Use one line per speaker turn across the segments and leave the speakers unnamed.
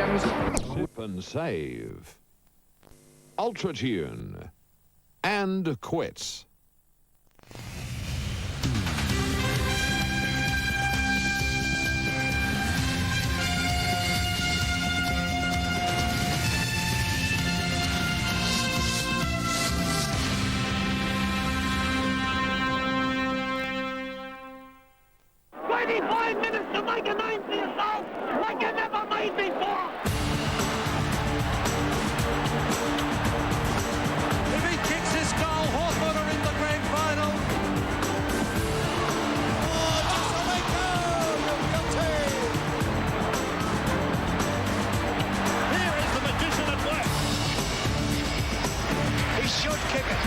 seconds.
Sip and save. Ultra Tune. And quits.
To make a name for yourself like you never made before.
If he kicks this goal, Hawthorn are in the grand final. Oh, just a
Here is the magician at work.
He should kick it.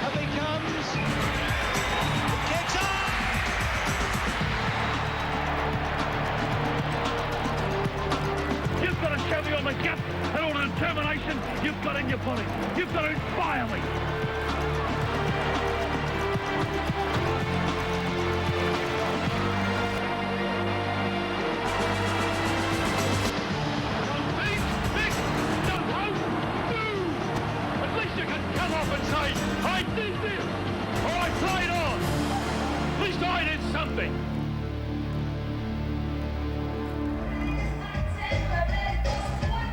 Up he comes. He kicks on.
You've got to show me all the guts and all the determination you've got in your body. You've got to inspire me. At least you can come up and say, I did this, or I played on. At least I did something.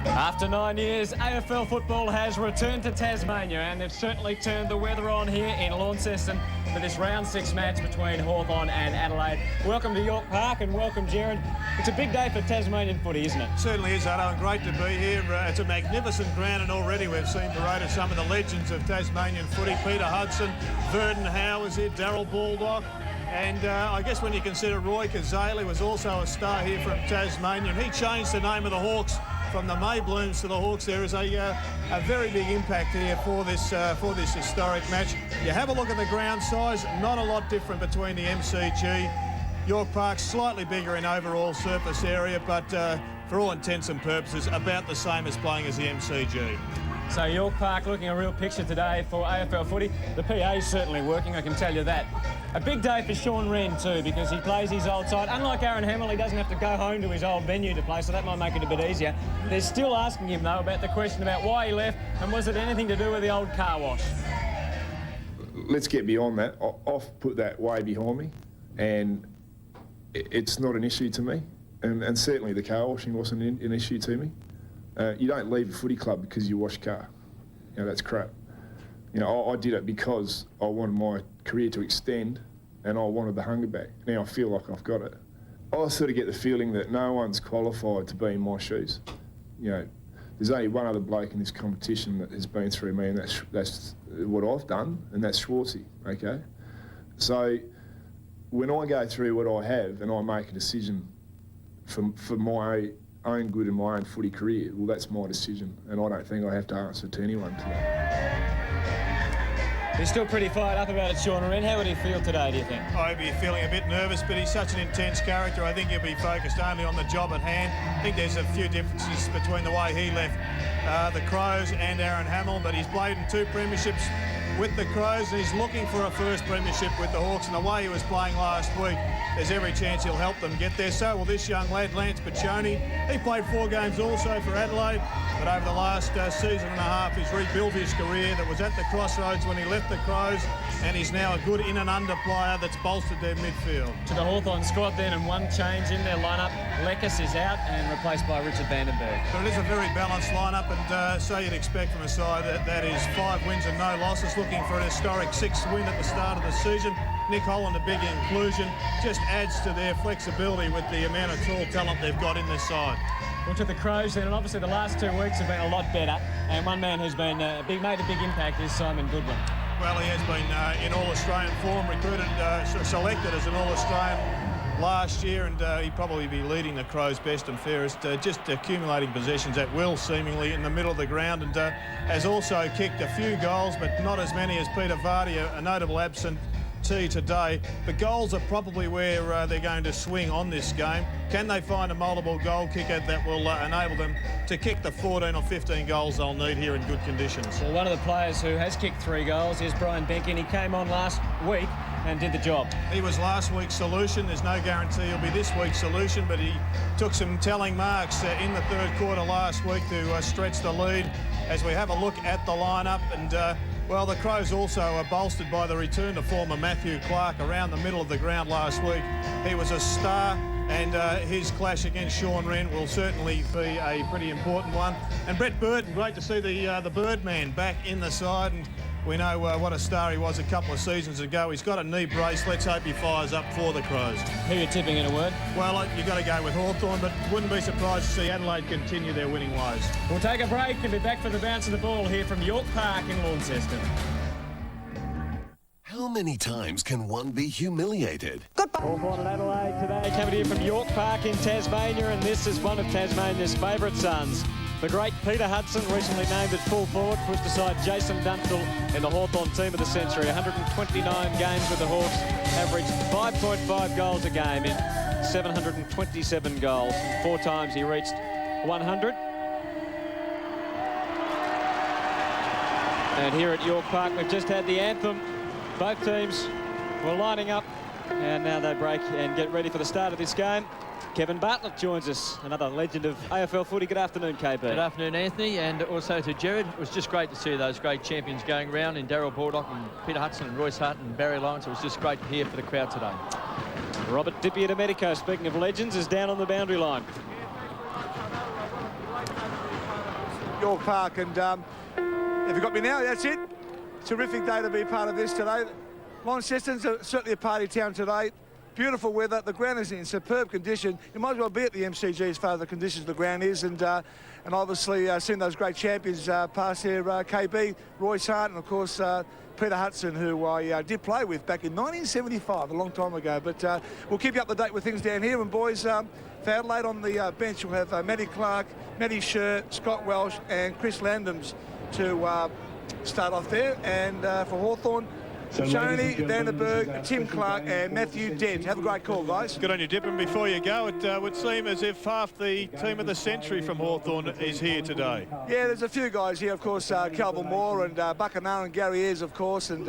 After 9 years, AFL football has returned to Tasmania, and they've certainly turned the weather on here in Launceston for this round 6 match between Hawthorn and Adelaide. Welcome to York Park and welcome, Jaron. It's a big day for Tasmanian footy, isn't it?
Certainly is, Addo, and great to be here. It's a magnificent ground, and already we've seen paraded some of the legends of Tasmanian footy. Peter Hudson, Verdon Howe is here, Darryl Baldock. And I guess when you consider Roy Kazali was also a star here from Tasmania, and he changed the name of the Hawks from the Mayblooms to the Hawks. There is a very big impact here for this historic match. You have a look at the ground size, not a lot different between the MCG. York Park slightly bigger in overall surface area, but for all intents and purposes, about the same as playing as the MCG.
So York Park looking a real picture today for AFL footy. The PA is certainly working, I can tell you that. A big day for Sean Wren too, because he plays his old side. Unlike Aaron Hamill, he doesn't have to go home to his old venue to play, so that might make it a bit easier. They're still asking him, though, about the question about why he left, and was it anything to do with the old car wash?
Let's get beyond that. I've put that way behind me, and it's not an issue to me. And certainly the car washing wasn't an issue to me. You don't leave a footy club because you wash car. You know, that's crap. You know, I did it because I wanted my career to extend and I wanted the hunger back. Now I feel like I've got it. I sort of get the feeling that no one's qualified to be in my shoes. You know, there's only one other bloke in this competition that has been through me, and that's what I've done, and that's Schwartzy, okay? So when I go through what I have and I make a decision for my own good and my own footy career, well, that's my decision, and I don't think I have to answer to anyone today.
He's still pretty fired up about it, Sean Wren. How would he feel today, do you think?
I'd be feeling a bit nervous, but he's such an intense character. I think he'll be focused only on the job at hand. I think there's a few differences between the way he left the Crows and Aaron Hamill, but he's played in 2 premierships with the Crows, and he's looking for a first premiership with the Hawks, and the way he was playing last week, there's every chance he'll help them get there. So will this young lad, Lance Piccioni. He played 4 games also for Adelaide, but over the last season and a half, he's rebuilt his career. That was at the crossroads when he left the Crows, and he's now a good in and under player that's bolstered their midfield.
To the Hawthorn squad then, and one change in their lineup. Lekes is out and replaced by Richard Vandenberg.
But it is a very balanced lineup, and so you'd expect from a side that is 5 wins and no losses, looking for an historic 6th win at the start of the season. Nick Holland, a big inclusion, just adds to their flexibility with the amount of tall talent they've got in this side.
Well, to the Crows then, and obviously the last 2 weeks have been a lot better, and one man who's been made a big impact is Simon Goodwin.
Well, he has been in All-Australian form, recruited, selected as an All-Australian last year, and he'd probably be leading the Crows best and fairest, just accumulating possessions at will, seemingly, in the middle of the ground, and has also kicked a few goals, but not as many as Peter Vardy, a notable absentee today. But goals are probably where they're going to swing on this game. Can they find a multiple goal kicker that will enable them to kick the 14 or 15 goals they'll need here in good conditions?
Well, one of the players who has kicked 3 goals is Brian Benkin. He came on last week and did the job.
He was last week's solution. There's no guarantee he'll be this week's solution, but he took some telling marks in the third quarter last week to stretch the lead. As we have a look at the lineup, and well, the Crows also are bolstered by the return to former Matthew Clark around the middle of the ground last week. He was a star, and his clash against Sean Wren will certainly be a pretty important one. And Brett Burton, great to see the Birdman back in the side, and we know what a star he was a couple of seasons ago. He's got a knee brace. Let's hope he fires up for the Crows.
Who are you tipping in a word?
Well, you've got to go with Hawthorn, but wouldn't be surprised to see Adelaide continue their winning ways.
We'll take a break and be back for the bounce of the ball here from York Park in Launceston.
How many times can one be humiliated?
Hawthorn and Adelaide today, coming here from York Park in Tasmania, and this is one of Tasmania's favourite sons. The great Peter Hudson, recently named at full forward, pushed aside Jason Dunstall in the Hawthorn team of the century. 129 games with the Hawks, averaged 5.5 goals a game in 727 goals. 4 times he reached 100. And here at York Park, we've just had the anthem. Both teams were lining up, and now they break and get ready for the start of this game. Kevin Bartlett joins us, another legend of AFL footy. Good afternoon, KB.
Good afternoon, Anthony, and also to Jared. It was just great to see those great champions going around in Darryl Baldock and Peter Hudson and Royce Hart and Barry Lyons. It was just great to hear for the crowd today.
Robert Dippy at Medico, speaking of legends, is down on the boundary line.
York Park, and have you got me now? That's it. Terrific day to be part of this today. Launceston's certainly a party town today. Beautiful weather. The ground is in superb condition. You might as well be at the MCG as far as the conditions of the ground is, and obviously seeing those great champions pass here, KB, Royce Hart, and of course Peter Hudson, who I did play with back in 1975, a long time ago. But we'll keep you up to date with things down here. And boys, for Adelaide on the bench, we'll have Matty Clark, Matty Sher, Scott Welsh, and Chris Landums to start off there. And for Hawthorn, Shoney, Vanderberg, Tim Clark and Matthew Dent. Have a great call, guys.
Good on you, Dip. And before you go, it would seem as if half the team of the century from Hawthorn is here today.
Yeah, there's a few guys here, of course, Calvin Moore and Buccaneer and Gary Ayres, of course, and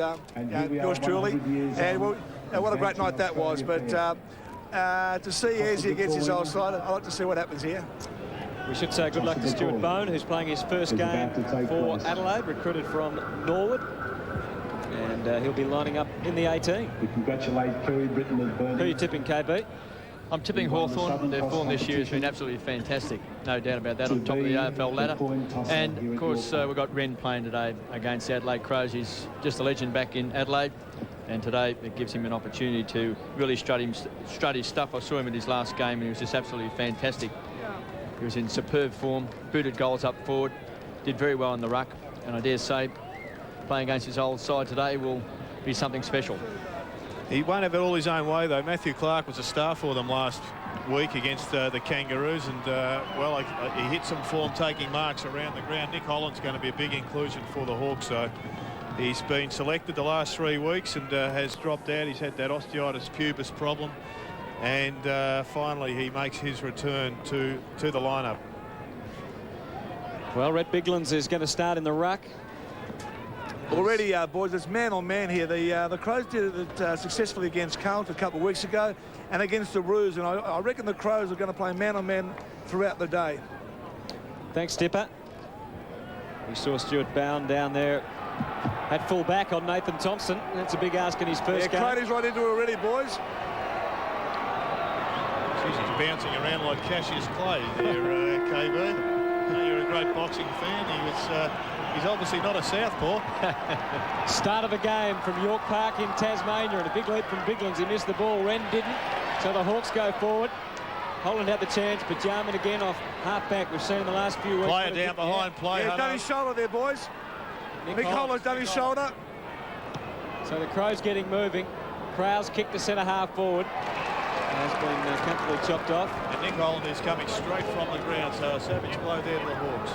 yours truly. And what a great night that was. But to see Ayres against his old side, I'd like to see what happens here.
We should say good luck to Stuart Bone, who's playing his first game for Adelaide, recruited from Norwood. And he'll be lining up in the 18.
We congratulate Kerry, Britain and Burnley.
Who are you tipping, KB?
I'm tipping Hawthorn. Their form this year has been absolutely fantastic. No doubt about that, on top of the AFL ladder. And, of course, we've got Wren playing today against the Adelaide Crows. He's just a legend back in Adelaide. And today it gives him an opportunity to really strut his stuff. I saw him in his last game, and he was just absolutely fantastic. He was in superb form, booted goals up forward, did very well in the ruck. And I dare say, playing against his old side today will be something special.
He won't have it all his own way, though. Matthew Clark was a star for them last week against the Kangaroos, and well, he hit some form taking marks around the ground. Nick Holland's going to be a big inclusion for the Hawks, so he's been selected the last 3 weeks and has dropped out. He's had that osteitis pubis problem, and finally he makes his return to the lineup.
Well, Rhett Biglands is going to start in the ruck.
Already, boys, it's man on man here. The Crows did it successfully against Carlton a couple of weeks ago and against the Roos, and I reckon the Crows are going to play man on man throughout the day.
Thanks, Dipper. We saw Stuart Bound down there at full back on Nathan Thompson. That's a big ask in his first game.
Crady's right into it already, boys.
Jeez, he's bouncing around like Cassius Clay there, KB. I know you're a great boxing fan. He's obviously not a southpaw.
Start of the game from York Park in Tasmania, and a big lead from Biglands. He missed the ball. Wren didn't. So the Hawks go forward. Holland had the chance, but Jarman again off half-back. We've seen in the last few weeks.
Player down behind play.
Yeah, done his shoulder there, boys. Nick Holland's done his shoulder.
So the Crows getting moving. Krause kicked the centre half forward. Has been comfortably chopped off.
And Nick Holland is coming straight from the ground, so a savage blow there to the Hawks.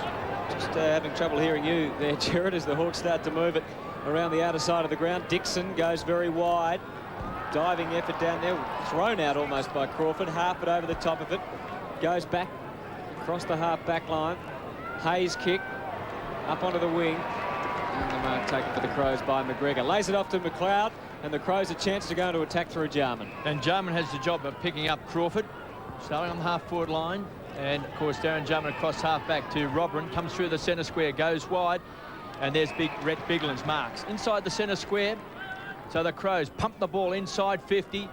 Just having trouble hearing you there, Jared, as the Hawks start to move it around the outer side of the ground. Dixon goes very wide. Diving effort down there. Thrown out almost by Crawford. Harpert over the top of it. Goes back across the half-back line. Hayes kick up onto the wing. And the mark taken for the Crows by McGregor. Lays it off to McLeod. and the Crows a chance to go into attack through Jarman.
And Jarman has the job of picking up Crawford, starting on the half-forward line. And, of course, Darren Jarman across half-back to Robran, comes through the centre square, goes wide, and there's Rhett Bigland's marks. Inside the centre square, so the Crows pump the ball inside 50.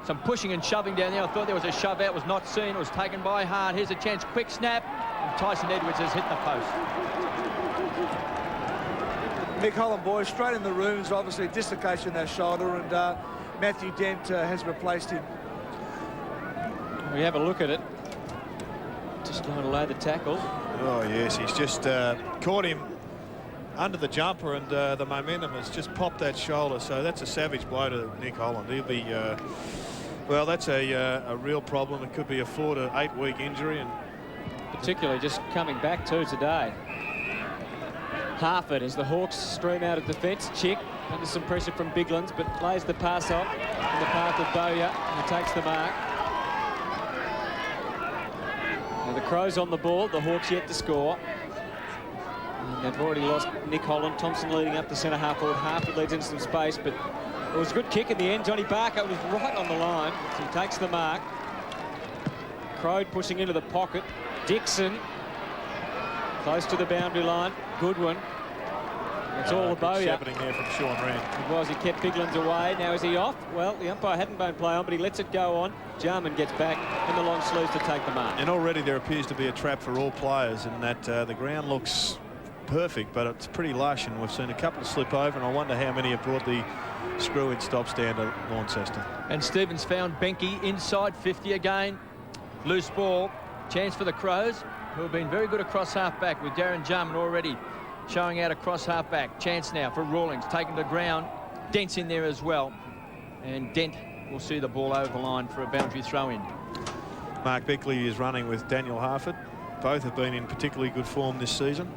Some pushing and shoving down there. I thought there was a shove out, was not seen. It was taken by Hart. Here's a chance, quick snap, and Tyson Edwards has hit the post.
Nick Holland, boys, straight in the rooms, obviously dislocation in that shoulder, and Matthew Dent has replaced him.
We have a look at it. Just going to lay the tackle.
Oh, yes, he's just caught him under the jumper, and the momentum has just popped that shoulder. So that's a savage blow to Nick Holland. He'll be, well, that's a real problem. It could be a 4 to 8 week injury, and
particularly just coming back to today. Harford as the Hawks stream out of defence. Chick under some pressure from Biglands, but lays the pass off in the path of Bowyer, who takes the mark. Now the Crows on the ball, the Hawks yet to score. And they've already lost Nick Holland. Thompson leading up the centre half forward. Harford leads into some space, but it was a good kick in the end. Johnny Barker was right on the line. So he takes the mark. Crode pushing into the pocket. Dixon close to the boundary line. Goodwin. It's all the Bowyer.
Happening there from Sean Wren.
It was. He kept Biglands away. Now is he off? Well, the umpire hadn't been play on, but he lets it go on. Jarman gets back in the long sleeves to take the mark.
And already there appears to be a trap for all players in that the ground looks perfect, but it's pretty lush, and we've seen a couple slip over, and I wonder how many have brought the screw-in stops down to Launceston.
And Stevens found Benke inside 50 again. Loose ball. Chance for the Crows, who have been very good across half-back, with Darren Jarman already showing out across half-back. Chance now for Rawlings, taken to ground. Dent's in there as well, and Dent will see the ball over the line for a boundary throw-in.
Mark Beckley is running with Daniel Harford. Both have been in particularly good form this season.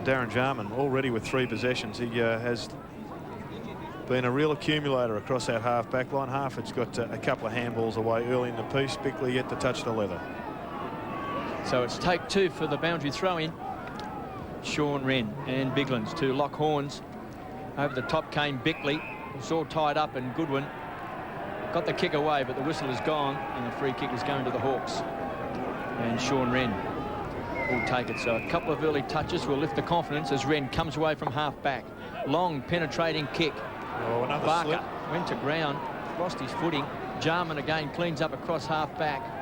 Darren Jarman already with 3 possessions. He has been a real accumulator across that half-back line. Harford's got a couple of handballs away early in the piece. Beckley yet to touch the leather.
So it's take 2 for the boundary throw-in. Sean Wren and Biglands to lock horns. Over the top came Beckley. It's all tied up, and Goodwin got the kick away, but the whistle is gone, and the free kick is going to the Hawks. And Sean Wren will take it. So a couple of early touches will lift the confidence as Wren comes away from half-back. Long penetrating kick.
Oh, another
Barker
slip.
went to ground, lost his footing. Jarman again cleans up across half-back.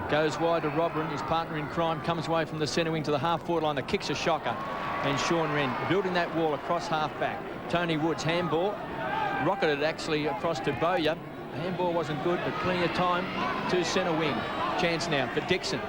Goes wide to Robran, his partner in crime, comes away from the centre wing to the half-forward line. The kick's a shocker. And Sean Wren building that wall across half-back. Tony Woods, handball. Rocketed actually across to Bowyer. The handball wasn't good, but plenty of time to centre wing. Chance now for Dixon.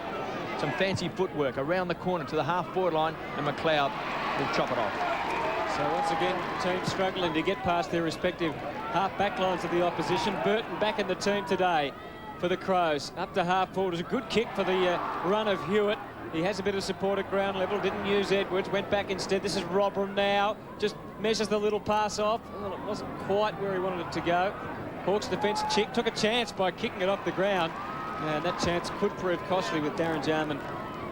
Some fancy footwork around the corner to the half-forward line, and McLeod will chop it off.
So once again, teams struggling to get past their respective half-back lines of the opposition. Burton back in the team today for the Crows. Up to half-forward. It was a good kick for the run of Hewitt. He has a bit of support at ground level. Didn't use Edwards. Went back instead. This is Robran now. Just measures the little pass off. Well, it wasn't quite where he wanted it to go. Hawks defence took a chance by kicking it off the ground. And that chance could prove costly with Darren Jarman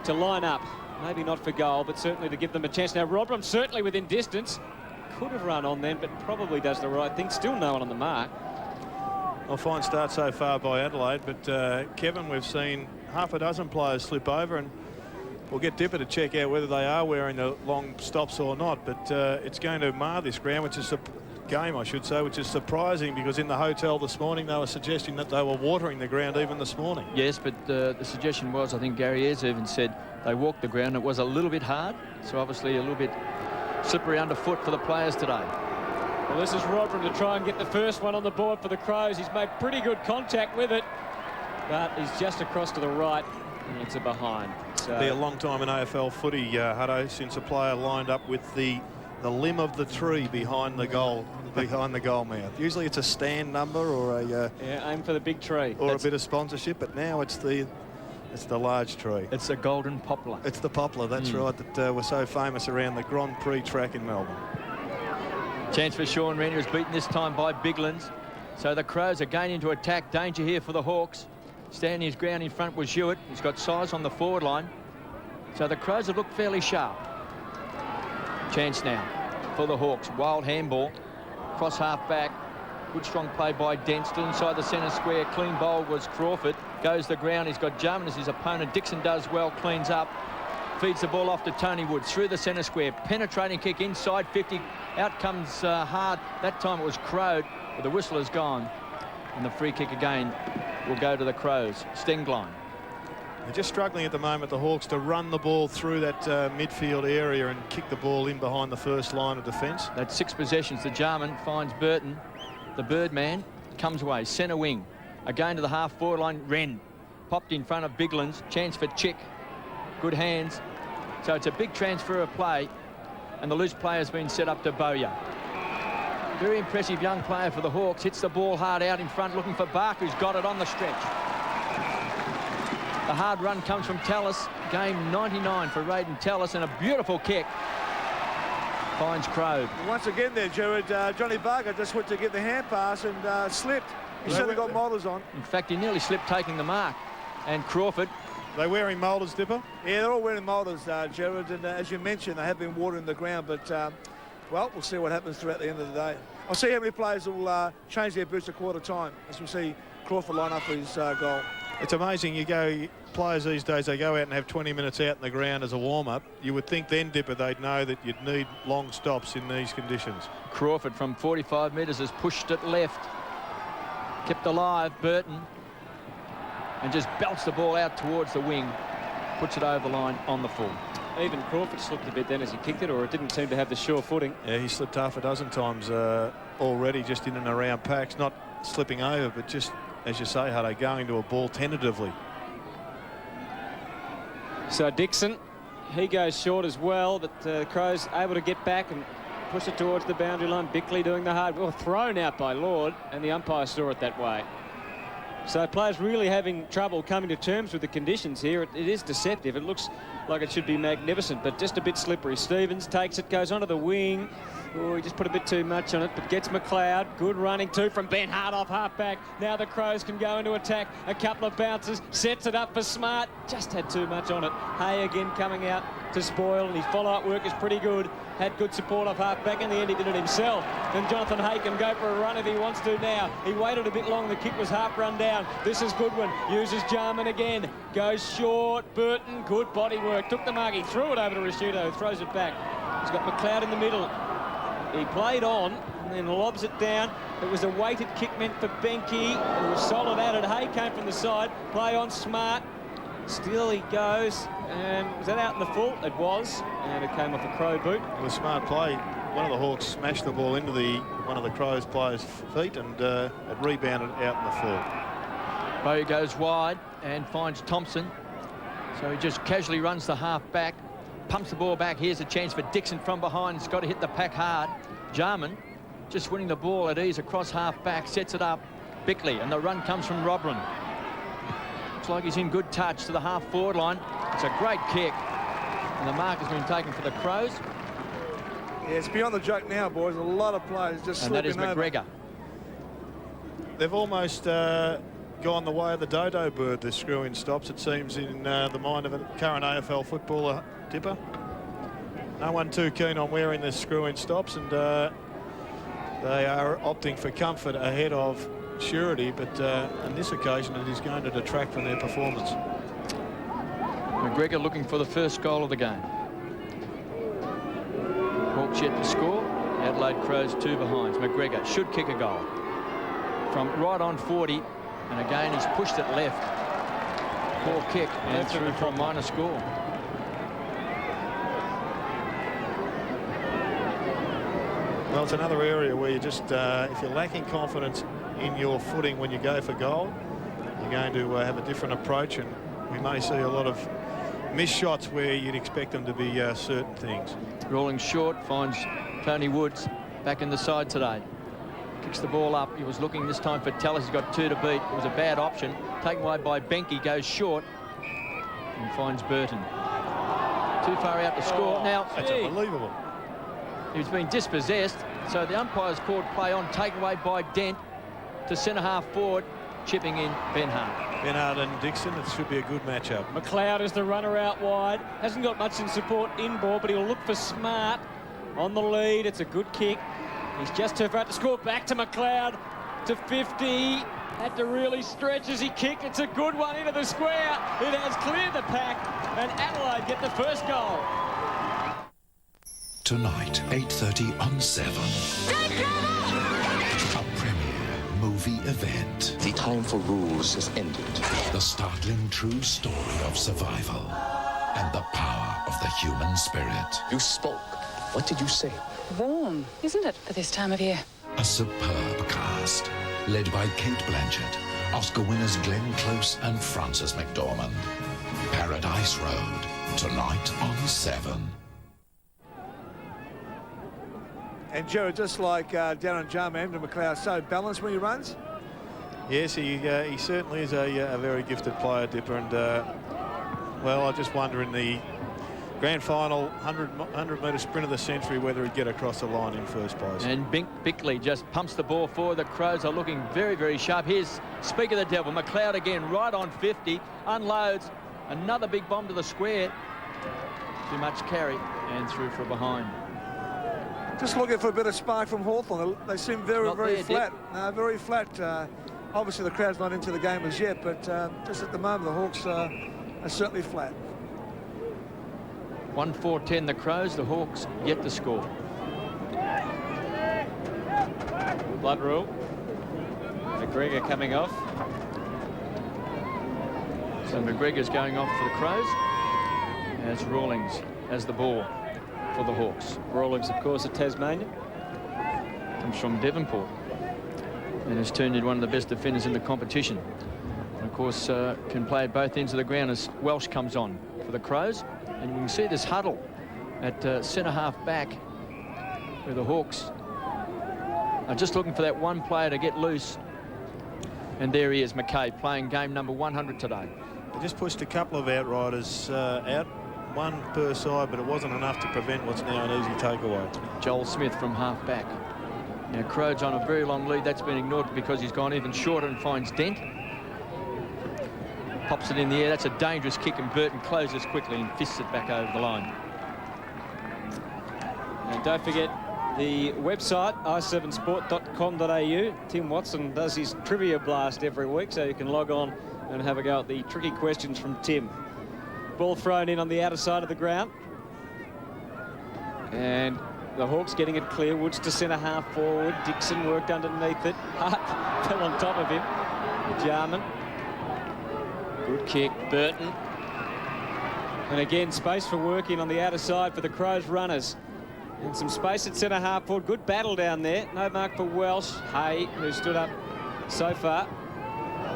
to line up. Maybe not for goal, but certainly to give them a chance. Now, Robran certainly within distance. Could have run on then, but probably does the right thing. Still no one on the mark.
A fine start so far by Adelaide, but Kevin, we've seen half a dozen players slip over, and we'll get Dipper to check out whether they are wearing the long stops or not, but it's going to mar this ground, which is a game, I should say, which is surprising, because in the hotel this morning they were suggesting that they were watering the ground even this morning.
Yes, but the suggestion was, I think Gary Ayres even said, they walked the ground. It was a little bit hard, so obviously a little bit slippery underfoot for the players today.
Well, this is Robran to try and get the first one on the board for the Crows. He's made pretty good contact with it, but he's just across to the right, and it's a behind. So
Be a long time in AFL footy, Hutto, since a player lined up with the limb of the tree behind the goal, behind the goal mouth. Usually it's a stand number or a
yeah, aim for the big tree
or a bit of sponsorship, but now it's the large tree.
It's a golden poplar.
It's the poplar, that's right, that was so famous around the Grand Prix track in Melbourne.
Chance for Sean Wren, who's beaten this time by Biglands. So the Crows are going into attack. Danger here for the Hawks. Standing his ground in front was Hewitt. He's got size on the forward line. So the Crows have looked fairly sharp. Chance now for the Hawks. Wild handball. cross half back. Good strong play by Dent. Still inside the centre square. Clean bowl was Crawford. Goes the ground. He's got Jarman as his opponent. Dixon does well. Cleans up. Feeds the ball off to Tony Woods through the centre square. Penetrating kick inside 50. Out comes Hard. That time it was Crowd, but the whistle is gone. And the free kick again will go to the Crows. Stenglein.
They're just struggling at the moment, the Hawks, to run the ball through that midfield area and kick the ball in behind the first line of defence.
That's 6 possessions. The Jarman finds Burton. The Birdman comes away. Centre wing. Again to the half-forward line. Wren popped in front of Biglands. Chance for Chick. Good hands. So it's a big transfer of play. And the loose player has been set up to Bowyer. Very impressive young player for the Hawks. Hits the ball hard out in front, looking for Bark, who's got it on the stretch. The hard run comes from Tallis. Game 99 for Raiden Tallis, and a beautiful kick. Finds Crow.
Once again there, Gerard, Johnny Barker just went to get the hand pass and slipped. He certainly got Moulders on.
In fact, he nearly slipped taking the mark. And Crawford.
They wearing Moulders, Dipper?
Yeah, they're all wearing Moulders, Gerard, and as you mentioned, they have been watering the ground, but, well, we'll see what happens throughout the end of the day. I'll see how many players will change their boots a quarter time as we see Crawford line up for his goal.
It's amazing. Players these days, they go out and have 20 minutes out in the ground as a warm-up. You would think then, Dipper, they'd know that you'd need long stops in these conditions.
Crawford from 45 metres has pushed it left. Kept alive, Burton. And just belts the ball out towards the wing. Puts it over the line on the full.
Even Crawford slipped a bit then as he kicked it, or it didn't seem to have the sure footing.
Yeah, he slipped half a dozen times already, just in and around packs. Not slipping over, but just, as you say, Hutto, going to a ball tentatively.
So Dixon, he goes short as well, but the Crows able to get back and push it towards the boundary line. Bickley doing the hard. Well, thrown out by Lord, and the umpire saw it that way. So players really having trouble coming to terms with the conditions here. It is deceptive. It looks like it should be magnificent, but just a bit slippery. Stevens takes it, goes onto the wing. Oh, he just put a bit too much on it, but gets McLeod. Good running too from Ben Hart off half-back. Now the Crows can go into attack. A couple of bounces, sets it up for Smart. Just had too much on it. Hay again coming out to spoil, and his follow-up work is pretty good. Had good support off half-back. In the end, he did it himself. Then Jonathan Hay can go for a run if he wants to now. He waited a bit long. The kick was half run down. This is Goodwin. Uses Jarman again. Goes short. Burton, good body work. Took the mark. He threw it over to Rashudo. Throws it back. He's got McLeod in the middle. He played on and then lobs it down. It was a weighted kick meant for Benke. It was solid at it. Hay came from the side. Play on Smart. Still he goes. And was that out in the full? It was. And it came off a Crow boot.
It was smart play. One of the Hawks smashed the ball into one of the Crows players' feet, and it rebounded out in the full.
Bowie goes wide and finds Thompson. So he just casually runs the half back. Pumps the ball back. Here's a chance for Dixon from behind. He's got to hit the pack hard. Jarman just winning the ball at ease across half back. Sets it up. Bickley, and the run comes from Robran. Looks like he's in good touch to the half-forward line. It's a great kick. And the mark has been taken for the Crows.
Yeah, it's beyond the joke now, boys. A lot of players just slipping over.
And that is McGregor.
They've almost gone the way of the dodo bird, the screw-in stops, it seems, in the mind of a current AFL footballer, Dipper. No one too keen on wearing the screw-in stops, and they are opting for comfort ahead of surety, but on this occasion it is going to detract from their performance.
McGregor looking for the first goal of the game. Hawks yet to score. Adelaide Crows 2 behinds. McGregor should kick a goal from right on 40, and again he's pushed it left. Poor kick and through for a minor score.
Well, it's another area where you just, if you're lacking confidence in your footing when you go for goal, you're going to have a different approach, and we may see a lot of missed shots where you'd expect them to be certain things.
Rolling short, finds Tony Woods back in the side today. Kicks the ball up. He was looking this time for Tallis. He's got 2 to beat. It was a bad option. Taken away by Benke, goes short and finds Burton. Too far out to score. Now,
that's unbelievable.
He's been dispossessed, so the umpire's called play on, taken away by Dent to centre half forward, chipping in Ben Hart.
Ben Hart and Dixon, it should be a good matchup.
McLeod is the runner out wide. Hasn't got much in support in ball, but he'll look for Smart on the lead. It's a good kick. He's just too far to score. Back to McLeod, to 50. Had to really stretch as he kicked. It's a good one into the square. It has cleared the pack, and Adelaide get the first goal.
Tonight, 8:30 on 7. A premiere movie event.
The time for rules has ended.
The startling true story of survival and the power of the human spirit.
You spoke. What did you say?
Warm, isn't it, for this time of year?
A superb cast, led by Kate Blanchett, Oscar winners Glenn Close and Frances McDormand. Paradise Road, tonight on 7.
And Jared, just like Darren Jarman, Andrew McLeod, so balanced when he runs.
Yes, he certainly is a very gifted player, Dipper. And, well, I just wonder in the grand final 100-metre sprint of the century whether he'd get across the line in first place.
And Bickley just pumps the ball forward. The Crows are looking very, very sharp. Here's, speak of the devil, McLeod again, right on 50, unloads. Another big bomb to the square. Too much carry, and through for a behind.
Just looking for a bit of spark from Hawthorn. They seem very,
Not
very
there,
flat. No, very flat. Obviously, the crowd's not into the game as yet, but just at the moment, the Hawks are certainly flat.
1-4-10 the Crows, the Hawks yet to score.
Blood rule. McGregor coming off.
So McGregor's going off for the Crows. As Rawlings has the ball for the Hawks.
Rawlings, of course, at Tasmania.
Comes from Devonport and has turned into one of the best defenders in the competition. And of course, can play at both ends of the ground as Welsh comes on for the Crows. And you can see this huddle at centre-half back where the Hawks are just looking for that one player to get loose. And there he is, McKay, playing game number 100 today.
They just pushed a couple of outriders out, one per side, but it wasn't enough to prevent what's now an easy takeaway.
Joel Smith from half-back. Now, Crows on a very long lead. That's been ignored because he's gone even shorter and finds Dent. Pops it in the air. That's a dangerous kick, and Burton closes quickly and fists it back over the line.
And don't forget the website, i7sport.com.au. Tim Watson does his trivia blast every week, so you can log on and have a go at the tricky questions from Tim. Ball thrown in on the outer side of the ground. And the Hawks getting it clear. Woods to centre-half forward. Dixon worked underneath it. Hart fell on top of him. Jarman. Good kick, Burton. And again, space for working on the outer side for the Crows runners. And some space at centre-half forward. Good battle down there. No mark for Welsh. Hay, who stood up so far.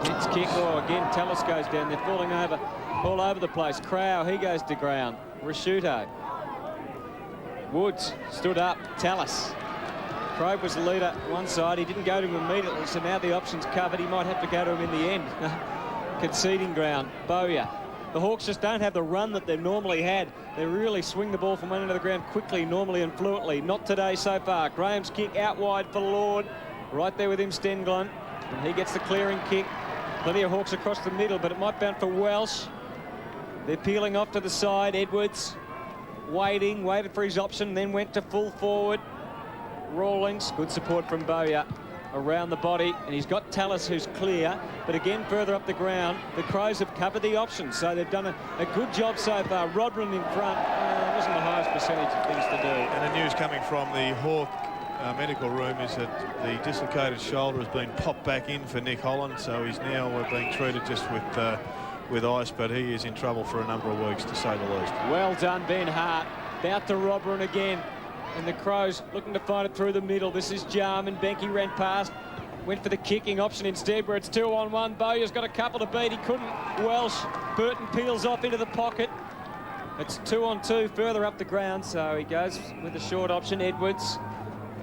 Hits kick. Oh, again, Tallis goes down. They're falling over all over the place. Crow, he goes to ground. Rashuto. Woods stood up. Tallis. Crow was the leader one side. He didn't go to him immediately, so now the option's covered. He might have to go to him in the end. Conceding ground. Bowyer. The Hawks just don't have the run that they've normally had. They really swing the ball from one end of the ground quickly, normally and fluently. Not today so far. Graham's kick out wide for Lord. Right there with him, Stenglund. And he gets the clearing kick. Plenty of Hawks across the middle, but it might bounce for Welsh. They're peeling off to the side. Edwards waited for his option, then went to full forward. Rawlings, good support from Bowyer around the body, and he's got Tallis, who's clear, but again further up the ground the Crows have covered the option, so they've done a good job so far. Rodman in front, wasn't the highest percentage of things to do.
And the news coming from the Hawk medical room is that the dislocated shoulder has been popped back in for Nick Holland, so he's now being treated just with ice, but he is in trouble for a number of weeks, to say the least.
Well done, Ben Hart. About to Rodman again. And the Crows looking to find it through the middle. This is Jarman. Benke ran past. Went for the kicking option instead, where it's 2-on-1. Bowyer's got a couple to beat. He couldn't. Welsh. Burton peels off into the pocket. It's 2-on-2 further up the ground, so he goes with the short option. Edwards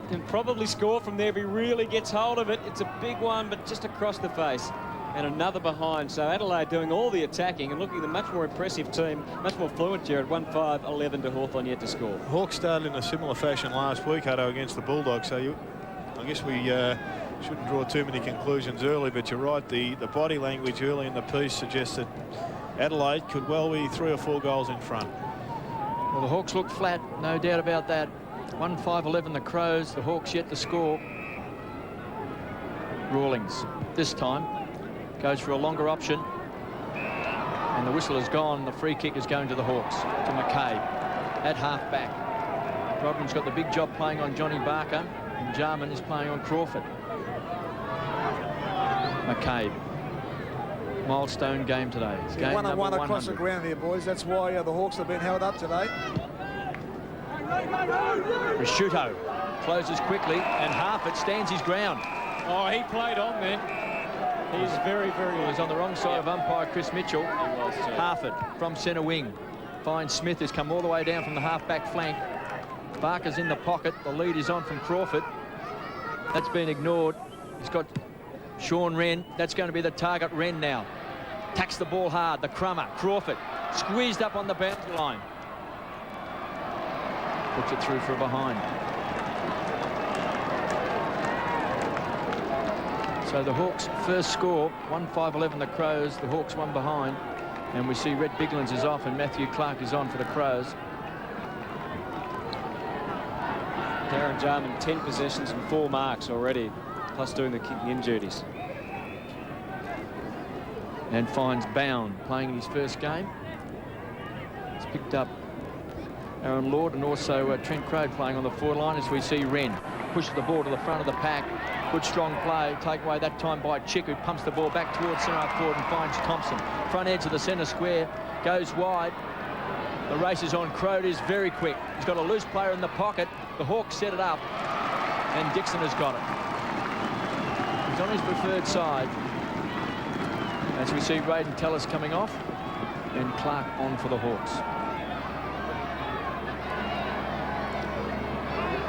can probably score from there if he really gets hold of it. It's a big one, but just across the face. And another behind. So Adelaide doing all the attacking and looking at a much more impressive team, much more fluent, Jared. 1-5-11 to Hawthorn yet to score.
Hawks started in a similar fashion last week, Hutto, against the Bulldogs, so I guess we shouldn't draw too many conclusions early, but you're right, the body language early in the piece suggests that Adelaide could well be 3 or 4 goals in front.
Well, the Hawks look flat, no doubt about that. 1-5-11 the Crows. The Hawks yet to score. Rawlings this time goes for a longer option. And the whistle is gone. The free kick is going to the Hawks, to McCabe at half-back. Rodman's got the big job playing on Johnny Barker, and Jarman is playing on Crawford. McCabe. Milestone game today. It's game number
1-on-1 across
100.
the ground here, boys. That's why the Hawks have been held up today.
Prosciutto closes quickly, and Harford stands his ground.
Oh, he played on then. He's very, very good.
He's on the wrong side of umpire Chris Mitchell.
He was too.
Harford from centre wing. Finds Smith, who's come all the way down from the half-back flank. Barker's in the pocket. The lead is on from Crawford. That's been ignored. He's got Sean Wren. That's going to be the target. Wren now. Tacks the ball hard. The crummer. Crawford. Squeezed up on the boundary line. Puts it through for a behind. So the Hawks first score. 1-5-11 the Crows. The Hawks one behind. And we see Red Biglands is off and Matthew Clark is on for the Crows.
Darren Jarman, 10 possessions and 4 marks already, plus doing the kicking in duties.
And finds Bound playing in his first game. He's picked up Aaron Lord and also Trent Crowe playing on the forward line as we see Wren pushes the ball to the front of the pack. Good strong play, take away that time by Chick, who pumps the ball back towards centre forward and finds Thompson. Front edge of the centre square, goes wide. The race is on. Crowe is very quick. He's got a loose player in the pocket. The Hawks set it up, and Dixon has got it. He's on his preferred side. As we see Raiden Tellis coming off, and Clark on for the Hawks.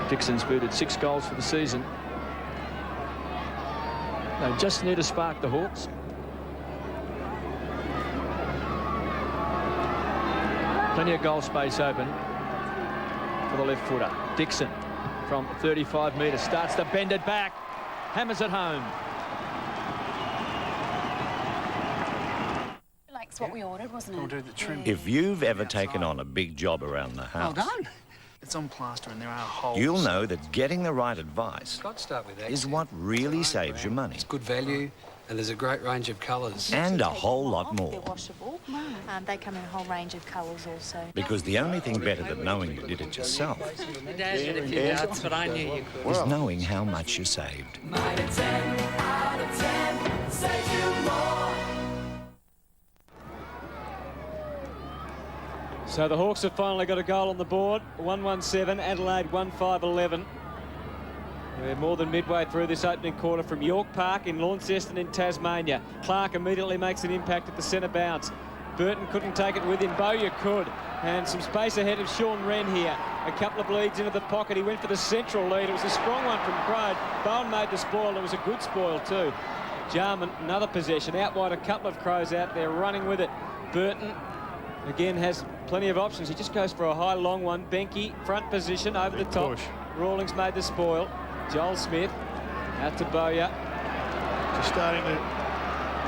Dixon's booted 6 goals for the season. They just need to spark the Hawks. Plenty of goal space open for the left footer. Dixon from 35 metres starts to bend it back. Hammers it home.
Likes what we ordered, wasn't it?
If you've ever taken on a big job around the house,
Well done. It's on plaster and there are holes.
you'll know that getting the right advice
Got to start with that.
is what really saves you money.
It's good value and there's a great range of colours.
And a whole lot
They're
more.
washable. They come in a whole range of colours also.
Because the only thing better than knowing you did it yourself
Your dad did a few yards, but I knew you could.
is knowing how much you saved.
9 out of 10 saves you more.
So the Hawks have finally got a goal on the board. 1-1-7, Adelaide 1-5-11. We're more than midway through this opening quarter from York Park in Launceston in Tasmania. Clark immediately makes an impact at the centre bounce. Burton couldn't take it with him. Bowyer could. And some space ahead of Sean Wren here. A couple of leads into the pocket. He went for the central lead. It was a strong one from Crowe. Bowen made the spoil. It was a good spoil too. Jarman, another possession. Out wide, a couple of Crows out there running with it. Burton again has plenty of options. He just goes for a high long one. Benke, front position, over the top. Rawlings made the spoil. Joel Smith out to Bowyer.
Just starting to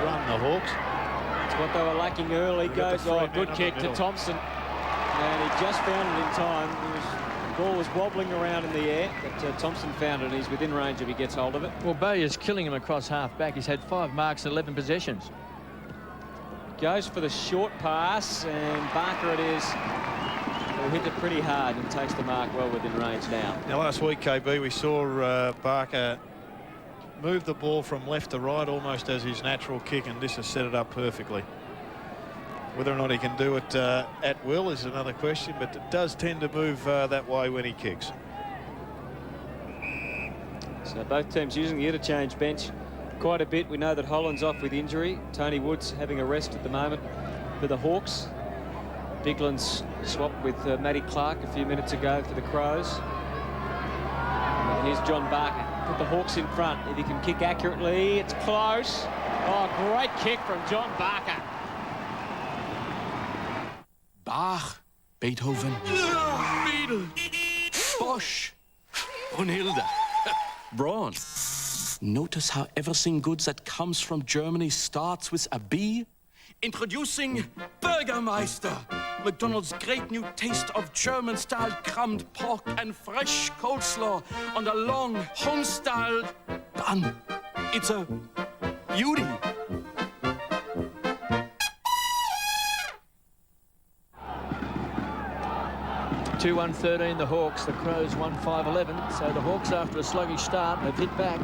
run the Hawks.
It's what they were lacking early. Goes, oh, good kick to Thompson. And he just found it in time. The ball was wobbling around in the air, but Thompson found it. He's within range if he gets hold of it.
Well, Bowyer's killing him across half-back. He's had 5 marks and 11 possessions.
Goes for the short pass, and Barker it is. Who hit it pretty hard and takes the mark well within range now.
Now, last week, KB, we saw Barker move the ball from left to right almost as his natural kick, and this has set it up perfectly. Whether or not he can do it at will is another question, but it does tend to move that way when he kicks.
So both teams using the interchange bench quite a bit. We know that Holland's off with injury. Tony Wood's having a rest at the moment for the Hawks. Biglands swapped with Matty Clark a few minutes ago for the Crows. And here's John Barker. Put the Hawks in front. If he can kick accurately, it's close. Oh, great kick from John Barker.
Bach, Beethoven,
Beetle,
Bosch, Brunhilde, Brahms. Notice how everything good that comes from Germany starts with a B?
Introducing Burgermeister, McDonald's great new taste of German-style crumbed pork and fresh coleslaw on a long, home-style bun. It's a beauty.
Two 1-13 the Hawks, the Crows 1-5-11. So the Hawks, after a sluggish start, have hit back.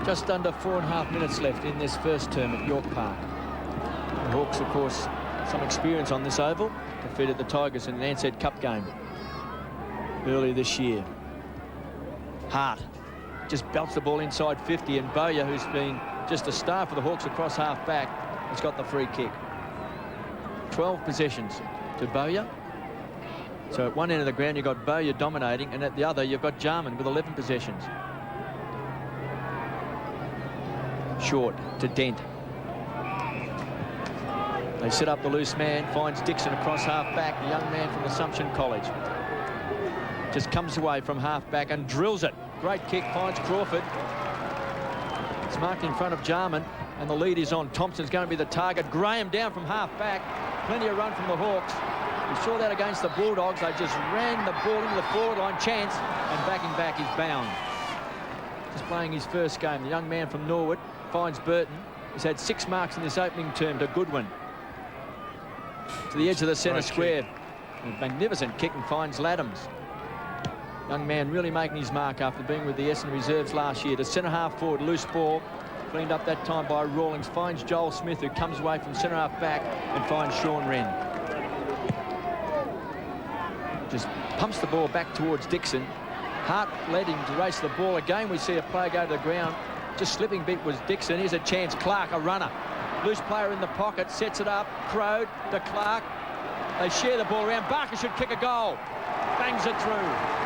Just under 4.5 minutes left in this first term at York Park. The Hawks, of course, some experience on this oval. Defeated the Tigers in an Ansett Cup game earlier this year. Hart just belts the ball inside 50, and Bowyer, who's been just a star for the Hawks across half back, has got the free kick. 12 possessions to Bowyer. So at one end of the ground you've got Bowyer dominating, and at the other you've got Jarman with 11 possessions. Short to Dent. They set up the loose man, finds Dixon across half back, the young man from Assumption College. Just comes away from half back and drills it. Great kick, finds Crawford. It's marked in front of Jarman, and the lead is on. Thompson's going to be the target. Graham down from half back. Plenty of run from the Hawks. We saw that against the Bulldogs. They just ran the ball into the forward line. Chance, and backing back is Bound. Just playing his first game. The young man from Norwood finds Burton. He's had 6 marks in this opening term to Goodwin. To the edge of the centre square. A magnificent kick, and finds Laddams. Young man really making his mark after being with the Essendon reserves last year. To centre half forward, loose ball. Cleaned up that time by Rawlings. Finds Joel Smith, who comes away from centre half back, and finds Sean Wren. Just pumps the ball back towards Dixon. Hart led him to race the ball. Again, we see a player go to the ground. Just slipping bit was Dixon. Here's a chance. Clark, a runner. Loose player in the pocket, sets it up. Crowd to Clark. They share the ball around. Barker should kick a goal. Bangs it through.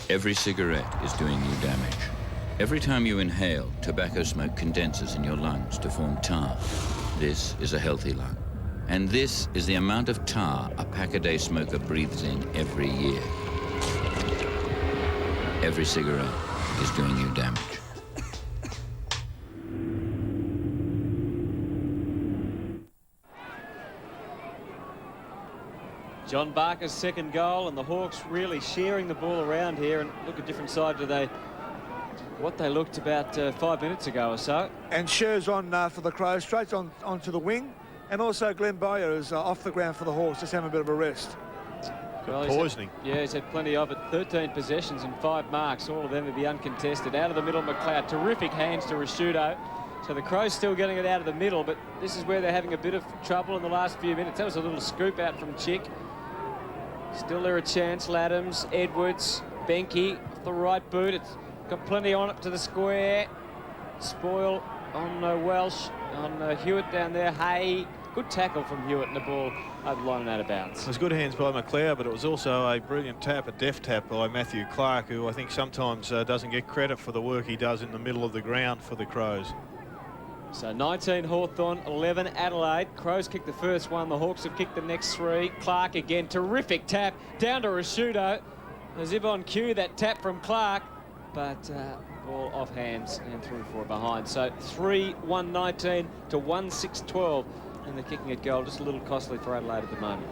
Every cigarette is doing you damage. Every time you inhale, tobacco smoke condenses in your lungs to form tar. This is a healthy lung. And this is the amount of tar a pack-a-day smoker breathes in every year. Every cigarette is doing you damage.
John Barker's second goal, and the Hawks really sharing the ball around here, and look a different side to what they looked about 5 minutes ago or so.
And Scher's on for the Crows, straight onto the wing, and also Glenn Bowyer is off the ground for the Hawks, just having a bit of a rest.
Well,
poisoning.
He's had plenty of it. 13 possessions and 5 marks, all of them would be uncontested. Out of the middle, McLeod, terrific hands to Rashudo. So the Crows still getting it out of the middle, but this is where they're having a bit of trouble in the last few minutes. That was a little scoop out from Chick. Still there a chance. Laddams, Edwards, Benke, off the right boot. It's got plenty on it to the square. Spoil on Welsh, on Hewitt down there. Hay, good tackle from Hewitt, and the ball over the line and out of bounds.
It was good hands by McLeod, but it was also a brilliant tap, a deft tap by Matthew Clark, who I think sometimes doesn't get credit for the work he does in the middle of the ground for the Crows.
So 19 Hawthorn, 11 Adelaide. Crows kicked the first one. The Hawks have kicked the next 3. Clark again, terrific tap down to Rashudo. As if on cue, that tap from Clark, but ball off hands and through for a behind. So 3-1-19 to 1-6-12, and they're kicking at goal. Just a little costly for Adelaide at the moment.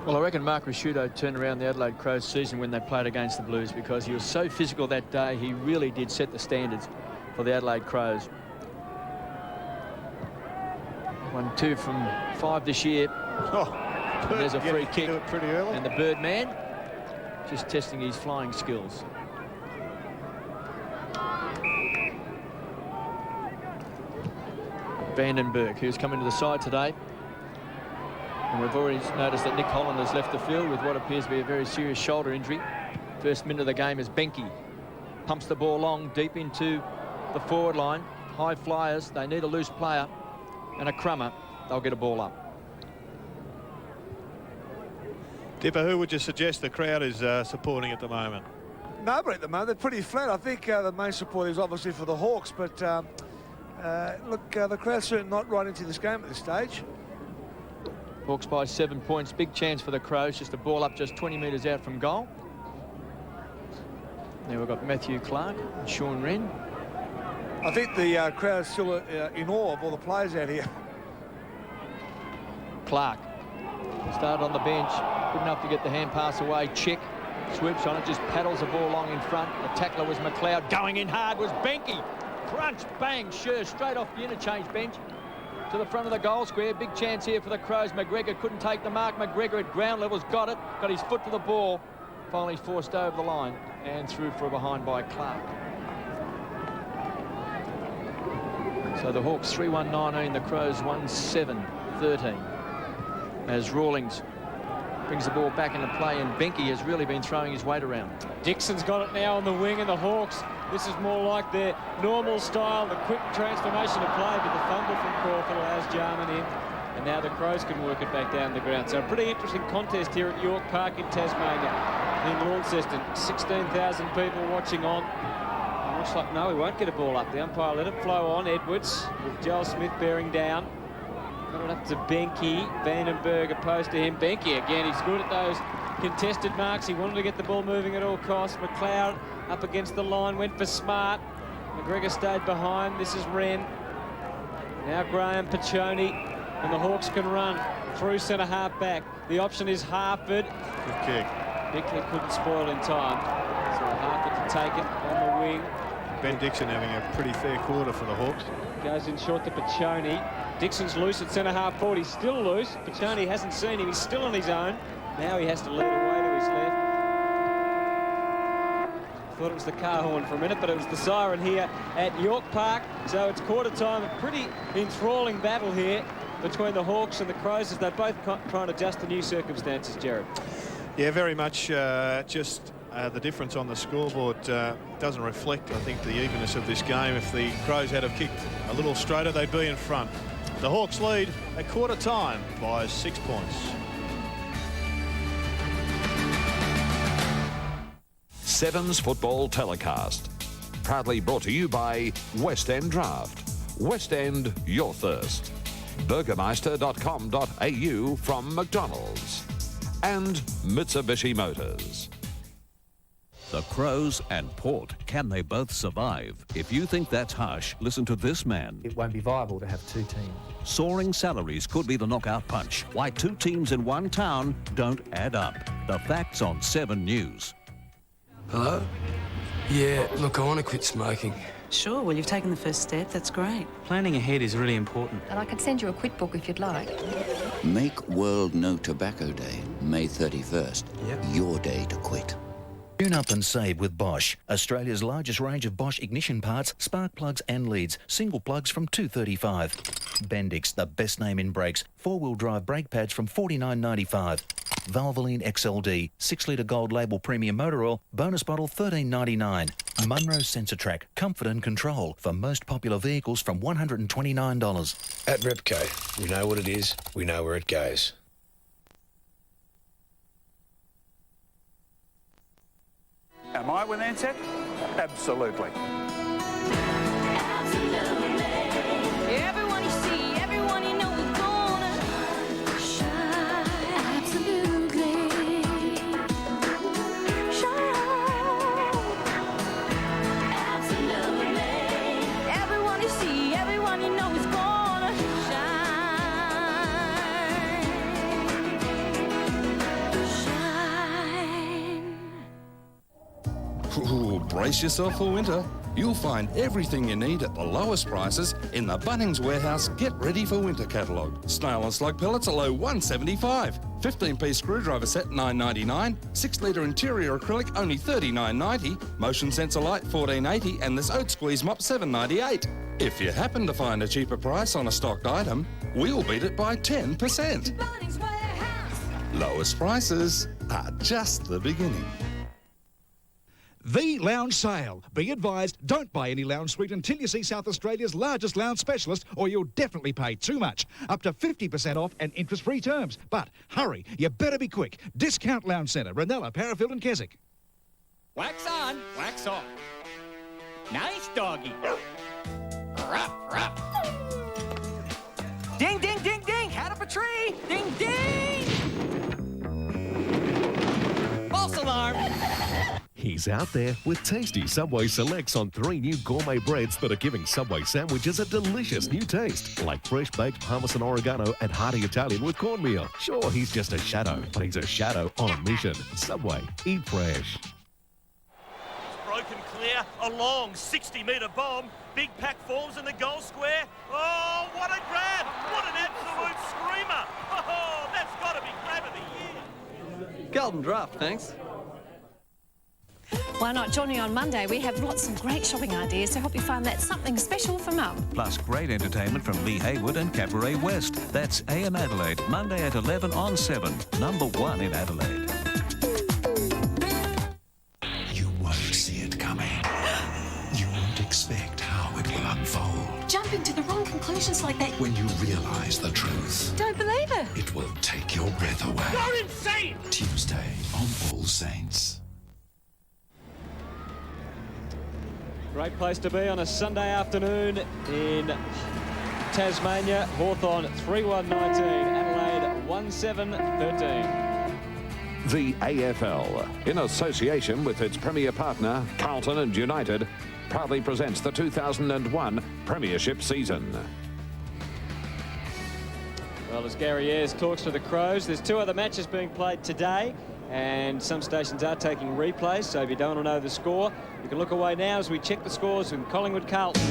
Well, I reckon Mark Rashudo turned around the Adelaide Crows season when they played against the Blues, because he was so physical that day. He really did set the standards for the Adelaide Crows. 1-2 from 5 this year. And there's a free kick.
Pretty early.
And the Birdman just testing his flying skills. Vandenberg, who's come into the side today. And we've already noticed that Nick Holland has left the field with what appears to be a very serious shoulder injury. First minute of the game is Benke. Pumps the ball long, deep into the forward line. High flyers, they need a loose player. And a crummer, they'll get a ball up.
Dipper, who would you suggest the crowd is supporting at the moment?
Nobody at the moment. They're pretty flat. I think the main support is obviously for the Hawks, but look, the crowd's certainly not right into this game at this stage.
Hawks by 7 points. Big chance for the Crows. Just a ball up just 20 metres out from goal. Now we've got Matthew Clark and Sean Wren.
I think the crowd's still in awe of all the players out here.
Clark started on the bench. Good enough to get the hand pass away. Check. Swoops on it, just paddles the ball along in front. The tackler was McLeod. Going in hard was Benke. Crunch, bang, sure, straight off the interchange bench to the front of the goal square. Big chance here for the Crows. McGregor couldn't take the mark. McGregor at ground levels got it. Got his foot to the ball. Finally forced over the line and through for a behind by Clark. So the Hawks 3-1-19, the Crows 1-7-13. As Rawlings brings the ball back into play, and Benke has really been throwing his weight around.
Dixon's got it now on the wing, and the Hawks, this is more like their normal style, the quick transformation of play, but the fumble from Crawford allows Jarman in, and now the Crows can work it back down the ground. So a pretty interesting contest here at York Park in Tasmania, in Launceston. 16,000 people watching on. It looks like, no, he won't get a ball up. The umpire let it flow on. Edwards with Joel Smith bearing down. Got it up to Benke. Vandenberg opposed to him. Benke again, he's good at those contested marks. He wanted to get the ball moving at all costs. McLeod up against the line, went for Smart. McGregor stayed behind. This is Wren. Now Graham Piccioni, and the Hawks can run through centre half back. The option is Harford.
Good kick.
Bickley couldn't spoil in time. So Harford to take it on the wing.
Ben Dixon having a pretty fair quarter for the Hawks.
Goes in short to Piccioni. Dixon's loose at centre half forward. He's still loose. Piccioni hasn't seen him. He's still on his own. Now he has to lead away to his left. Thought it was the car horn for a minute, but it was the siren here at York Park. So it's quarter time. A pretty enthralling battle here between the Hawks and the Crows as they're both trying to adjust to new circumstances, Jared.
Yeah, very much just the difference on the scoreboard doesn't reflect, I think, the evenness of this game. If the Crows had have kicked a little straighter, they'd be in front. The Hawks lead at quarter time by 6 points.
Sevens Football Telecast. Proudly brought to you by West End Draft. West End, your thirst. Burgermeister.com.au from McDonald's. And Mitsubishi Motors.
The Crows and Port, can they both survive? If you think that's harsh, listen to this man.
It won't be viable to have two teams.
Soaring salaries could be the knockout punch. Why two teams in one town don't add up. The facts on 7 News.
Hello? Yeah, look, I want to quit smoking.
Sure, well, you've taken the first step. That's great.
Planning ahead is really important.
And I can send you a quit book if you'd like.
Make World No Tobacco Day, May 31st.
Yep.
Your day to quit.
Tune up and save with Bosch, Australia's largest range of Bosch ignition parts, spark plugs and leads, single plugs from $235. Bendix, the best name in brakes, 4-wheel drive brake pads from $49.95. Valvoline XLD, 6-litre gold label premium motor oil, bonus bottle $13.99. Munro SensorTrack, comfort and control for most popular vehicles from $129.
At Repco, we know what it is, we know where it goes.
Am I with Ansett? Absolutely.
Everyone you see, everyone you know is gonna shine. Absolutely. Shine. Absolutely. Everyone you see, everyone you know is gonna shine.
Ooh, brace yourself for winter. You'll find everything you need at the lowest prices in the Bunnings Warehouse Get Ready for Winter catalogue. Snail and slug pellets are low $1.75. 15-piece screwdriver set $9.99. 6-litre interior acrylic only $39.90. Motion sensor light $14.80, and this oat squeeze mop $7.98. If you happen to find a cheaper price on a stocked item, we'll beat it by 10%.
Bunnings Warehouse.
Lowest prices are just the beginning.
The Lounge Sale. Be advised, don't buy any lounge suite until you see South Australia's largest lounge specialist, or you'll definitely pay too much. Up to 50% off and interest-free terms. But hurry, you better be quick. Discount Lounge Centre, Ranella, Parafield and Keswick.
Wax on, wax off. Nice doggy. Ruff, ruff. Ding, ding, ding, ding. Hat up a tree. Ding, ding.
He's out there with tasty Subway selects on 3 new gourmet breads that are giving Subway sandwiches a delicious new taste, like fresh baked parmesan oregano and hearty Italian with cornmeal. Sure, he's just a shadow, but he's a shadow on a mission. Subway, eat fresh.
Broken clear, a long 60-metre bomb. Big pack forms in the goal square. Oh, what a grab! What an absolute screamer! Oh, that's got to be grab of the year.
Golden draft, thanks.
Why not join me on Monday? We have lots of great shopping ideas to help you find that something special for Mum.
Plus great entertainment from Lee Haywood and Cabaret West. That's AM Adelaide, Monday at 11 on 7. Number 1 in Adelaide.
You won't see it coming. You won't expect how it will unfold.
Jumping to the wrong conclusions like that.
When you realise the truth,
Don't believe it.
it will take your breath away.
You're insane!
Tuesday on All Saints.
Great place to be on a Sunday afternoon in Tasmania. Hawthorn 3-1-19, Adelaide 1-7-13.
The AFL, in association with its premier partner, Carlton and United, proudly presents the 2001 Premiership season.
Well, as Gary Ayres talks to the Crows, there's 2 other matches being played today, and some stations are taking replays, so if you don't want to know the score, you can look away now as we check the scores in Collingwood Carlton.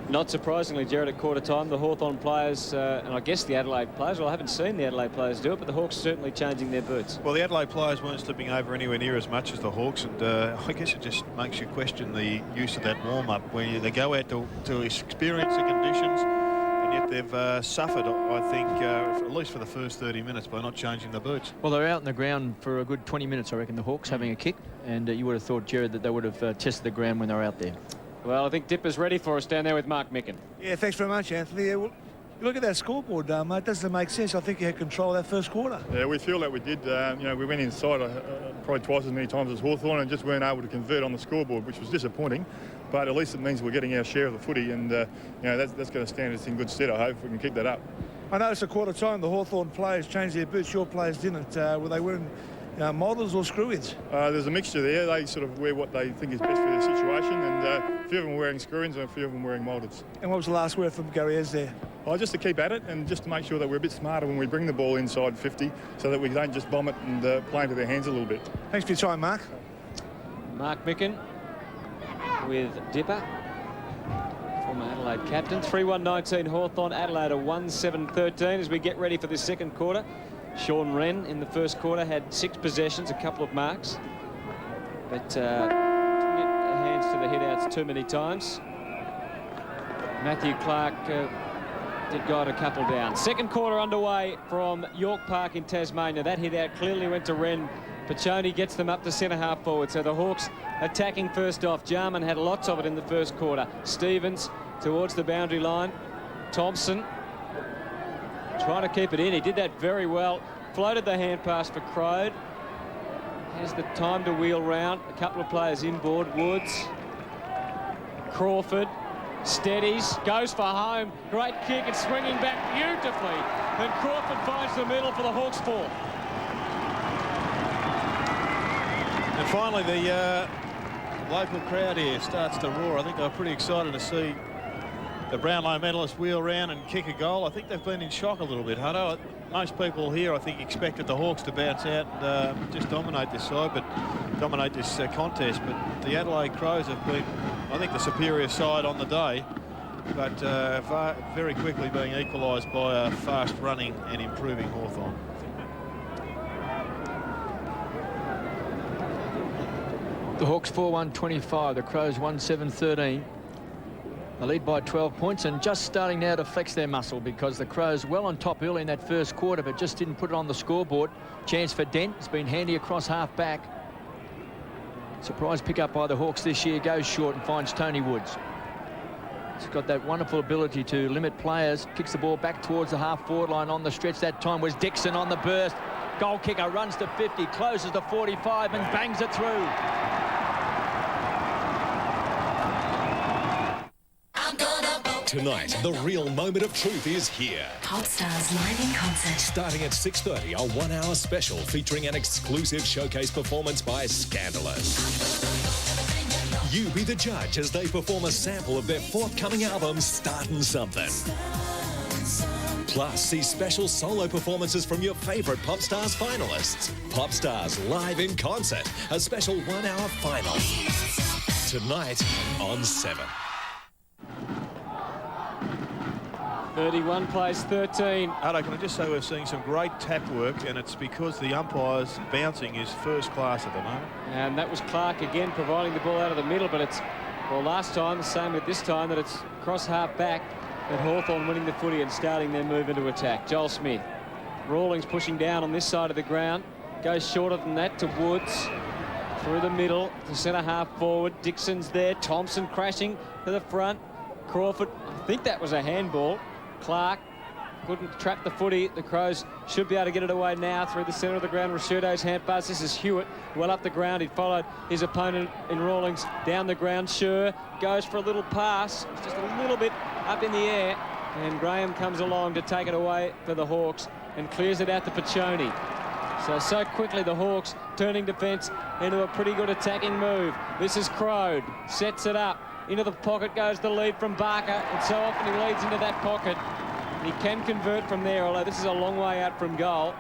Not surprisingly, Jared, at quarter time, the Hawthorn players, and I guess the Adelaide players, well, I haven't seen the Adelaide players do it, but the Hawks are certainly changing their boots.
Well, the Adelaide players weren't slipping over anywhere near as much as the Hawks, and I guess it just makes you question the use of that warm-up, where they go out to experience the conditions, and yet they've suffered, I think, at least for the first 30 minutes, by not changing the boots.
Well, they're out in the ground for a good 20 minutes, I reckon, the Hawks having a kick, and you would have thought, Jared, that they would have tested the ground when they were out there.
Well, I think Dipper's ready for us down there with Mark Micken.
Yeah, thanks very much, Anthony. Well, look at that scoreboard, mate. Doesn't make sense. I think you had control of that first quarter.
Yeah, we feel that we did. You know, we went inside probably twice as many times as Hawthorn and just weren't able to convert on the scoreboard, which was disappointing. But at least it means we're getting our share of the footy, and you know, that's going to stand us in good stead. I hope if we can keep that up.
I noticed at quarter time the Hawthorn players changed their boots. Your players didn't. Were they wearing models or screw-ins?
There's a mixture there. They sort of wear what they think is best for their situation, and a few of them are wearing screw-ins and a few of them wearing moldeds.
And what was the last word from Gary Ayres there?
Oh, just to keep at it and just to make sure that we're a bit smarter when we bring the ball inside 50, so that we don't just bomb it and play into their hands a little bit.
Thanks for your time, Mark.
Mark Micken with Dipper, former Adelaide captain. 3-1-19 Hawthorn, Adelaide a 1-7-13 as we get ready for the second quarter. Sean Wren in the first quarter had 6 possessions, a couple of marks, but didn't get hands to the hit-outs too many times. Matthew Clark did guide a couple down. Second quarter underway from York Park in Tasmania. That hit-out clearly went to Wren. Pachoni gets them up to centre-half forward, so the Hawks attacking first off. Jarman had lots of it in the first quarter. Stevens towards the boundary line. Thompson trying to keep it in. He did that very well. Floated the hand pass for Crode. Has the time to wheel round. A couple of players inboard. Woods. Crawford. Steadies. Goes for home. Great kick and swinging back beautifully. And Crawford finds the middle for the Hawks' four.
And finally, the local crowd here starts to roar. I think they were pretty excited to see the Brownlow medalists wheel around and kick a goal. I think they've been in shock a little bit, Hutto. Most people here, I think, expected the Hawks to bounce out and just dominate this side, but dominate this contest. But the Adelaide Crows have been, I think, the superior side on the day, but very quickly being equalised by a fast-running and improving Hawthorn.
The Hawks 4-1-25, the Crows 1-7-13. They lead by 12 points and just starting now to flex their muscle, because the Crows well on top early in that first quarter but just didn't put it on the scoreboard. Chance for Dent. It's been handy across half back. Surprise pick up by the Hawks this year. Goes short and finds Tony Woods. He's got that wonderful ability to limit players. Kicks the ball back towards the half-forward line on the stretch. That time was Dixon on the burst. Goal kicker runs to 50, closes to 45 and bangs it through.
Tonight, the real moment of truth is here.
Popstars live in concert.
Starting at 6:30, a 1-hour special featuring an exclusive showcase performance by Scandalous. You be the judge as they perform a sample of their forthcoming album, Startin' Something. Plus, see special solo performances from your favourite Popstars finalists. Popstars live in concert, a special 1-hour final. Tonight on 7.
31 plays 13.
Adelaide, can I just say we're seeing some great tap work, and it's because the umpire's bouncing is first class at the moment.
And that was Clark again providing the ball out of the middle, but it's, well, last time, the same with this time, that it's cross half back, and Hawthorn winning the footy and starting their move into attack. Joel Smith. Rawlings pushing down on this side of the ground. Goes shorter than that to Woods. Through the middle to centre half forward. Dixon's there. Thompson crashing to the front. Crawford, I think that was a handball. Clark couldn't trap the footy. The Crows should be able to get it away now through the centre of the ground. Rashudo's hand pass. This is Hewitt, well up the ground. He followed his opponent in Rawlings down the ground. Sure goes for a little pass. It's just a little bit up in the air. And Graham comes along to take it away for the Hawks and clears it out to Piccioni. So quickly the Hawks turning defence into a pretty good attacking move. This is Crode. Sets it up. Into the pocket goes the lead from Barker, and so often he leads into that pocket. He can convert from there, although this is a long way out from goal.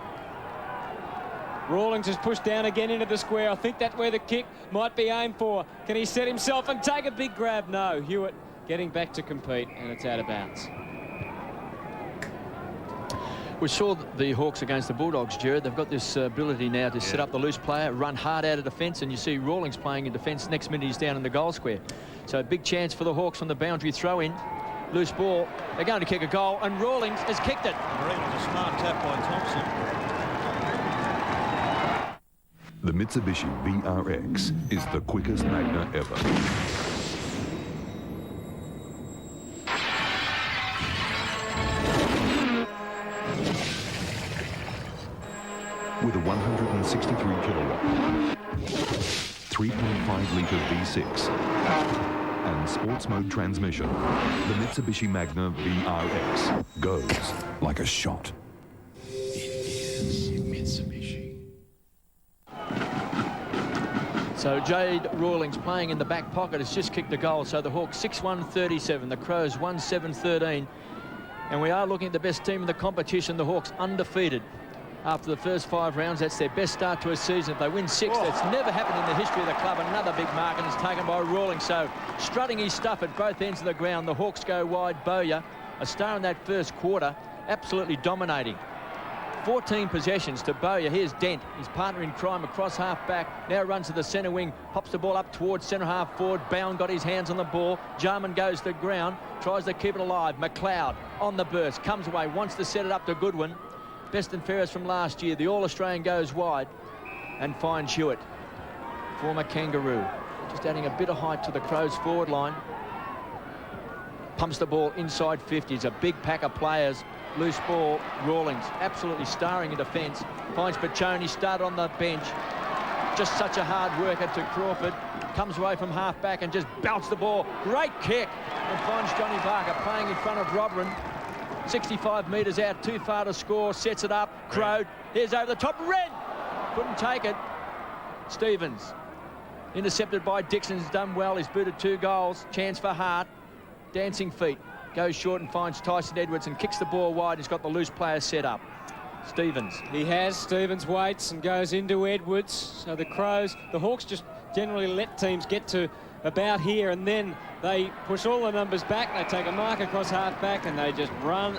Rawlings is pushed down again into the square. I think that's where the kick might be aimed for. Can he set himself and take a big grab? No. Hewitt getting back to compete, and it's out of bounds.
We saw the Hawks against the Bulldogs, Jared. They've got this ability now to set up the loose player, run hard out of defence, and you see Rawlings playing in defence. Next minute he's down in the goal square. So a big chance for the Hawks on the boundary throw-in. Loose ball. They're going to kick a goal, and Rawlings has kicked it.
It was a smart tap by Thompson.
The Mitsubishi VRX is the quickest Magna ever. With a 163 kilowatt, 3.5 litre V6 and sports mode transmission, the Mitsubishi Magna VRX goes like a shot.
It is Mitsubishi.
So Jade Rawlings playing in the back pocket has just kicked a goal. So the Hawks 6-1-37, the Crows 1-7-13. And we are looking at the best team in the competition, the Hawks undefeated. After the first 5 rounds, that's their best start to a season. If they win 6, that's never happened in the history of the club. Another big mark, and it's taken by Rawlings. So strutting his stuff at both ends of the ground. The Hawks go wide. Bowyer, a star in that first quarter, absolutely dominating. 14 possessions to Bowyer. Here's Dent, his partner in crime, across half-back. Now runs to the centre wing, pops the ball up towards centre half forward. Bound got his hands on the ball. Jarman goes to the ground, tries to keep it alive. McLeod on the burst, comes away, wants to set it up to Goodwin. Best and fairest from last year. The All-Australian goes wide and finds Hewitt, former Kangaroo. Just adding a bit of height to the Crows' forward line. Pumps the ball inside 50. It's a big pack of players. Loose ball, Rawlings absolutely starring in defence. Finds Piccioni, started on the bench. Just such a hard worker to Crawford. Comes away from half-back and just bounced the ball. Great kick. And finds Johnny Barker playing in front of Robrin. 65 metres out, too far to score, sets it up. Crode, here's over the top, Red! Couldn't take it. Stevens, intercepted by Dixon, has done well, he's booted 2 goals. Chance for Hart, dancing feet. Goes short and finds Tyson Edwards and kicks the ball wide. He's got the loose player set up. Stevens.
He has. Stevens waits and goes into Edwards. So the Crows, the Hawks just generally let teams get to about here, and then they push all the numbers back. They take a mark across half-back, and they just run.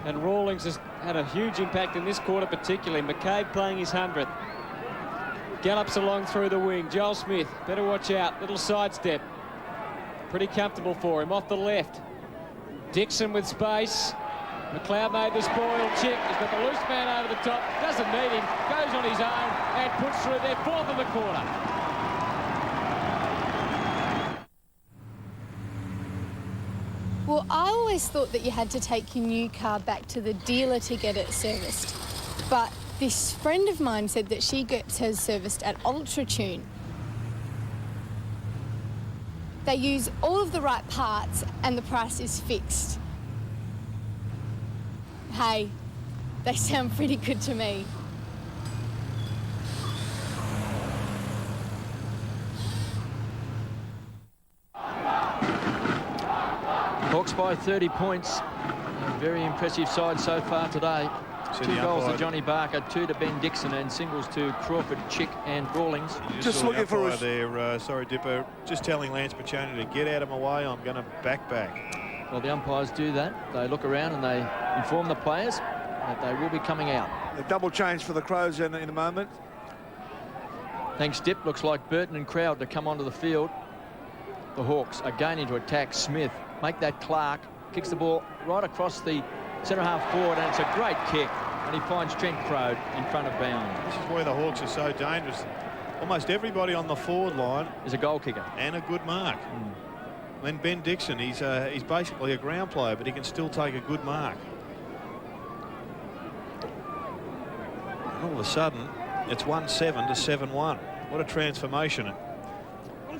And Rawlings has had a huge impact in this quarter particularly. McCabe playing his 100th. Gallops along through the wing. Joel Smith, better watch out. Little sidestep. Pretty comfortable for him. Off the left. Dixon with space. McLeod made the spoil chip. He's got the loose man over the top. Doesn't need him. Goes on his own and puts through their 4th in the quarter.
always thought that you had to take your new car back to the dealer to get it serviced. But this friend of mine said that she gets hers serviced at UltraTune. They use all of the right parts and the price is fixed. Hey, they sound pretty good to me.
Hawks by 30 points. A very impressive side so far today.
So
2 goals to Johnny Barker, 2 to Ben Dixon, and singles to Crawford, Chick and Rawlings.
Just looking for us there, sorry Dipper, just telling Lance Piccioni to get out of my way, I'm going to back.
Well, the umpires do that. They look around and they inform the players that they will be coming out.
The double change for the Crows in a moment.
Thanks, Dip. Looks like Burton and Crowd to come onto the field. The Hawks again into attack. Smith, make that Clark, kicks the ball right across the centre half forward, and it's a great kick. And he finds Trent Crowd in front of bounds.
This is where the Hawks are so dangerous. Almost everybody on the forward line
is a goal kicker
and a good mark. Then Ben Dixon, he's basically a ground player, but he can still take a good mark. And all of a sudden, it's 1-7 to 7-1. What a transformation.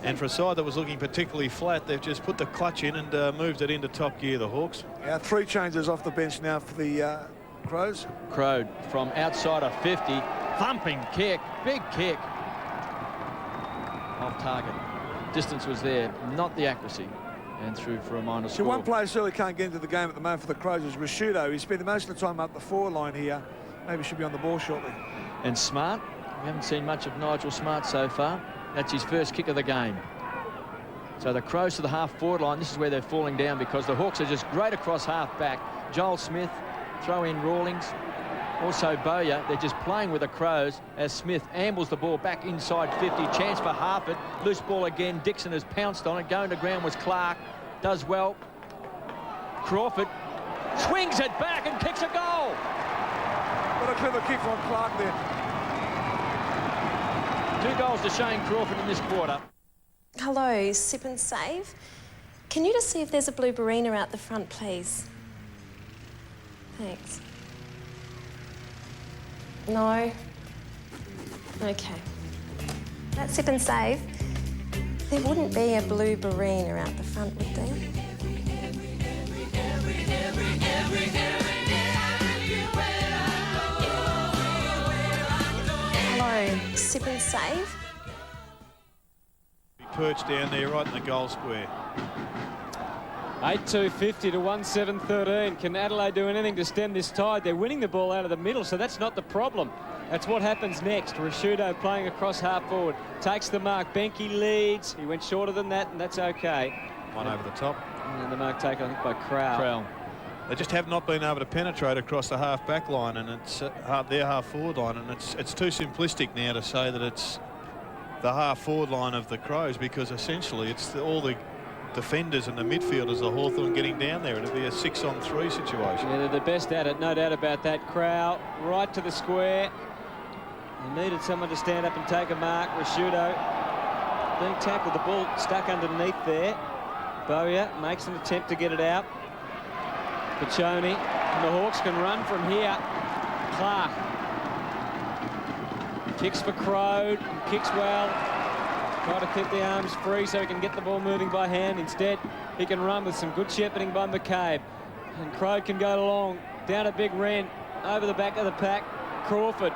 And for a side that was looking particularly flat, they've just put the clutch in and moved it into top gear, the Hawks.
Yeah, 3 changes off the bench now for the Crows.
Crowd from outside of 50. Thumping kick, big kick. Off target. Distance was there, not the accuracy. And through for a minor score.
One player certainly can't get into the game at the moment for the Crows is Rashudo. He spent most of the time up the forward line here. Maybe should be on the ball shortly.
And Smart. We haven't seen much of Nigel Smart so far. That's his first kick of the game. So the Crows to the half-forward line. This is where they're falling down because the Hawks are just great across half-back. Joel Smith, throw in Rawlings. Also Bowyer. They're just playing with the Crows as Smith ambles the ball back inside 50. Chance for Harford. Loose ball again. Dixon has pounced on it. Going to ground was Clark. Does well. Crawford swings it back and kicks a goal.
What a clever kick from Clark there.
2 goals to Shane Crawford in this quarter.
Hello, Sip and Save. Can you just see if there's a blue Barina out the front, please? Thanks. No? Okay. That's Sip and Save. There wouldn't be a blue Barina out the front, would there? Hello, Sip and Save.
Perched down there right in the goal square.
8-2-50 to 1-7-13. Can Adelaide do anything to stem this tide? They're winning the ball out of the middle, so that's not the problem. That's what happens next. Rashudo playing across half forward. Takes the mark. Benke leads. He went shorter than that, and that's okay.
One over the top.
And the mark taken, I think, by Crowell.
They just have not been able to penetrate across the half-back line, and it's their half-forward line, and it's too simplistic now to say that it's the half-forward line of the Crows, because essentially it's all the defenders and the midfielders of Hawthorn getting down there. It'll be a 6-on-3 situation.
Yeah, they're the best at it, no doubt about that. Crowell right to the square. They needed someone to stand up and take a mark. Rashudo being tackled, the ball stuck underneath there. Bowyer makes an attempt to get it out. Piccioni, and the Hawks can run from here. Clark kicks for Crowd, kicks well. Try to keep the arms free so he can get the ball moving by hand. Instead, he can run with some good shepherding by McCabe. And Crowd can go along, down a big Wren, over the back of the pack. Crawford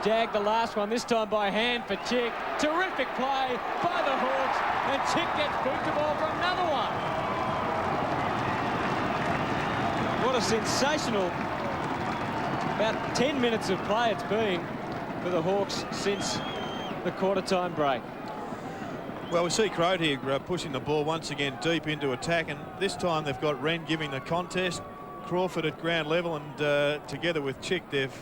jagged the last one, this time by hand for Chick. Terrific play by the Hawks, and Chick gets boot the ball for another one. What a sensational, about 10 minutes of play it's been for the Hawks since the quarter-time break.
Well, we see Crowd here pushing the ball once again deep into attack, and this time they've got Wren giving the contest. Crawford at ground level, and together with Chick, they've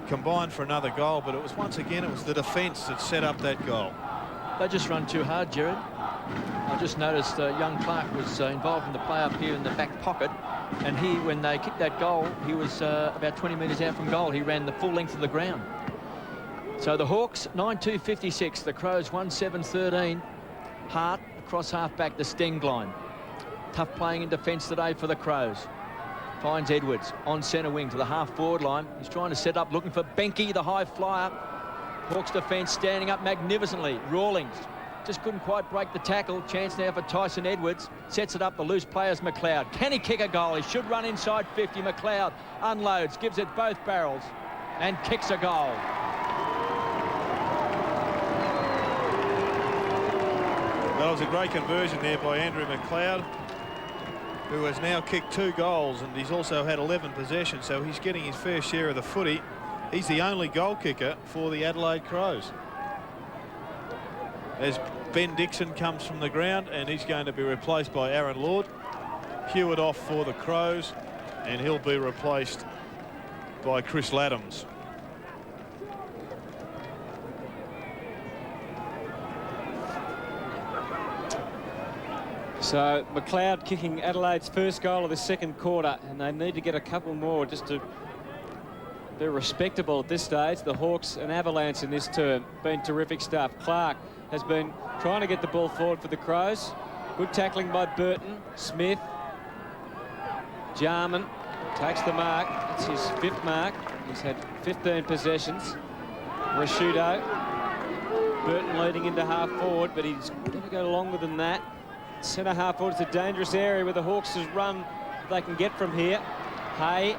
combined for another goal, but it was once again, it was the defence that set up that goal.
They just run too hard, Jared. I just noticed young Clark was involved in the play up here in the back pocket, and he, when they kicked that goal, he was about 20 metres out from goal. He ran the full length of the ground. So the Hawks 9-2-56, the Crows 1-7-13. Hart across half back, the Steng line. Tough playing in defence today for the Crows. Finds Edwards on centre wing to the half-forward line. He's trying to set up, looking for Benke, the high flyer. Hawks defence standing up magnificently. Rawlings just couldn't quite break the tackle. Chance now for Tyson Edwards. Sets it up, the loose players, McLeod. Can he kick a goal? He should run inside 50. McLeod unloads, gives it both barrels and kicks a goal.
That was a great conversion there by Andrew McLeod, who has now kicked 2 goals, and he's also had 11 possessions, so he's getting his fair share of the footy. He's the only goal kicker for the Adelaide Crows. As Ben Dixon comes from the ground, and he's going to be replaced by Aaron Lord. Hewitt off for the Crows, and he'll be replaced by Chris Laddams.
So McLeod kicking Adelaide's first goal of the second quarter, and they need to get a couple more just to be respectable at this stage. The Hawks an avalanche in this term. Been terrific stuff. Clark has been trying to get the ball forward for the Crows. Good tackling by Burton. Smith. Jarman takes the mark. That's his 5th mark. He's had 15 possessions. Rashudo. Burton leading into half forward, but he's going to go longer than that. Centre half forward, it's a dangerous area where the Hawks has run they can get from here. Hay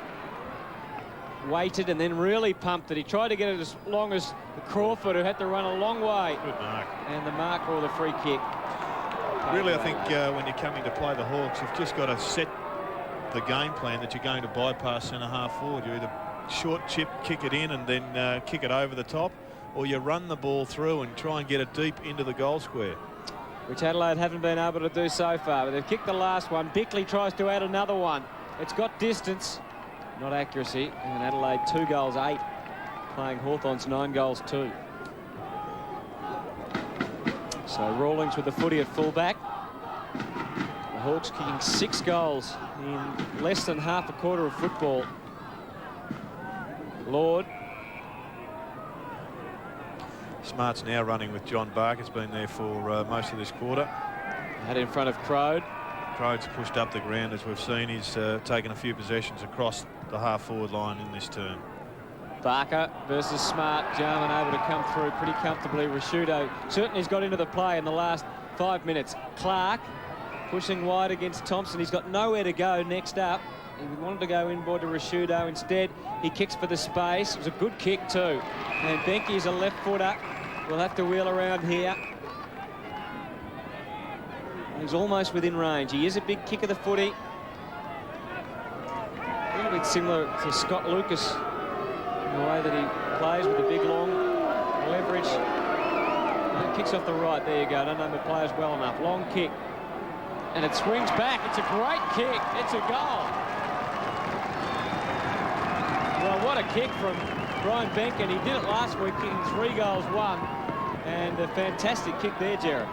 waited and then really pumped it. He tried to get it as long as Crawford, who had to run a long way.
Good mark.
And the mark or the free kick.
Really, I think when you're coming to play the Hawks, you've just got to set the game plan that you're going to bypass centre half forward. You either short chip, kick it in and then kick it over the top, or you run the ball through and try and get it deep into the goal square,
which Adelaide haven't been able to do so far. But they've kicked the last one. Bickley tries to add another one. It's got distance, not accuracy. And Adelaide 2 goals 8, playing Hawthorn's 9 goals 2. So Rawlings with the footy at fullback. The Hawks kicking 6 goals in less than half a quarter of football. Lord.
Smart's now running with John Barker's been there for most of this quarter.
Had in front of Crode.
Crode's pushed up the ground, as we've seen. He's taken a few possessions across the half-forward line in this term.
Barker versus Smart. Jarman able to come through pretty comfortably. Rashudo certainly has got into the play in the last 5 minutes. Clark pushing wide against Thompson. He's got nowhere to go next up. He wanted to go inboard to Rashudo. Instead, he kicks for the space. It was a good kick too. And Benke is a left footer. We'll have to wheel around here. He's almost within range. He is a big kick of the footy. A little bit similar to Scott Lucas in the way that he plays with the big long leverage. And kicks off the right. There you go. I don't know the players well enough. Long kick. And it swings back. It's a great kick. It's a goal. Well, what a kick from Brian Benke. He did it last week, kicking 3 goals 1. And a fantastic kick there, Jared.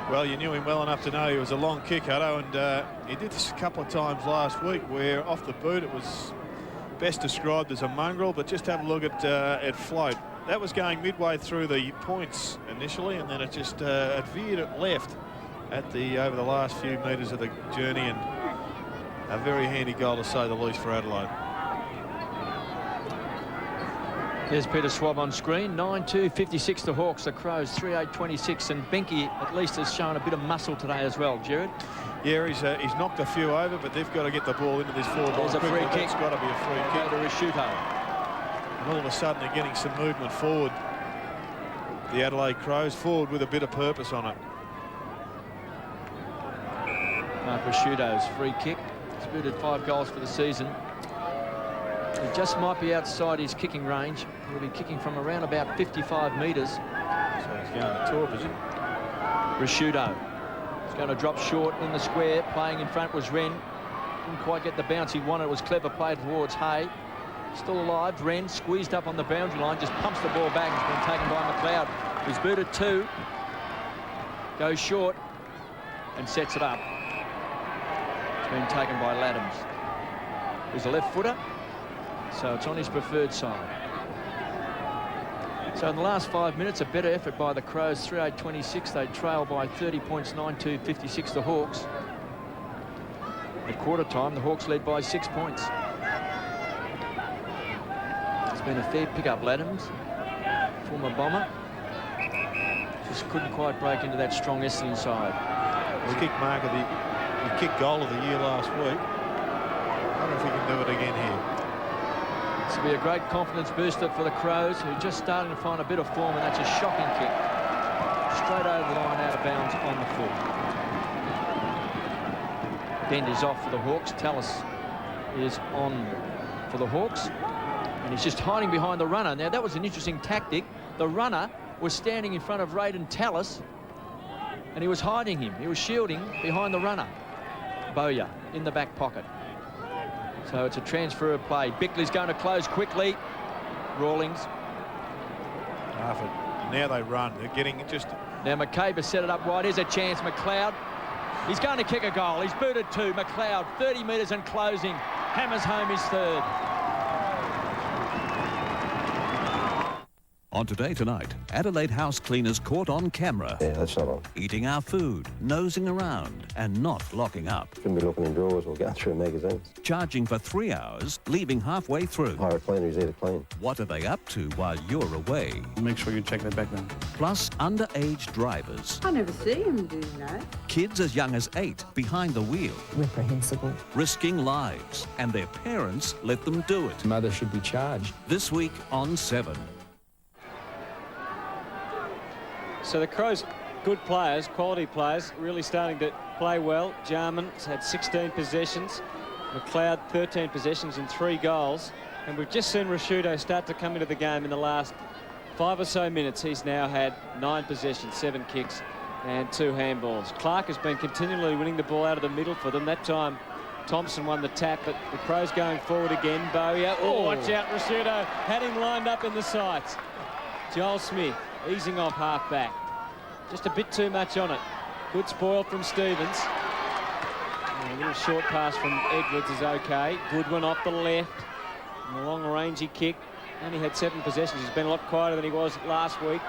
Well, you knew him well enough to know he was a long kick, Hutto, and he did this a couple of times last week where off the boot it was best described as a mongrel, but just have a look at float. That was going midway through the points initially, and then it just it veered it left at over the last few metres of the journey, and a very handy goal to say the least for Adelaide.
There's Peter Schwab on screen. 9-2, 56 to Hawks. The Crows 3-8-26, and Benke at least has shown a bit of muscle today as well, Jared.
Yeah, he's knocked a few over, but they've got to get the ball into this forward line.
There's a free kick.
It's got to be a free kick.
To Rashudo.
And all of a sudden they're getting some movement forward. The Adelaide Crows forward with a bit of purpose on it.
Mark Rashudo's free kick. He's booted 5 goals for the season. He just might be outside his kicking range. He'll be kicking from around about 55 metres.
So he's going to Torp, is he?
Rashudo. He's going to drop short in the square. Playing in front was Wren. Didn't quite get the bounce he wanted. It was clever play towards Hay. Still alive. Wren squeezed up on the boundary line. Just pumps the ball back. It's been taken by McLeod. He's booted 2. Goes short and sets it up. It's been taken by Laddams. He's a left footer. So it's on his preferred side. So in the last 5 minutes, a better effort by the Crows. 3-8-26. They trail by 30 points, 9-2, 56 to Hawks. At quarter time, the Hawks led by 6 points. It's been a fair pick-up, Laddams, former Bomber. Just couldn't quite break into that strong Essendon side.
The kick mark of the kick goal of the year last week. I don't know if he can do it again here.
This will be a great confidence booster for the Crows, who are just starting to find a bit of form, and that's a shocking kick. Straight over the line, out of bounds on the foot. Bend is off for the Hawks. Tallis is on for the Hawks. And he's just hiding behind the runner. Now, that was an interesting tactic. The runner was standing in front of Raiden Tallis, and he was hiding him. He was shielding behind the runner. Bowyer in the back pocket. So it's a transfer of play. Bickley's going to close quickly. Rawlings.
Now they run. They're getting just...
Now McCabe has set it up wide. Here's a chance. McLeod. He's going to kick a goal. He's booted two. McLeod, 30 metres and closing. Hammers home his third.
On Today Tonight, Adelaide house cleaners caught on camera.
Yeah, that's not on.
Eating our food, nosing around, and not locking up.
Shouldn't be looking in drawers or going through magazines.
Charging for 3 hours, leaving halfway through.
Hire a cleaner who's here to clean.
What are they up to while you're away?
Make sure you check their background.
Plus, underage drivers.
I never see him do that.
Kids as young as 8 behind the wheel.
Reprehensible.
Risking lives, and their parents let them do it.
Mother should be charged.
This week on 7.
So the Crows, good players, quality players, really starting to play well. Jarman's had 16 possessions. McLeod, 13 possessions and 3 goals. And we've just seen Rashudo start to come into the game in the last 5 or so minutes. He's now had 9 possessions, 7 kicks and 2 handballs. Clark has been continually winning the ball out of the middle for them. That time, Thompson won the tap, but the Crows going forward again. Bowyer, watch out, Rashudo had him lined up in the sights. Joel Smith easing off half-back. Just a bit too much on it. Good spoil from Stevens. And a little short pass from Edwards is okay. Goodwin off the left. And a long-rangey kick. Only had 7 possessions. He's been a lot quieter than he was last week.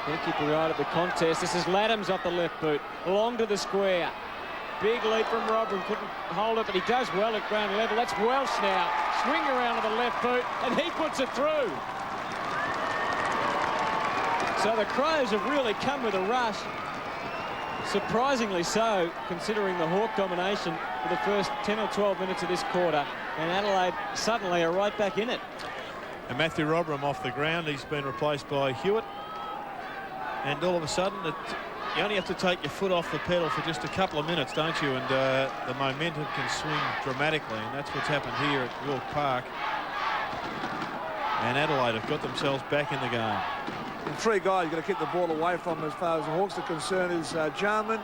Thank you for right at the contest. This is Laddams off the left boot. Long to the square. Big lead from Robin. Couldn't hold it, but he does well at ground level. That's Welsh now. Swing around to the left boot, and he puts it through. So the Crows have really come with a rush. Surprisingly so, considering the Hawk domination for the first 10 or 12 minutes of this quarter. And Adelaide suddenly are right back in it.
And Matthew Robram off the ground. He's been replaced by Hewitt. And all of a sudden, you only have to take your foot off the pedal for just a couple of minutes, don't you? And the momentum can swing dramatically. And that's what's happened here at York Park. And Adelaide have got themselves back in the game.
And 3 guys you've got to keep the ball away from as far as the Hawks are concerned is Jarman,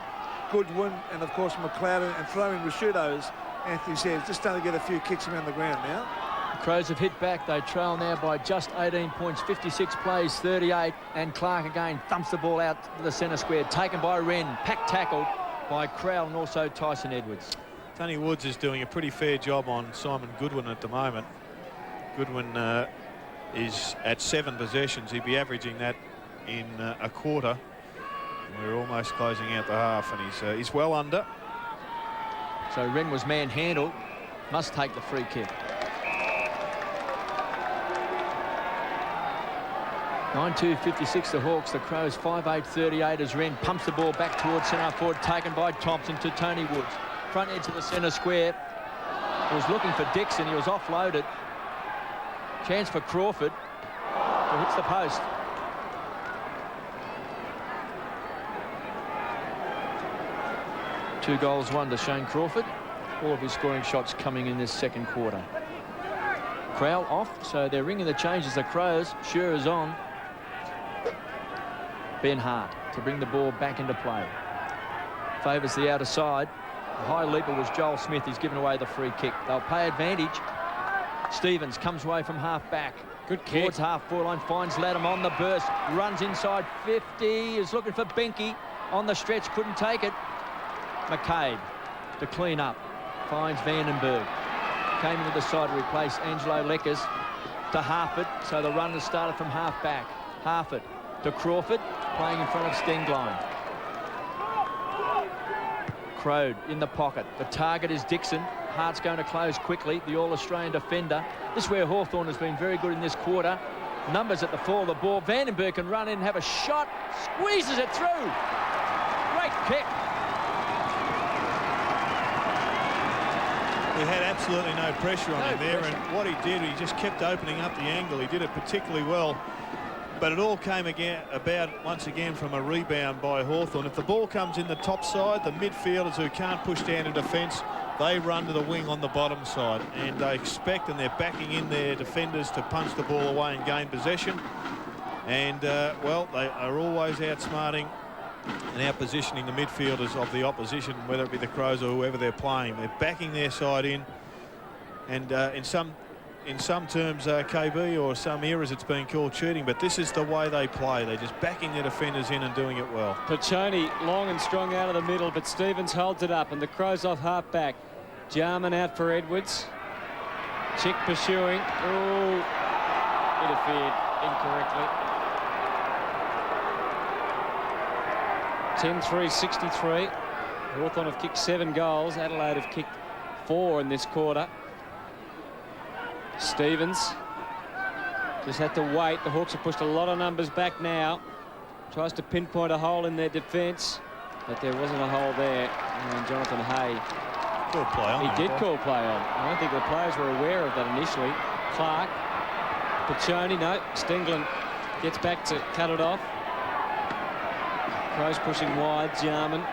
Goodwin, and of course McLeod, and throwing Rashudo, as Anthony says, just starting to get a few kicks around the ground now.
The Crows have hit back. They trail now by just 18 points, 56 plays, 38, and Clark again thumps the ball out to the centre square, taken by Wren, pack tackled by Crowell and also Tyson Edwards.
Tony Woods is doing a pretty fair job on Simon Goodwin at the moment. Goodwin is at 7 possessions. He'd be averaging that in a quarter. We're almost closing out the half, and he's well under.
So Wren was manhandled, must take the free kick. 9-2-56 the Hawks. The Crows 5-8-38 as Wren pumps the ball back towards centre forward, taken by Thompson to Tony Woods. Front edge of the centre square. He was looking for Dixon. He was offloaded. Chance for Crawford, who hits the post. Two goals, 1 to Shane Crawford. All of his scoring shots coming in this second quarter. Crowell off, so they're ringing the changes. The Crows, Shearer is on. Ben Hart to bring the ball back into play. Favours the outer side. The high leaper was Joel Smith. He's given away the free kick. They'll pay advantage. Stevens comes away from half-back.
Good kick.
Towards half-forward line, finds Latham on the burst. Runs inside 50, is looking for Benke. On the stretch, couldn't take it. McCabe to clean up. Finds Vandenberg. Came into the side to replace Angelo Leckers to Harford. So the run has started from half-back. Harford to Crawford, playing in front of Stengline. Crowd in the pocket. The target is Dixon. Hart's going to close quickly, the All-Australian defender. This is where Hawthorn has been very good in this quarter. Numbers at the fall of the ball. Vandenberg can run in and have a shot. Squeezes it through. Great kick.
He had absolutely no pressure on him there, and what he did, he just kept opening up the angle. He did it particularly well, but it all came about once again from a rebound by Hawthorn. If the ball comes in the top side, the midfielders who can't push down in defence, they run to the wing on the bottom side, and they expect and they're backing in their defenders to punch the ball away and gain possession. And well, they are always outsmarting and out-positioning the midfielders of the opposition, whether it be the Crows or whoever they're playing. They're backing their side in, and in some terms, KB, or some eras it's been called cheating, but this is the way they play. They're just backing their defenders in and doing it well.
Piccioni long and strong out of the middle, but Stevens holds it up, and the Crows off half-back. Jarman out for Edwards. Chick pursuing. Oh, interfered incorrectly. 10-3-63. Hawthorn have kicked 7 goals. Adelaide have kicked 4 in this quarter. Stevens just had to wait. The Hawks have pushed a lot of numbers back now. Tries to pinpoint a hole in their defence, but there wasn't a hole there. And Jonathan Hay
called play on.
He did call play on. I don't think the players were aware of that initially. Clark, Piccioni, no. Stenglen gets back to cut it off. Crows pushing wide. Jarman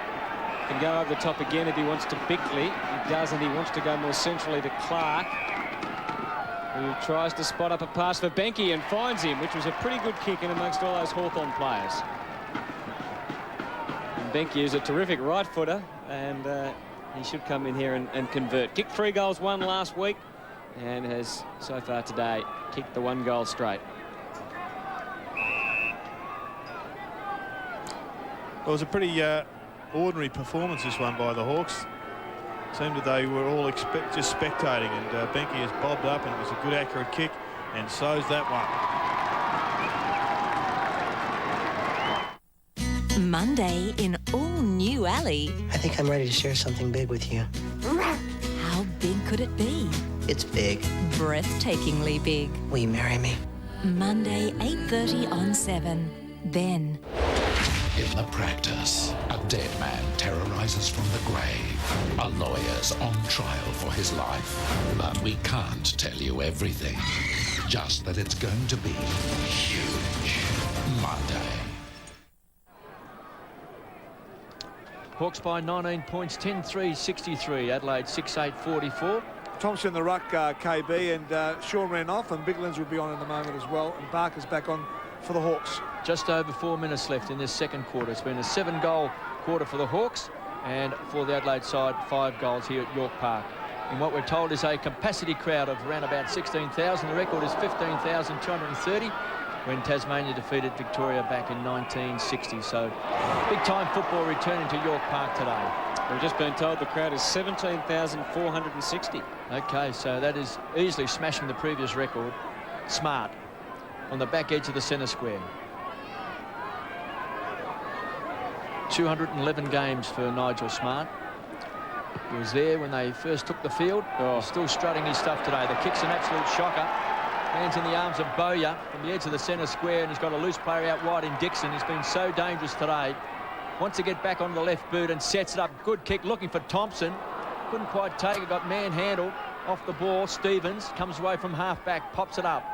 can go over the top again if he wants to Bickley. He doesn't. He wants to go more centrally to Clark, who tries to spot up a pass for Benke and finds him, which was a pretty good kick in amongst all those Hawthorn players. And Benke is a terrific right footer, and he should come in here and convert. Kicked 3 goals, 1 last week, and has so far today kicked the 1 goal straight.
It was a pretty ordinary performance, this one, by the Hawks. Seemed that they were all just spectating, and Benke has bobbed up, and it was a good accurate kick, and so's that
one. Monday in all new Alley.
I think I'm ready to share something big with you.
How big could it be?
It's big.
Breathtakingly big.
Will you marry me?
Monday, 8:30 on 7. Then.
In the practice, a dead man terrorizes from the grave. A lawyer's on trial for his life. But we can't tell you everything. Just that it's going to be huge. Monday.
Hawks by 19 points, 10-3-63. Adelaide 6-8-44.
Thompson the ruck, KB, and Shaw ran off, and Biglands will be on in a moment as well, and Barker's back on for the Hawks.
Just over 4 minutes left in this second quarter. It's been a 7-goal quarter for the Hawks, and for the Adelaide side, 5 goals here at York Park. In what we're told is a capacity crowd of around about 16,000. The record is 15,230 when Tasmania defeated Victoria back in 1960. So big-time football returning to York Park today.
We've just been told the crowd is 17,460.
Okay, so that is easily smashing the previous record. Smart on the back edge of the centre square. 211 games for Nigel Smart. He was there when they first took the field. He's still strutting his stuff today. The kick's an absolute shocker. Hands in the arms of Bowyer from the edge of the centre square, and he's got a loose player out wide in Dixon. He's been so dangerous today. Wants to get back on the left boot and sets it up. Good kick, looking for Thompson. Couldn't quite take it, got manhandled off the ball. Stevens comes away from half-back, pops it up.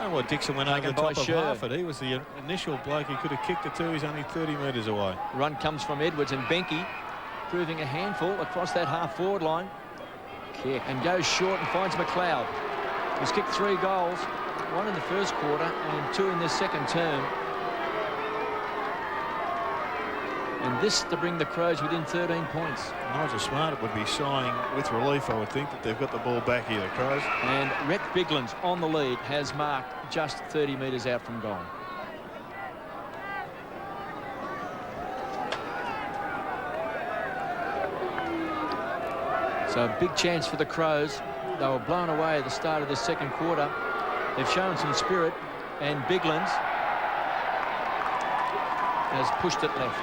Oh, well, Dixon went over the top of Harford. He was the initial bloke he could have kicked it to. He's only 30 metres away.
Run comes from Edwards, and Benke proving a handful across that half-forward line. Kick and goes short and finds McLeod. He's kicked 3 goals, 1 in the first quarter and 2 in this second term. And this to bring the Crows within 13 points.
Nigel Smart would be sighing with relief, I would think, that they've got the ball back here, the Crows.
And Rhett Biglands on the lead has marked just 30 metres out from goal. So a big chance for the Crows. They were blown away at the start of this second quarter. They've shown some spirit, and Biglands has pushed it left.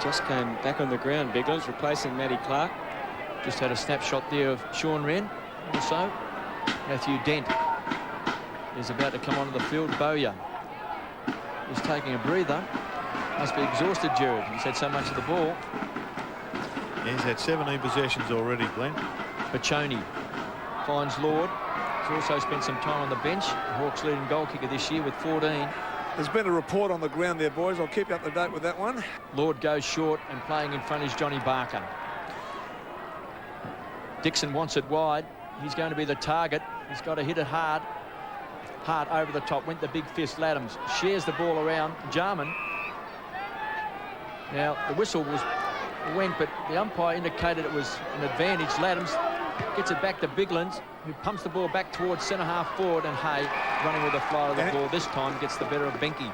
just came back on the ground, Biglands, replacing Matty Clark.
Just had a snapshot there of Sean Wren. Also, Matthew Dent is about to come onto the field. Bowyer is taking a breather. Must be exhausted, Jared. He's had so much of the ball.
He's had 17 possessions already, Glenn.
Pachoni finds Lord. He's also spent some time on the bench. The Hawks leading goal kicker this year with 14.
There's been a report on the ground there, boys. I'll keep you up to date with that one.
Lord goes short, and playing in front is Johnny Barker. Dixon wants it wide. He's going to be the target. He's got to hit it hard. Hart over the top. Went the big fist. Laddams shares the ball around. Jarman. Now, the whistle went, but the umpire indicated it was an advantage. Laddams gets it back to Biglands, who pumps the ball back towards centre-half forward, and Hay, running with the flow of the ball, this time gets the better of Benke.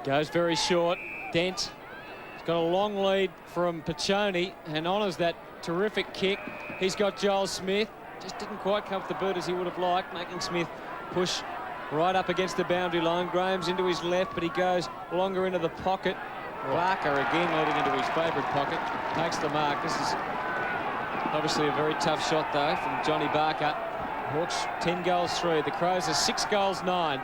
Goes very short. Dent has got a long lead from Pachoni and honours that terrific kick. He's got Joel Smith. Just didn't quite come off the boot as he would have liked, making Smith push right up against the boundary line. Graham's into his left, but he goes longer into the pocket. Barker again leading into his favourite pocket. Takes the mark. This is obviously a very tough shot, though, from Johnny Barker. Hawks 10 goals 3. The Crows are 6 goals 9.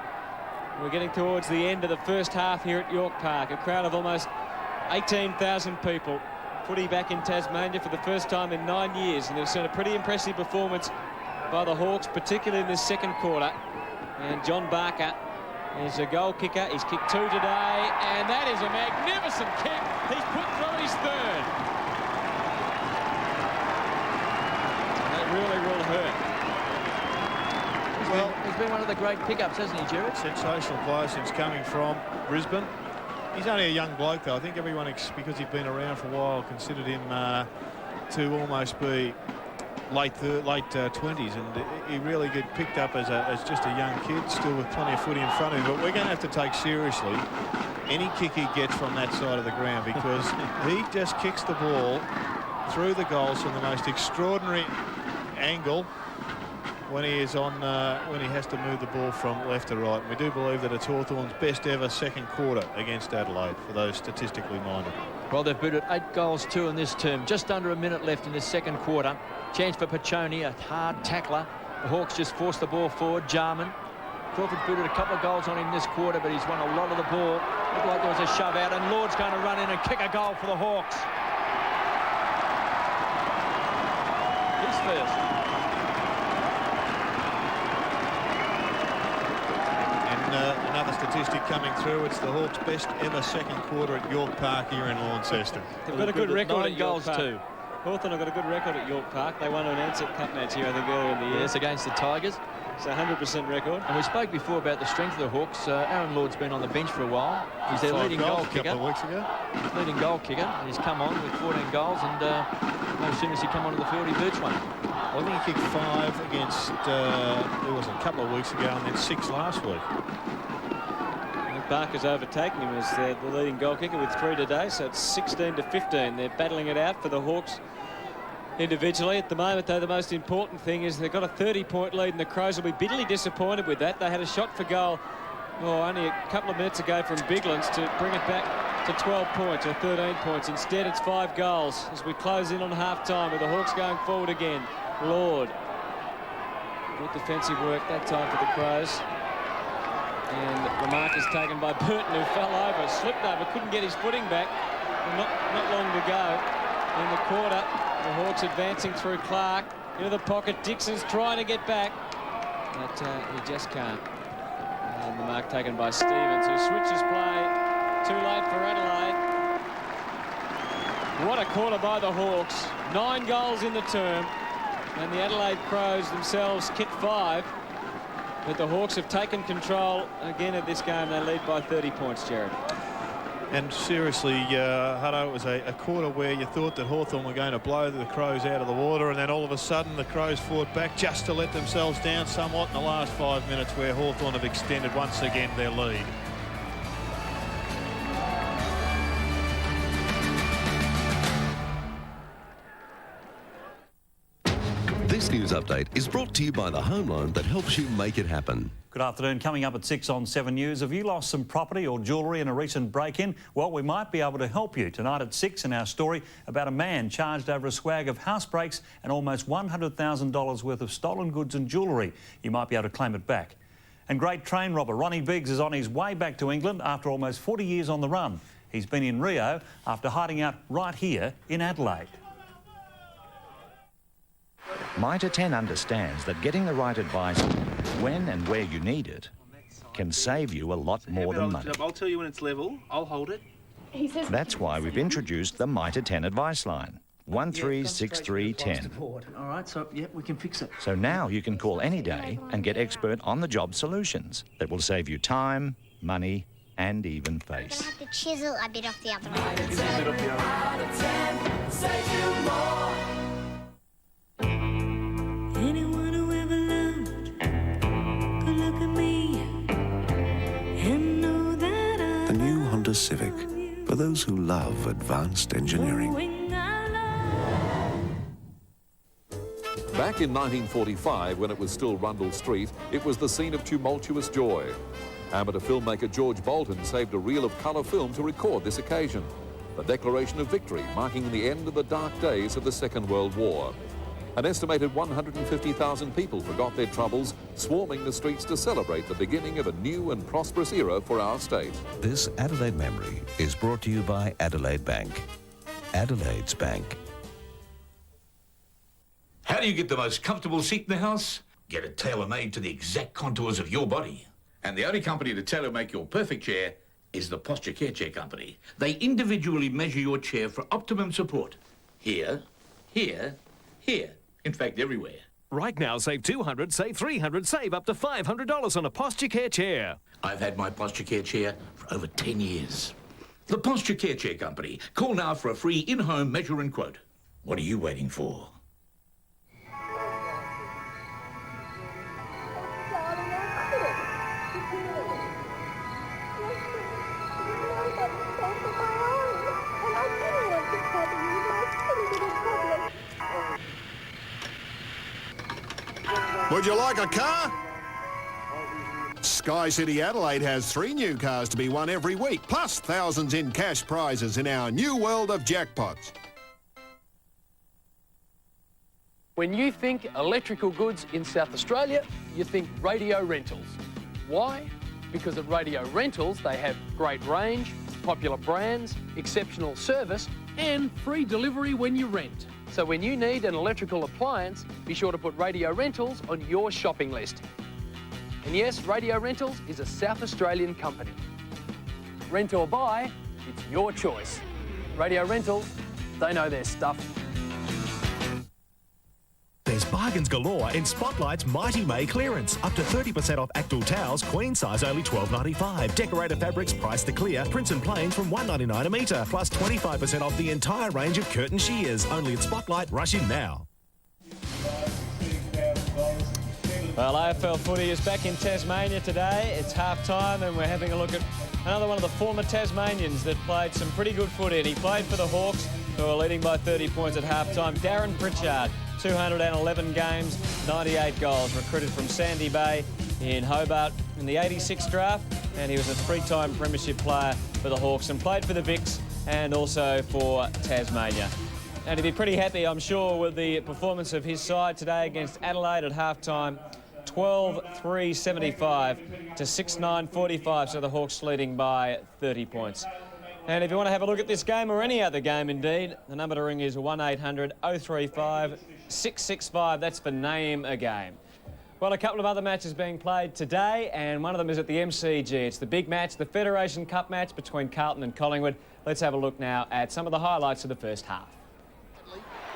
We're getting towards the end of the first half here at York Park. A crowd of almost 18,000 people. Footy back in Tasmania for the first time in 9 years, and they've seen a pretty impressive performance by the Hawks, particularly in this second quarter. And John Barker is a goal kicker. He's kicked 2 today, and that is a magnificent kick. He's put through his third. That really will hurt.
He's been one of the great pickups, hasn't he, Jared?
Sensational player since coming from Brisbane. He's only a young bloke, though. I think everyone, because he'd been around for a while, considered him to almost be late 20s, and he really get picked up as just a young kid, still with plenty of footy in front of him. But we're going to have to take seriously any kick he gets from that side of the ground, because he just kicks the ball through the goals from the most extraordinary angle when he is on when he has to move the ball from left to right. And we do believe that it's Hawthorn's best ever second quarter against Adelaide, for those statistically minded.
Well, they've booted 8 goals 2 in this term. Just under a minute left in this second quarter. Chance for Pachoni, a hard tackler. The Hawks just forced the ball forward. Jarman. Crawford booted a couple of goals on him this quarter, but he's won a lot of the ball. Looked like there was a shove out, and Lord's going to run in and kick a goal for the Hawks. He's first.
Another statistic coming through. It's the Hawks' best ever second quarter at York Park here in Launceston.
They've got a good record at York
goals
Park.
too.
Hawthorn have got a good record at York Park. They won an Ansett Cup match here, I think, earlier in the year.
Yes, against the Tigers.
It's a 100% record.
And we spoke before about the strength of the Hawks. Aaron Lord's been on the bench for a while. He's their leading goal kicker.
A couple of weeks ago.
He's leading goal kicker, and he's come on with 14 goals, and as soon as he come onto the field, he boots one.
I think he kicked 5 against, it was a couple of weeks ago, and then 6 last week.
Barker's overtaken him as the leading goal kicker with 3 today, so it's 16 to 15. They're battling it out for the Hawks individually. At the moment, though, the most important thing is they've got a 30-point lead, and the Crows will be bitterly disappointed with that. They had a shot for goal only a couple of minutes ago from Biglands to bring it back to 12 points or 13 points. Instead, it's 5 goals as we close in on half-time with the Hawks going forward again. Lord. Good defensive work that time for the Crows. And the mark is taken by Burton, who fell over, slipped over, couldn't get his footing back. Not long to go in the quarter. The Hawks advancing through Clark into the pocket. Dixon's trying to get back, but he just can't. And the mark taken by Stevens, who switches play. Too late for Adelaide. What a quarter by the Hawks. 9 goals in the term, and the Adelaide Crows themselves kicked 5. But the Hawks have taken control again of this game. They lead by 30 points, Jared.
And seriously, Hutto, it was a quarter where you thought that Hawthorn were going to blow the Crows out of the water, and then all of a sudden the Crows fought back just to let themselves down somewhat in the last 5 minutes, where Hawthorn have extended once again their lead.
This news update is brought to you by the home loan that helps you make it happen.
Good afternoon. Coming up at 6 on 7 News. Have you lost some property or jewellery in a recent break-in? Well, we might be able to help you. Tonight at 6 in our story about a man charged over a swag of house breaks and almost $100,000 worth of stolen goods and jewellery. You might be able to claim it back. And great train robber Ronnie Biggs is on his way back to England after almost 40 years on the run. He's been in Rio after hiding out right here in Adelaide.
Mitre 10 understands that getting the right advice when and where you need it can save you a lot more than money.
I'll tell you when it's level. I'll hold it.
That's why we've introduced the Mitre 10 advice line, 136310.
All right, so, yeah, we can fix it.
So now you can call any day and get expert on-the-job solutions that will save you time, money, and even face.
I have to chisel a bit off the other
Anyone who ever loved could look at me and know that
The new Honda Civic, for those who love advanced engineering.
Back in 1945, when it was still Rundle Street, it was the scene of tumultuous joy. Amateur filmmaker George Bolton saved a reel of colour film to record this occasion. The declaration of victory, marking the end of the dark days of the Second World War. An estimated 150,000 people forgot their troubles, swarming the streets to celebrate the beginning of a new and prosperous era for our state.
This Adelaide Memory is brought to you by Adelaide Bank. Adelaide's Bank.
How do you get the most comfortable seat in the house? Get it tailor-made to the exact contours of your body. And the only company to tailor-make your perfect chair is the Posture Care Chair Company. They individually measure your chair for optimum support. Here, here, here. In fact, everywhere.
Right now, save $200, save $300, save up to $500 on a Posture Care chair.
I've had my Posture Care chair for over 10 years. The Posture Care Chair Company. Call now for a free in-home measure and quote. What are you waiting for?
Would you like a car? Sky City Adelaide has 3 new cars to be won every week, plus thousands in cash prizes in our new world of jackpots.
When you think electrical goods in South Australia, you think Radio Rentals. Why? Because at Radio Rentals, they have great range, popular brands, exceptional service, and free delivery when you rent. So when you need an electrical appliance, be sure to put Radio Rentals on your shopping list. And yes, Radio Rentals is a South Australian company. Rent or buy, it's your choice. Radio Rentals, they know their stuff.
There's bargains galore in Spotlight's Mighty May clearance. Up to 30% off Actul towels, queen size only $12.95. Decorator fabrics priced to clear, prints and plains from $1.99 a metre. Plus 25% off the entire range of curtain shears. Only at Spotlight. Rush in now.
Well, AFL footy is back in Tasmania today. It's half-time and we're having a look at another one of the former Tasmanians that played some pretty good footy. And he played for the Hawks, who are leading by 30 points at half-time. Darren Pritchard, 211 games, 98 goals, recruited from Sandy Bay in Hobart in the 86 draft, and he was a 3-time premiership player for the Hawks and played for the Vicks and also for Tasmania. And he'd be pretty happy, I'm sure, with the performance of his side today against Adelaide at half-time. 12-3-75 to 6-9-45, so the Hawks leading by 30 points. And if you want to have a look at this game or any other game indeed, the number to ring is 1-800-035-665. That's for Name a Game. Well, a couple of other matches being played today, and one of them is at the MCG. It's the big match, the Federation Cup match between Carlton and Collingwood. Let's have a look now at some of the highlights of the first half.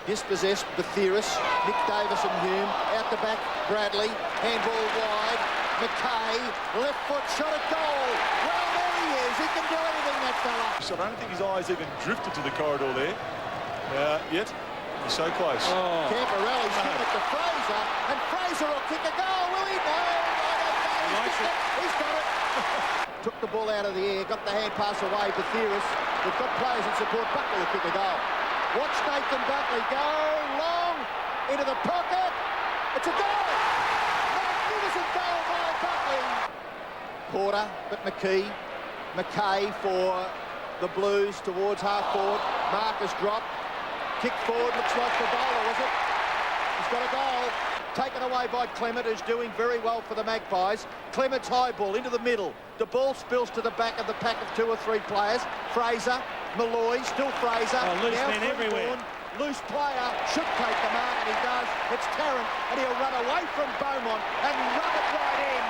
Dispossessed, Bathiris, Nick Davis and Hume, out the back, Bradley, handball wide, McKay, left foot, shot at goal. Well, there he is, he can do anything, that fella.
So I don't think his eyes even drifted to the corridor there yet. He's so close.
Oh. Camporelli's given it to Fraser, and Fraser will kick a goal, will he? No, I don't know. He's got it. Took the ball out of the air, got the hand pass away, Bathiris. They've got players in support, Buckley will kick a goal. Watch Nathan Buckley go long into the pocket. It's a goal! Magnificent goal by Buckley. Porter, but McKay for the Blues towards half forward. Marcus dropped. Kick forward, looks like the bowler, was it? He's got a goal. Taken away by Clement, who's doing very well for the Magpies. Clement's high ball into the middle. The ball spills to the back of the pack of 2 or 3 players. Fraser, Malloy, still Fraser.
Oh, loose
now
men everywhere.
Loose player, should take the mark, and he does. It's Tarrant, and he'll run away from Beaumont and rub it right in.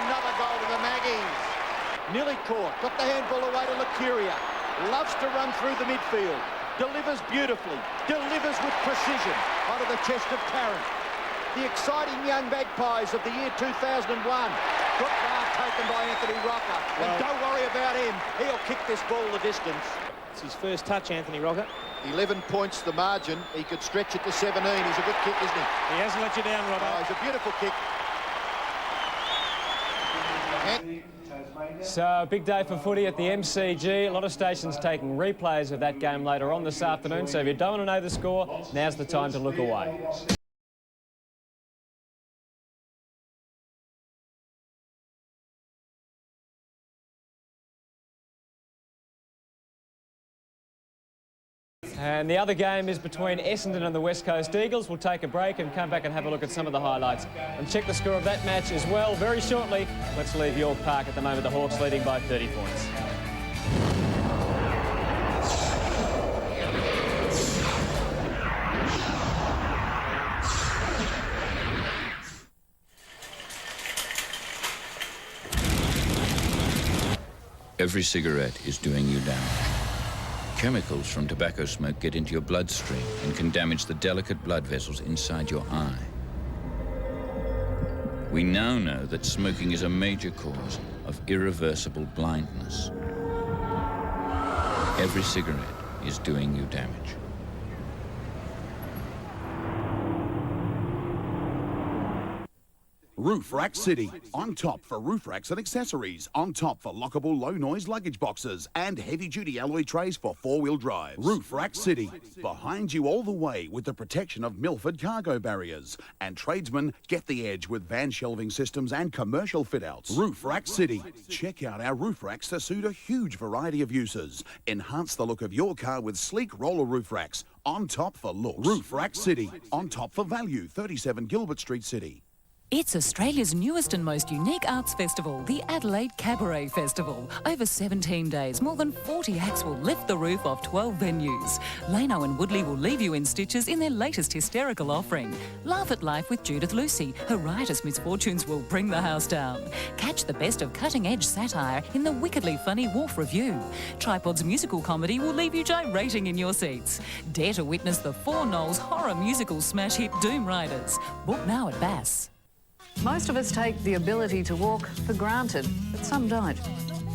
Another goal to the Maggies. Nearly caught. Got the handball away to Lacuria. Loves to run through the midfield. Delivers beautifully. Delivers with precision onto the chest of Tarrant. The exciting young Magpies of the year 2001. Good mark taken by Anthony Rocker. And don't worry about him. He'll kick this ball the distance.
It's his first touch, Anthony Rocker.
11 points the margin. He could stretch it to 17. He's a good kick, isn't he?
He hasn't let you down, Robert.
Oh, he's a beautiful kick.
So, a big day for footy at the MCG. A lot of stations taking replays of that game later on this afternoon. So if you don't want to know the score, now's the time to look away. And the other game is between Essendon and the West Coast Eagles. We'll take a break and come back and have a look at some of the highlights and check the score of that match as well very shortly. Let's leave York Park at the moment. The Hawks leading by 30 points.
Every cigarette is doing you damage. Chemicals from tobacco smoke get into your bloodstream and can damage the delicate blood vessels inside your eye. We now know that smoking is a major cause of irreversible blindness. Every cigarette is doing you damage.
Roof Rack City, on top for roof racks and accessories, on top for lockable low-noise luggage boxes and heavy-duty alloy trays for four-wheel drives. Roof Rack City, behind you all the way with the protection of Milford cargo barriers. And tradesmen get the edge with van shelving systems and commercial fit-outs. Roof Rack City, check out our roof racks to suit a huge variety of uses. Enhance the look of your car with sleek roller roof racks, on top for looks. Roof Rack City, on top for value, 37 Gilbert Street, City.
It's Australia's newest and most unique arts festival, the Adelaide Cabaret Festival. Over 17 days, more than 40 acts will lift the roof off 12 venues. Lano and Woodley will leave you in stitches in their latest hysterical offering. Laugh at life with Judith Lucy. Her riotous misfortunes will bring the house down. Catch the best of cutting-edge satire in the wickedly funny Wharf Review. Tripod's musical comedy will leave you gyrating in your seats. Dare to witness the Four Knolls horror musical smash hit Doom Riders. Book now at Bass.
Most of us take the ability to walk for granted, but some don't.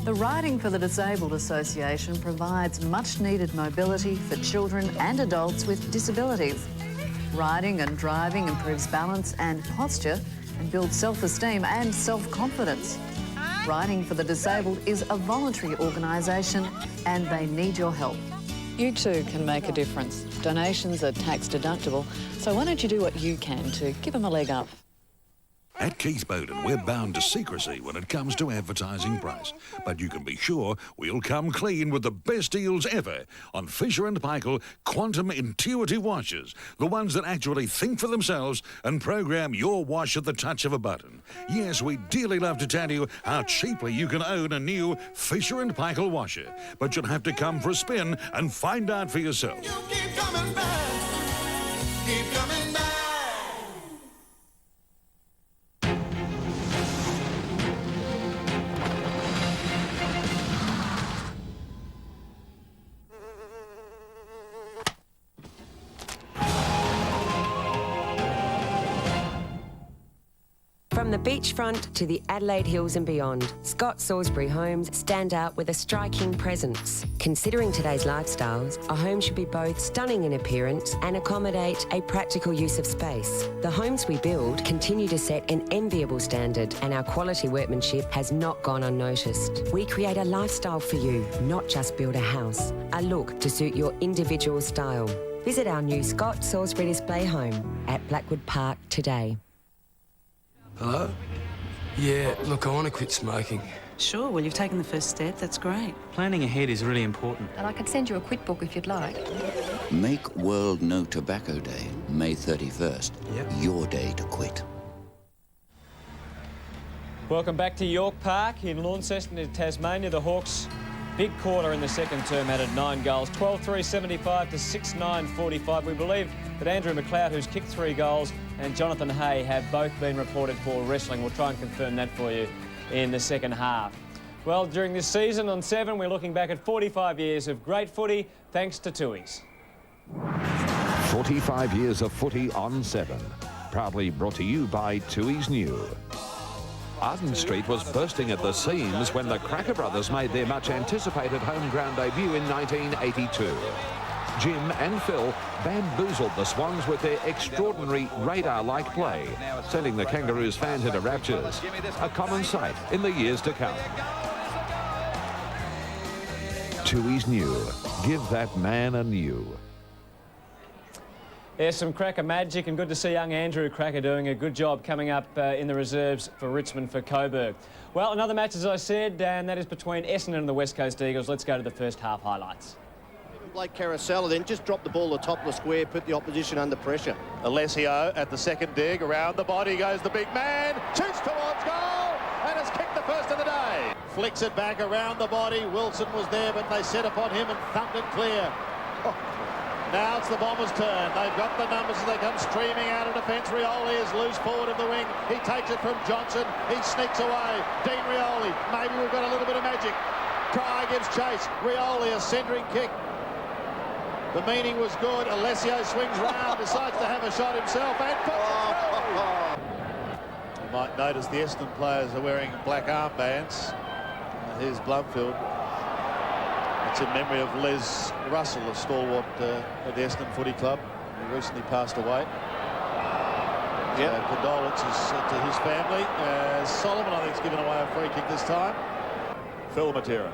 The Riding for the Disabled Association provides much-needed mobility for children and adults with disabilities. Riding and driving improves balance and posture and builds self-esteem and self-confidence. Riding for the Disabled is a voluntary organisation and they need your help.
You too can make a difference. Donations are tax deductible, so why don't you do what you can to give them a leg up?
At Keith Bowden, we're bound to secrecy when it comes to advertising price. But you can be sure we'll come clean with the best deals ever on Fisher & Paykel Quantum Intuitive Washers, the ones that actually think for themselves and program your wash at the touch of a button. Yes, we dearly love to tell you how cheaply you can own a new Fisher & Paykel washer. But you'll have to come for a spin and find out for yourself.
You keep coming back. Keep coming back.
From the beachfront to the Adelaide Hills and beyond, Scott Salisbury Homes stand out with a striking presence. Considering today's lifestyles, a home should be both stunning in appearance and accommodate a practical use of space. The homes we build continue to set an enviable standard, and our quality workmanship has not gone unnoticed. We create a lifestyle for you, not just build a house. A look to suit your individual style. Visit our new Scott Salisbury Display Home at Blackwood Park today.
Hello? Yeah, look, I want to quit smoking.
Sure, well, you've taken the first step. That's great.
Planning ahead is really important.
And I could send you a quit book if you'd like.
Make World No Tobacco Day, May 31st. Your day to quit.
Welcome back to York Park in Launceston in Tasmania. The Hawks, big quarter in the second term, added 9 goals, 12-3-75 to 6-9-45. We believe that Andrew McLeod, who's kicked 3 goals, and Jonathan Hay have both been reported for wrestling. We'll try and confirm that for you in the second half. Well, during this season on 7, we're looking back at 45 years of great footy, thanks to Tui's.
45 years of footy on 7. Proudly brought to you by Tui's New. Arden Street was bursting at the seams when the Cracker brothers made their much-anticipated home ground debut in 1982. Jim and Phil bamboozled the Swans with their extraordinary radar-like play, sending the Kangaroos fans into raptures, a common sight in the years to come. Tui's New. Give that man a new.
There's some Cracker magic, and good to see young Andrew Cracker doing a good job coming up in the reserves for Richmond for Coburg. Well, another match, as I said, and that is between Essendon and the West Coast Eagles. Let's go to the first half highlights.
Blake Carousella then just dropped the ball at the top of the square, put the opposition under pressure.
Alessio at the second dig, around the body goes the big man, shoots towards goal, and has kicked the first of the day. Flicks it back around the body. Wilson was there, but they set upon him and thumped it clear. Oh. Now it's the Bombers' turn. They've got the numbers as they come streaming out of defence. Rioli is loose forward of the wing. He takes it from Johnson. He sneaks away. Dean Rioli. Maybe we've got a little bit of magic. Try gives chase. Rioli, a centering kick. The meaning was good. Alessio swings round, decides to have a shot himself, and puts it through. You might notice the Essendon players are wearing black armbands. Here's Blumfield. It's in memory of Les Russell, a stalwart at the Essendon Footy Club. He recently passed away. Condolences to his family. Solomon, I think, has given away a free kick this time. Phil Matera.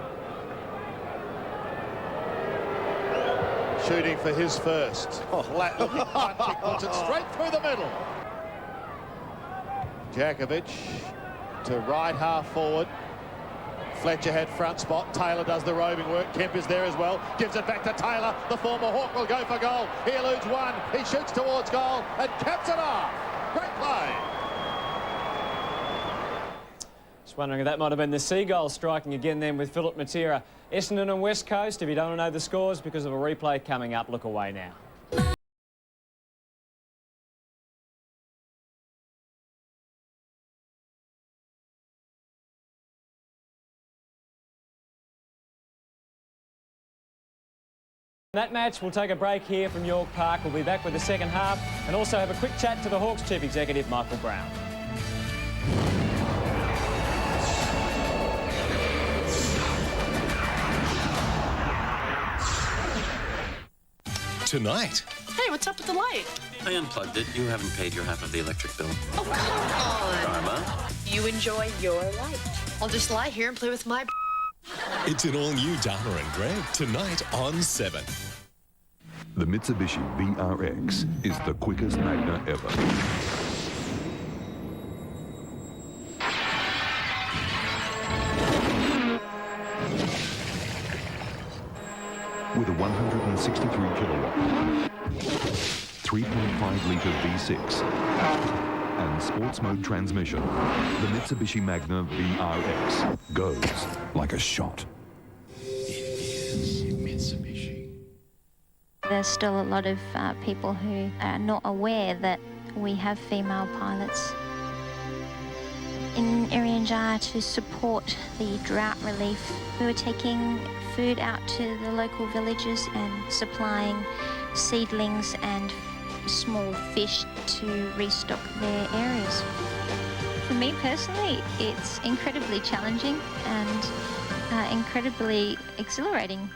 Shooting for his first. Oh, looking punch, puts it straight through the middle. Jakovic to right half forward. Fletcher had front spot. Taylor does the roving work. Kemp is there as well. Gives it back to Taylor. The former Hawk will go for goal. He eludes one. He shoots towards goal and caps it off. Great play.
Just wondering if that might have been the Seagulls striking again then with Philip Matera. Essendon and West Coast, if you don't want to know the scores because of a replay coming up, look away now. That match, we'll take a break here from York Park. We'll be back with the second half and also have a quick chat to the Hawks Chief Executive, Michael Brown.
Tonight.
Hey, what's up with the light?
I unplugged it. You haven't paid your half of the electric bill.
Oh, come on.
Karma.
You enjoy your light. I'll just lie here and play with my...
It's an all-new Dana and Greg tonight on 7.
The Mitsubishi VRX is the quickest Magna ever. With a 163 kilowatt, 3.5 litre V6 and sports mode transmission, the Mitsubishi Magna VRX goes like a shot.
There's still a lot of people who are not aware that we have female pilots. In Irianjaya, to support the drought relief, we were taking food out to the local villages and supplying seedlings and small fish to restock their areas. For me personally, it's incredibly challenging and incredibly exhilarating.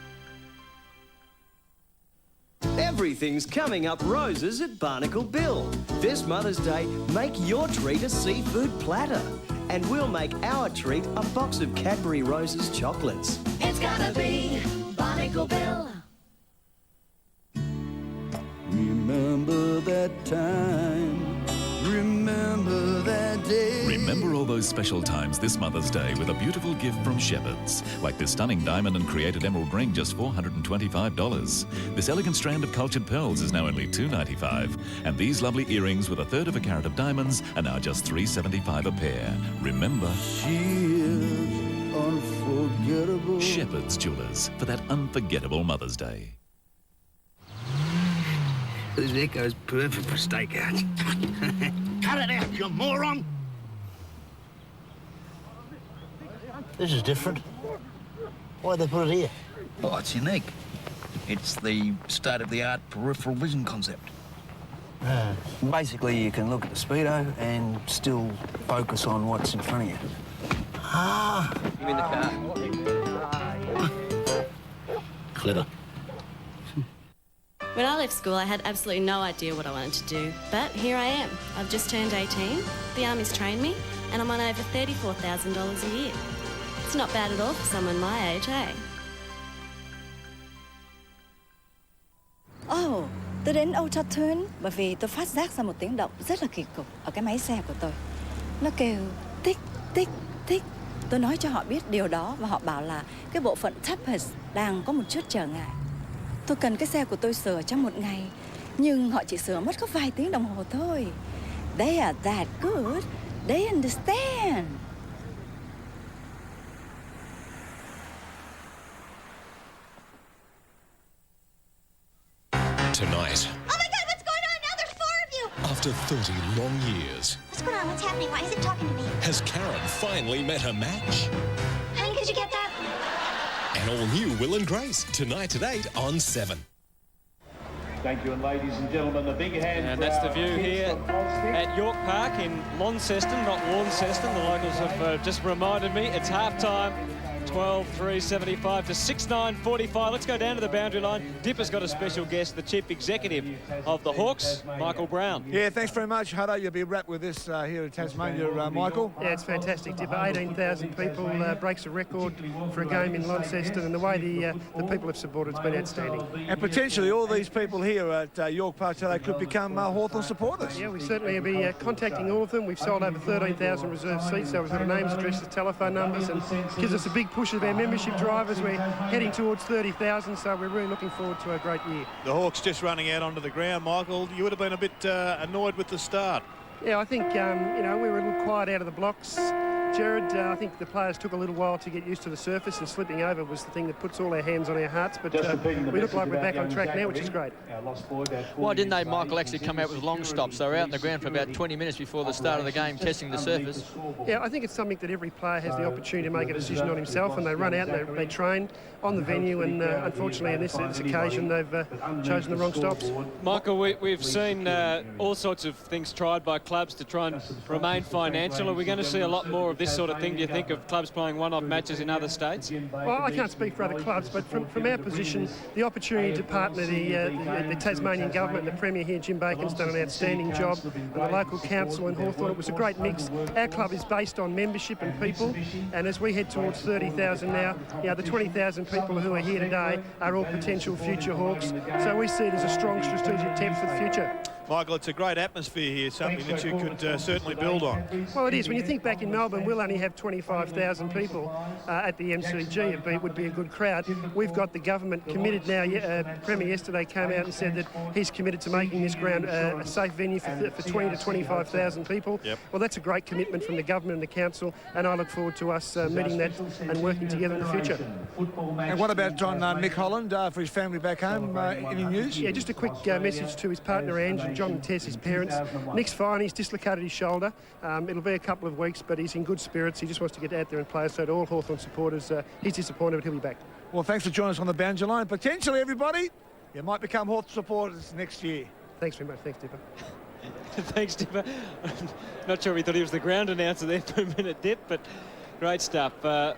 Everything's coming up roses at Barnacle Bill. This Mother's Day, make your treat a seafood platter. And we'll make our treat a box of Cadbury Roses chocolates.
It's gotta be Barnacle Bill.
Remember that time, remember that day.
those special times this Mother's Day with a beautiful gift from Shepherd's, like this stunning diamond and created emerald ring, just $425. This elegant strand of cultured pearls is now only $295, and these lovely earrings with 1/3 of a carat of diamonds are now just $375 a pair. Remember,
She is unforgettable.
Shepherd's Jewelers for that unforgettable Mother's Day.
This echo's perfect for stakeouts. Cut it out, you moron! This is different. Why'd they put it here?
Oh, it's unique. It's the state-of-the-art peripheral vision concept. Basically, you can look at the speedo and still focus on what's in front of you.
Ah!
You in the car?
Clever.
When I left school, I had absolutely no idea what I wanted to do, but here I am. I've just turned 18, the Army's trained me, and I'm on over $34,000 a year. It's not bad at all for someone my age, eh?
Tôi đến Old Hawthorn bởi vì tôi phát giác ra một tiếng động rất là kỳ cục ở cái máy xe của tôi. Nó kêu tích, tích, tích. Tôi nói cho họ biết điều đó và họ bảo là cái bộ phận tappers đang có một chút trở ngại. Tôi cần cái xe của tôi sửa trong một ngày, nhưng họ chỉ sửa mất có vài tiếng đồng hồ thôi. They are that good. They understand.
Tonight,
Oh my God, what's going on now? There's 4 of you!
after 30 long years,
What's going on? What's happening? Why is it talking to me?
has Karen finally met her match?
Honey, could you get that?
An all-new Will and Grace, tonight at 8 on 7.
Thank you, and ladies and gentlemen, a big hand.
And that's the view here at York Park in Launceston, not Launceston. The locals have just reminded me it's half-time. 12-3-75 to 6-9-45. Let's go down to the boundary line. Dipper's got a special guest, the Chief Executive of the Hawks, Michael Brown.
Yeah, thanks very much, Huddo. You'll be wrapped with this here in Tasmania, Michael.
Yeah, it's fantastic, Dipper. 18,000 people, breaks a record for a game in Launceston, and the way the people have supported it's been outstanding.
And potentially all these people here at York Park today could become Hawthorn supporters.
Yeah, we certainly will be contacting all of them. We've sold over 13,000 reserve seats, so we've got names, addresses, telephone numbers, and gives us a big push of our membership drivers. We're heading towards 30,000, so we're really looking forward to a great year.
The Hawks just running out onto the ground, Michael. You would have been a bit annoyed with the start.
Yeah, I think, we were a little quiet out of the blocks. Jared, I think the players took a little while to get used to the surface, and slipping over was the thing that puts all our hands on our hearts, but we look like we're back on track now, which is great.
Why didn't they, Michael, actually come out with long stops? They were out on the ground for about 20 minutes before the start of the game, testing the surface.
Yeah, I think it's something that every player has the opportunity to make a decision on himself, and they run out and they train on the venue, and unfortunately in this occasion they've chosen the wrong stops.
Michael, we've seen all sorts of things tried by clubs to try and remain financial. Are we going to see a lot more of this sort of thing, do you think, of clubs playing one-off matches in other states?
Well, I can't speak for other clubs, but from our position, the opportunity to partner the Tasmanian government and the Premier here, Jim Bacon's done an outstanding job, and the local council in Hawthorn, it was a great mix. Our club is based on membership and people, and as we head towards 30,000 now, the 20,000 people who are here today are all potential future Hawks, so we see it as a strong strategic step for the future.
Michael, it's a great atmosphere here, something that you could certainly build on.
Well, it is. When you think back in Melbourne, we'll only have 25,000 people at the MCG. It would be a good crowd. We've got the government committed now. The Premier yesterday came out and said that he's committed to making this ground a safe venue for 20 to 25,000 people.
Yep.
Well, that's a great commitment from the government and the council, and I look forward to us meeting that and working together in the future.
And what about on Nick Holland for his family back home? Any news?
Yeah, just a quick message to his partner Ange and John and Tess, his parents. Nick's fine. He's dislocated his shoulder. It'll be a couple of weeks, but he's in good spirits. He just wants to get out there and play. So to all Hawthorn supporters, he's disappointed, but he'll be back.
Well, thanks for joining us on the boundary line. Potentially, everybody, you might become Hawthorn supporters next year.
Thanks very much. Thanks, Dipper.
Thanks, Dipper. Not sure we thought he was the ground announcer there for a minute, Dip, but great stuff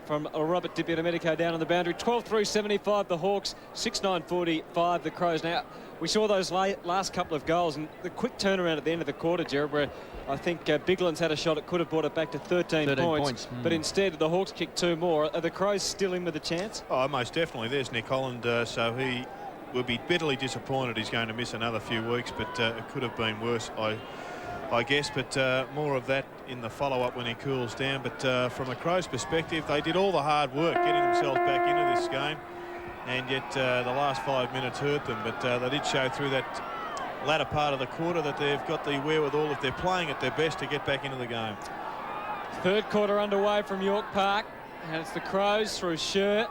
from Robert Dippiadomenico down on the boundary. 12-3-75 the Hawks, 6-9-45 the Crows. Now, we saw those last couple of goals and the quick turnaround at the end of the quarter, Jared, where I think Bigland's had a shot. It could have brought it back to 13 points. But instead, the Hawks kicked 2 more. Are the Crows still in with a chance?
Oh, most definitely. There's Nick Holland, so he will be bitterly disappointed he's going to miss another few weeks, but it could have been worse, I
I guess, but more of that in the follow-up when he cools down. But from a Crows perspective, they did all the hard work getting themselves back into this game, and yet the last 5 minutes hurt them. But they did show through that latter part of the quarter that they've got the wherewithal, if they're playing at their best, to get back into the game.
Third quarter underway from York Park, and it's the Crows through Scher.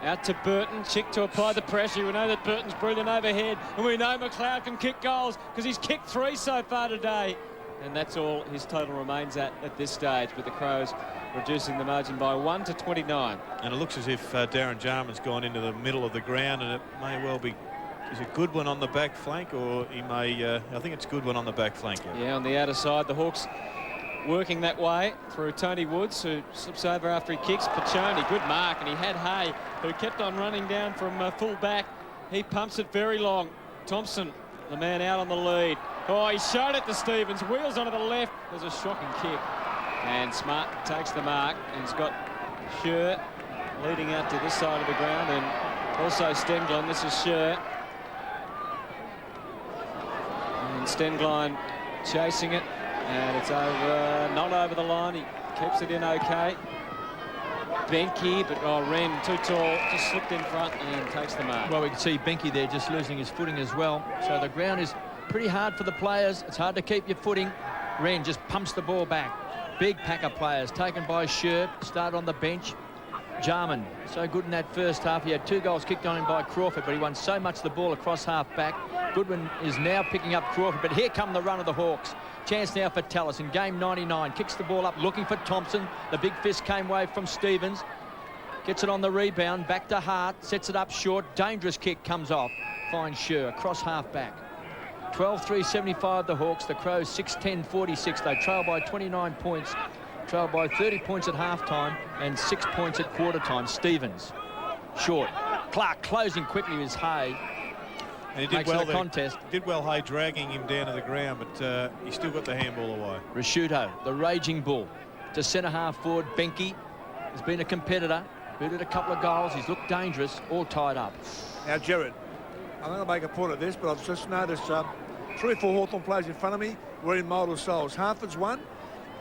Out to Burton, Chick to apply the pressure. We know that Burton's brilliant overhead, and we know McLeod can kick goals because he's kicked 3 so far today. And that's all his total remains at this stage, with the Crows reducing the margin by 1 to 29.
And it looks as if Darren Jarman's gone into the middle of the ground, and it may well be, is it Goodwin on the back flank, or he may, I think it's Goodwin on the back flank.
Yeah, on the outer side, the Hawks working that way through Tony Woods, who slips over after he kicks. Pachoni, good mark, and he had Hay, who kept on running down from full back. He pumps it very long. Thompson, the man out on the lead. Oh, he showed it to Stevens, wheels onto the left. There's a shocking kick, and Smart takes the mark, and he's got Scher leading out to this side of the ground, and also Stenglein. This is Scher. And Stenglein chasing it. And it's over, not over the line. He keeps it in okay. Benke, but Wren, too tall, just slipped in front and takes the mark.
Well, we can see Benke there just losing his footing as well. So the ground is pretty hard for the players. It's hard to keep your footing. Wren just pumps the ball back. Big pack of players taken by Scher, started on the bench. Jarman, so good in that first half. He had 2 goals kicked on him by Crawford, but he won so much the ball across half back. Goodwin is now picking up Crawford, but here come the run of the Hawks. Chance now for Tallis in game 99. Kicks the ball up, looking for Thompson. The big fist came away from Stevens. Gets it on the rebound, back to Hart. Sets it up short. Dangerous kick comes off. Finds Scher across half back. 12-3-75 the Hawks. The Crows 6-10-46. They trail by 29 points. Trail by 30 points at half-time and 6 points at quarter-time. Stevens, short. Clark closing quickly with Hay.
And he did well the contest. Did well, Hay, dragging him down to the ground, but he still got the handball away.
Rashuto, the raging bull, to centre-half forward. Benke has been a competitor, booted a couple of goals. He's looked dangerous, all tied up.
Now, Jared, I'm going to make a point of this, but I've just noticed 3 or 4 Hawthorn players in front of me were in Moldal Souls. Harford's one,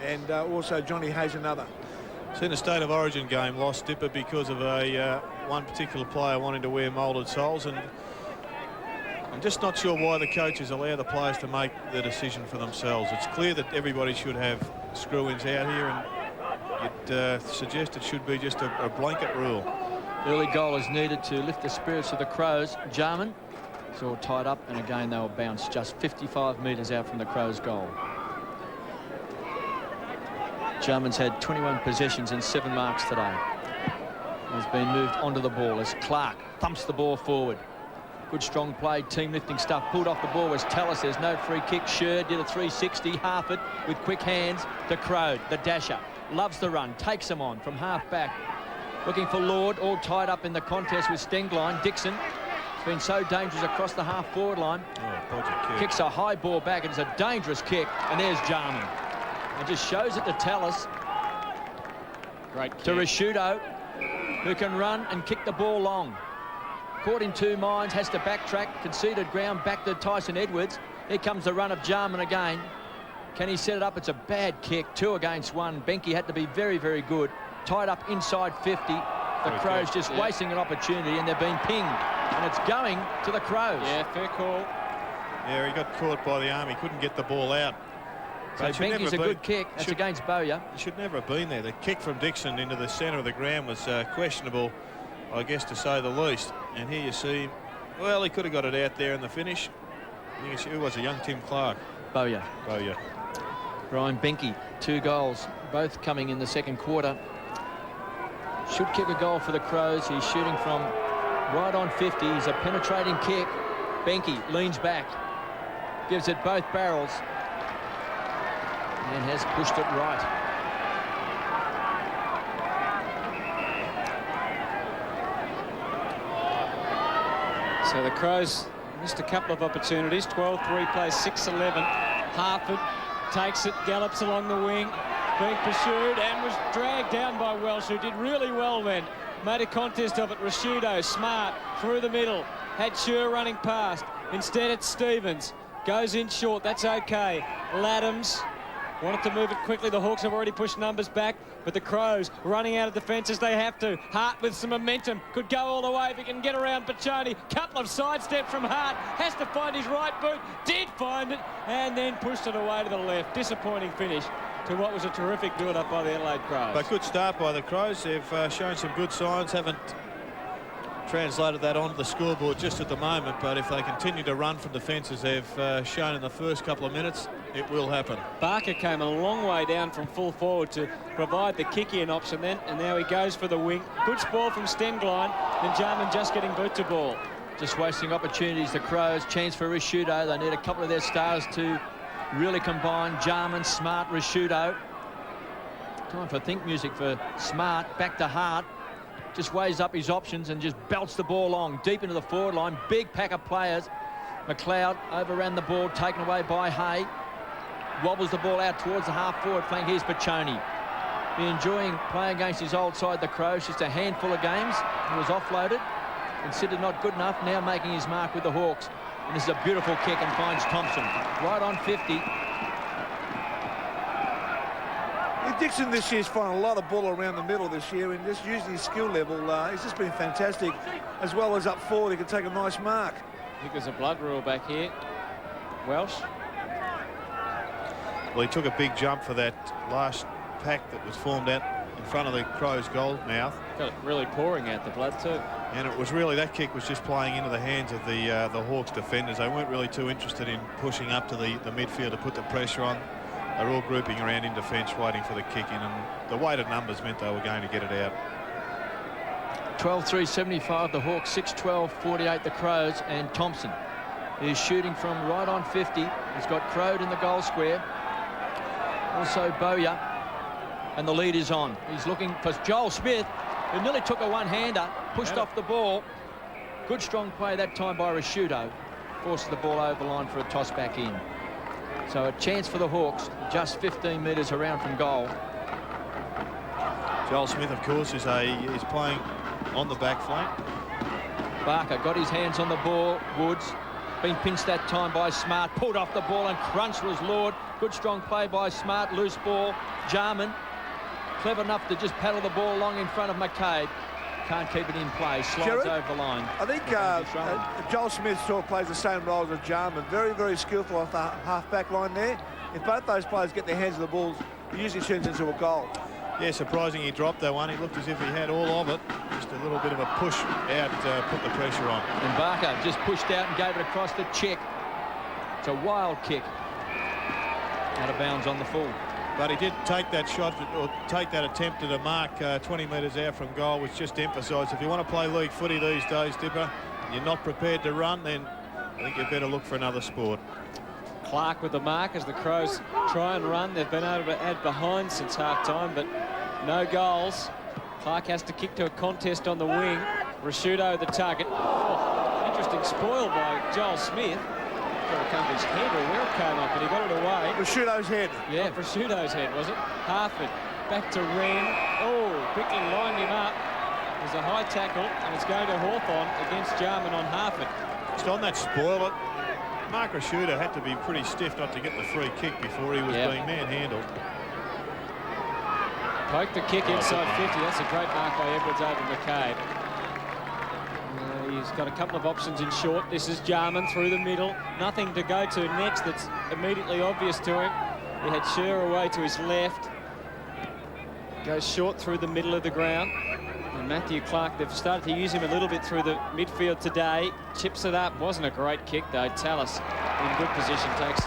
and also Johnny Hayes another.
Seen a State of Origin game lost, Dipper, because of a one particular player wanting to wear moulded soles, and I'm just not sure why the coaches allow the players to make the decision for themselves. It's clear that everybody should have screw-ins out here, and you'd suggest it should be just a blanket rule.
Early goal is needed to lift the spirits of the Crows. Jarman, it's all tied up, and again they will bounce just 55 metres out from the Crows' goal. Jarman's had 21 possessions and 7 marks today. He's been moved onto the ball as Clark thumps the ball forward. Good strong play, team lifting stuff. Pulled off the ball was Tallis. There's no free kick. Scher did a 360. Harford with quick hands to Crode, the dasher. Loves the run, takes him on from half back. Looking for Lord, all tied up in the contest with Stenglein. Dixon has been so dangerous across the half forward line.
Oh,
kicks a high ball back. It's a dangerous kick, and there's Jarman. And just shows it to Tallis.
Great kick.
To Rashuto, who can run and kick the ball long. Caught in 2 minds, has to backtrack, conceded ground, back to Tyson Edwards. Here comes the run of Jarman again. Can he set it up? It's a bad kick, 2 against 1. Benke had to be very, very good. Tied up inside 50. The Crows just wasting an opportunity, and they've been pinged. And it's going to the Crows.
Yeah, fair call.
Yeah, he got caught by the arm. He couldn't get the ball out.
So Benke's a good kick. That's against Bowyer.
He should never have been there. The kick from Dixon into the centre of the ground was questionable, I guess, to say the least. And here you see, well, he could have got it out there in the finish. Who was a young Tim Clark?
Bowyer.
Bowyer.
Brian Benke, 2 goals, both coming in the second quarter. Should kick a goal for the Crows. He's shooting from right on 50. He's a penetrating kick. Benke leans back, gives it both barrels, and has pushed it right.
So the Crows missed a couple of opportunities. 12-3 plays 6-11. Harford takes it, gallops along the wing, being pursued and was dragged down by Welsh, who did really well then. Made a contest of it. Rashuto, smart, through the middle. Had Scher running past. Instead it's Stevens. Goes in short. That's okay. Laddams wanted to move it quickly. The Hawks have already pushed numbers back, but the Crows running out of defence as they have to. Hart with some momentum. Could go all the way if he can get around Piccioni. Couple of sidesteps from Hart. Has to find his right boot. Did find it and then pushed it away to the left. Disappointing finish to what was a terrific build-up by the Adelaide Crows.
But good start by the Crows. They've shown some good signs. Haven't translated that onto the scoreboard just at the moment, but if they continue to run from defence as they've shown in the first couple of minutes, it will happen.
Barker came a long way down from full forward to provide the kick-in option then, and now he goes for the wing. Good spoil from Stenglein, and Jarman just getting boot to ball.
Just wasting opportunities, the Crows. Chance for Risciuto. They need a couple of their stars to really combine. Jarman, Smart, Risciuto. Time for think music for Smart. Back to Hart. Just weighs up his options and just belts the ball long deep into the forward line. Big pack of players. McLeod overran the ball, taken away by Hay. Wobbles the ball out towards the half-forward flank. Here's Piccioni. Be enjoying playing against his old side, the Crows. Just a handful of games. He was offloaded. Considered not good enough. Now making his mark with the Hawks. And this is a beautiful kick and finds Thompson. Right on 50.
Dixon this year's finding a lot of ball around the middle this year, and just using his skill level, he's just been fantastic. As well as up forward, he can take a nice mark.
I think there's a blood rule back here. Welsh.
Well, he took a big jump for that last pack that was formed out in front of the Crows' goal mouth.
Got it really pouring out the blood too.
And it was really, that kick was just playing into the hands of the Hawks defenders. They weren't really too interested in pushing up to the midfield to put the pressure on. They're all grouping around in defence, waiting for the kick in, and the weighted numbers meant they were going to get it out.
12-3-75 the Hawks, 6-12-48 the Crows, and Thompson is shooting from right on 50. He's got Crowd in the goal square. Also Bowyer, and the lead is on. He's looking for Joel Smith, who nearly took a one-hander, pushed off the ball. Good strong play that time by Risciuto. Forces the ball over the line for a toss back in. So a chance for the Hawks, just 15 metres around from goal.
Joel Smith, of course, is playing on the back flank.
Barker got his hands on the ball. Woods been pinched that time by Smart. Pulled off the ball and crunched was Lord. Good strong play by Smart. Loose ball. Jarman clever enough to just paddle the ball along in front of McCabe. Can't keep it in play. Slides
Jared,
over the line.
I think Joel Smith sort of plays the same role as Jarman. Very, very skillful off the half-back line there. If both those players get their hands on the balls, it usually turns into a goal.
Yeah, surprising he dropped that one. He looked as if he had all of it. Just a little bit of a push out to put the pressure on.
And Barker just pushed out and gave it across the check. It's a wild kick. Out of bounds on the full.
But he did take that shot, or take that attempt at a mark 20 metres out from goal, which just emphasised if you want to play league footy these days, Dipper, and you're not prepared to run, then I think you better look for another sport.
Clark with the mark as the Crows try and run. They've been able to add behind since half-time, but no goals. Clark has to kick to a contest on the wing. Risciuto the target. Oh, interesting spoil by Joel Smith. It come his head or where it came up, but he got it away.
Risciuto's head.
Yeah, Risciuto's head, was it? Harford back to Wren. Oh, quickly lined him up. There's a high tackle, and it's going to Hawthorn against Jarman on Harford.
Just on that spoil, Mark Risciuto had to be pretty stiff not to get the free kick before he was being manhandled.
Poke the kick inside 50. That's a great mark by Edwards over McCabe. He's got a couple of options in short. This is Jarman through the middle. Nothing to go to next that's immediately obvious to him. He had Scher away to his left. Goes short through the middle of the ground. And Matthew Clark, they've started to use him a little bit through the midfield today. Chips it up. Wasn't a great kick, though. Tallis in good position. Takes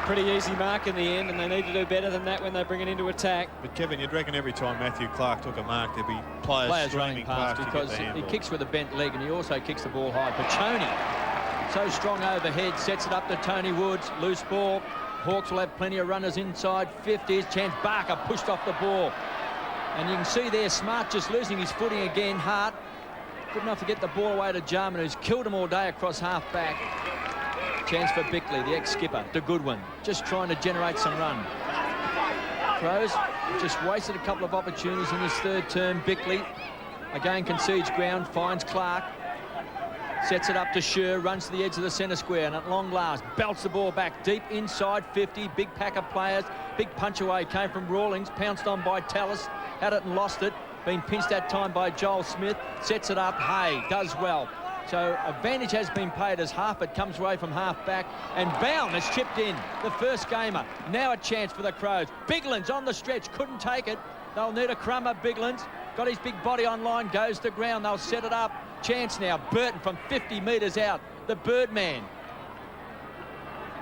pretty easy mark in the end, and they need to do better than that when they bring it into attack.
But, Kevin, you'd reckon every time Matthew Clark took a mark, there'd be players
running past because he kicks with a bent leg, and he also kicks the ball high. Piccioni, so strong overhead, sets it up to Tony Woods. Loose ball. Hawks will have plenty of runners inside 50. Chance. Barker pushed off the ball. And you can see there, Smart just losing his footing again. Hart, good enough to get the ball away to Jarman, who's killed him all day across half-back. Chance for Bickley, the ex-skipper, the good one, just trying to generate some run. Crows just wasted a couple of opportunities in his third term. Bickley again concedes ground, finds Clark. Sets it up to Scher, runs to the edge of the centre square, and at long last belts the ball back deep inside 50. Big pack of players. Big punch away came from Rawlings, pounced on by Tallis, had it and lost it. Been pinched that time by Joel Smith. Sets it up. Hay does well. So advantage has been paid as Harford comes away from half back, and Bound has chipped in the first gamer. Now a chance for the Crows. Biglan's on the stretch, couldn't take it. They'll need a crummer. Biglan's got his big body on line, goes to ground. They'll set it up. Chance now. Burton from 50 metres out. The Birdman.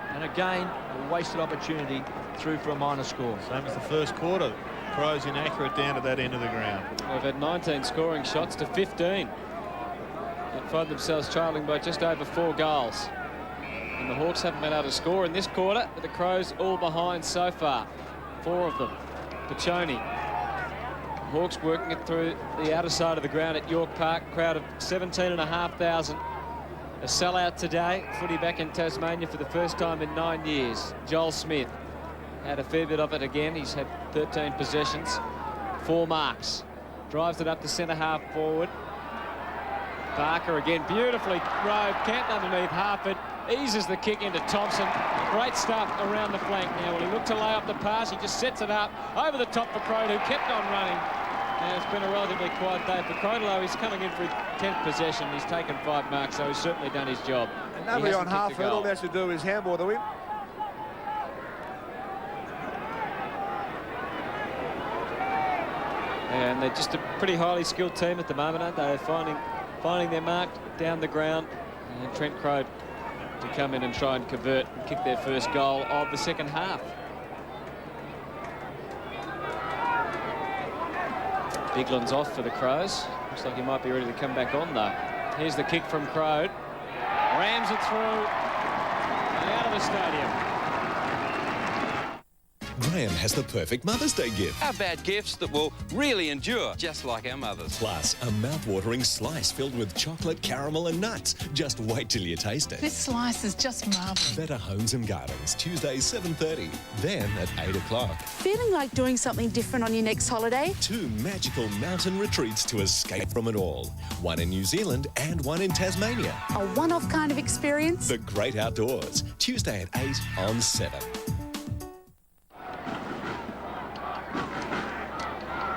And again, a wasted opportunity through for a minor score.
Same as the first quarter. Crows inaccurate down to that end of the ground.
They've had 19 scoring shots to 15. They find themselves trailing by just over 4 goals. And the Hawks haven't been able to score in this quarter, but the Crows all behind so far. 4 of them. Pachoni. Hawks working it through the outer side of the ground at York Park. Crowd of 17,500. A sellout today. Footy back in Tasmania for the first time in 9 years. Joel Smith had a fair bit of it again. He's had 13 possessions, 4 marks. Drives it up to centre half forward. Barker again, beautifully rode, camped underneath Harford. Eases the kick into Thompson. Great stuff around the flank now. Well, he looked to lay up the pass. He just sets it up over the top for Crode, who kept on running. And it's been a relatively quiet day for Crode. He's coming in for his 10th possession. He's taken 5 marks, so he's certainly done his job.
And nobody on Harford. All he has to do is handball the win.
And they're just a pretty highly skilled team at the moment, aren't they? They're finding their mark down the ground. And Trent Crode to come in and try and convert and kick their first goal of the second half. Biglan's off for the Crows. Looks like he might be ready to come back on, though. Here's the kick from Crode. Rams it through and out of the stadium.
Graham has the perfect Mother's Day gift.
How about gifts that will really endure, just like our mothers?
Plus, a mouth-watering slice filled with chocolate, caramel and nuts. Just wait till you taste it.
This slice is just marvellous.
Better Homes and Gardens, Tuesdays 7:30. Then at 8 o'clock.
Feeling like doing something different on your next holiday?
2 magical mountain retreats to escape from it all. One in New Zealand and one in Tasmania.
A one-off kind of experience?
The Great Outdoors, Tuesday at 8 on 7.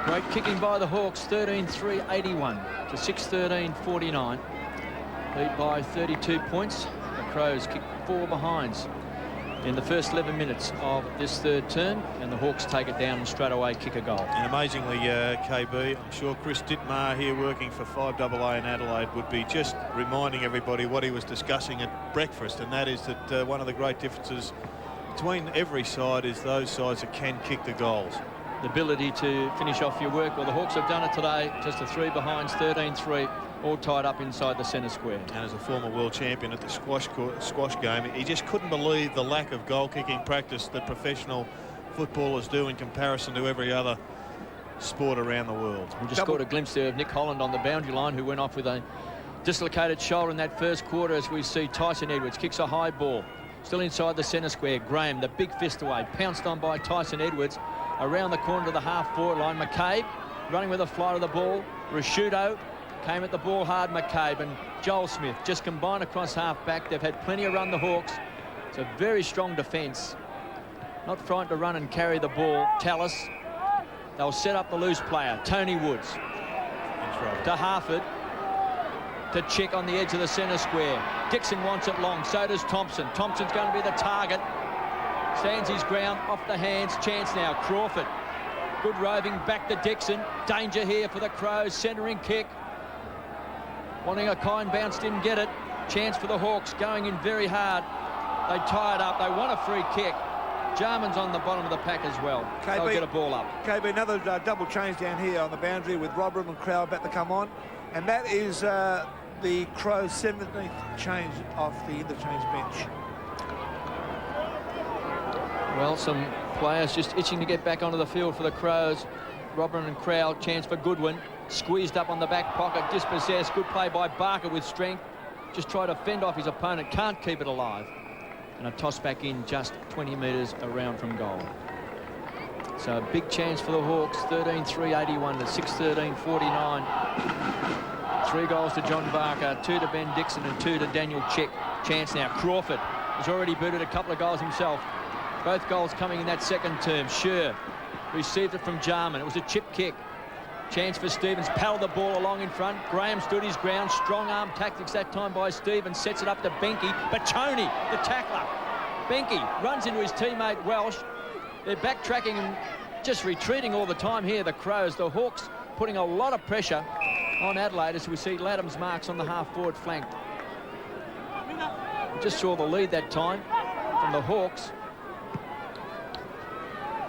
Great kicking by the Hawks, 13-3-81 to 6-13-49. Lead by 32 points. The Crows kick 4 behinds in the first 11 minutes of this third term, and the Hawks take it down and straight away kick a goal.
And amazingly, KB, I'm sure Chris Dittmar here working for 5AA in Adelaide would be just reminding everybody what he was discussing at breakfast, and that is that one of the great differences between every side is those sides that can kick the goals.
The ability to finish off your work. Well, the Hawks have done it today. Just a 3 behinds, 13-3, all tied up inside the centre square.
And as a former world champion at the squash game, he just couldn't believe the lack of goal-kicking practice that professional footballers do in comparison to every other sport around the world.
We just caught a glimpse there of Nick Holland on the boundary line, who went off with a dislocated shoulder in that first quarter, as we see Tyson Edwards kicks a high ball. Still inside the centre square. Graham, the big fist away, pounced on by Tyson Edwards. Around the corner to the half-forward line. McCabe running with a fly of the ball. Rashudo came at the ball hard. McCabe and Joel Smith just combined across half-back. They've had plenty of run, the Hawks. It's a very strong defence. Not frightened to run and carry the ball. Tallis. They'll set up the loose player. Tony Woods to Harford. To check on the edge of the centre square. Dixon wants it long. So does Thompson. Thompson's going to be the target. Stands his ground, off the hands. Chance now. Crawford. Good roving back to Dixon. Danger here for the Crows. Centering kick. Wanting a kind bounce, didn't get it. Chance for the Hawks, going in very hard. They tie it up. They want a free kick. Jarman's on the bottom of the pack as well. They'll get a ball up.
KB, another double change down here on the boundary with Robert and Crowd about to come on. And that is the Crows' 17th change off the interchange bench.
Well, some players just itching to get back onto the field for the Crows. Robin and Crowd, chance for Goodwin. Squeezed up on the back pocket, dispossessed. Good play by Barker with strength. Just tried to fend off his opponent, can't keep it alive. And a toss back in just 20 metres around from goal. So a big chance for the Hawks, 13-3-81 to 6-13-49. 3 goals to John Barker, 2 to Ben Dixon and 2 to Daniel Chick. Chance now. Crawford has already booted a couple of goals himself. Both goals coming in that second term. Scher received it from Jarman. It was a chip kick. Chance for Stevens. Paddled the ball along in front. Graham stood his ground. Strong arm tactics that time by Stevens. Sets it up to Benke. But Tony, the tackler. Benke runs into his teammate Welsh. They're backtracking and just retreating all the time here, the Crows. The Hawks putting a lot of pressure on Adelaide as we see Ladham's marks on the half-forward flank. We just saw the lead that time from the Hawks.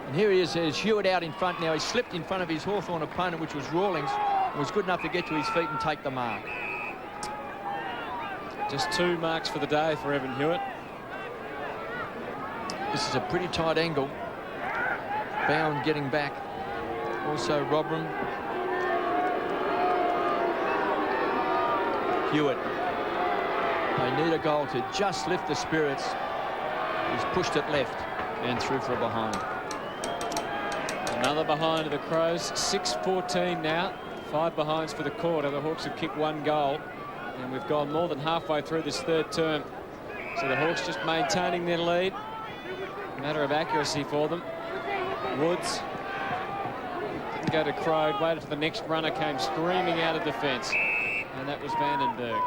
And here he is, there's Hewitt out in front now. He slipped in front of his Hawthorn opponent, which was Rawlings, and was good enough to get to his feet and take the mark.
Just 2 marks for the day for Evan Hewitt.
This is a pretty tight angle. Bound getting back. Also Robram. Hewitt. They need a goal to just lift the spirits. He's pushed it left and through for a behind.
Another behind of the Crows. 6-14 now. 5 behinds for the quarter. The Hawks have kicked 1 goal. And we've gone more than halfway through this 3rd term. So the Hawks just maintaining their lead. A matter of accuracy for them. Woods didn't go to Crode, waited for the next runner, came screaming out of defence, and that was Vandenberg.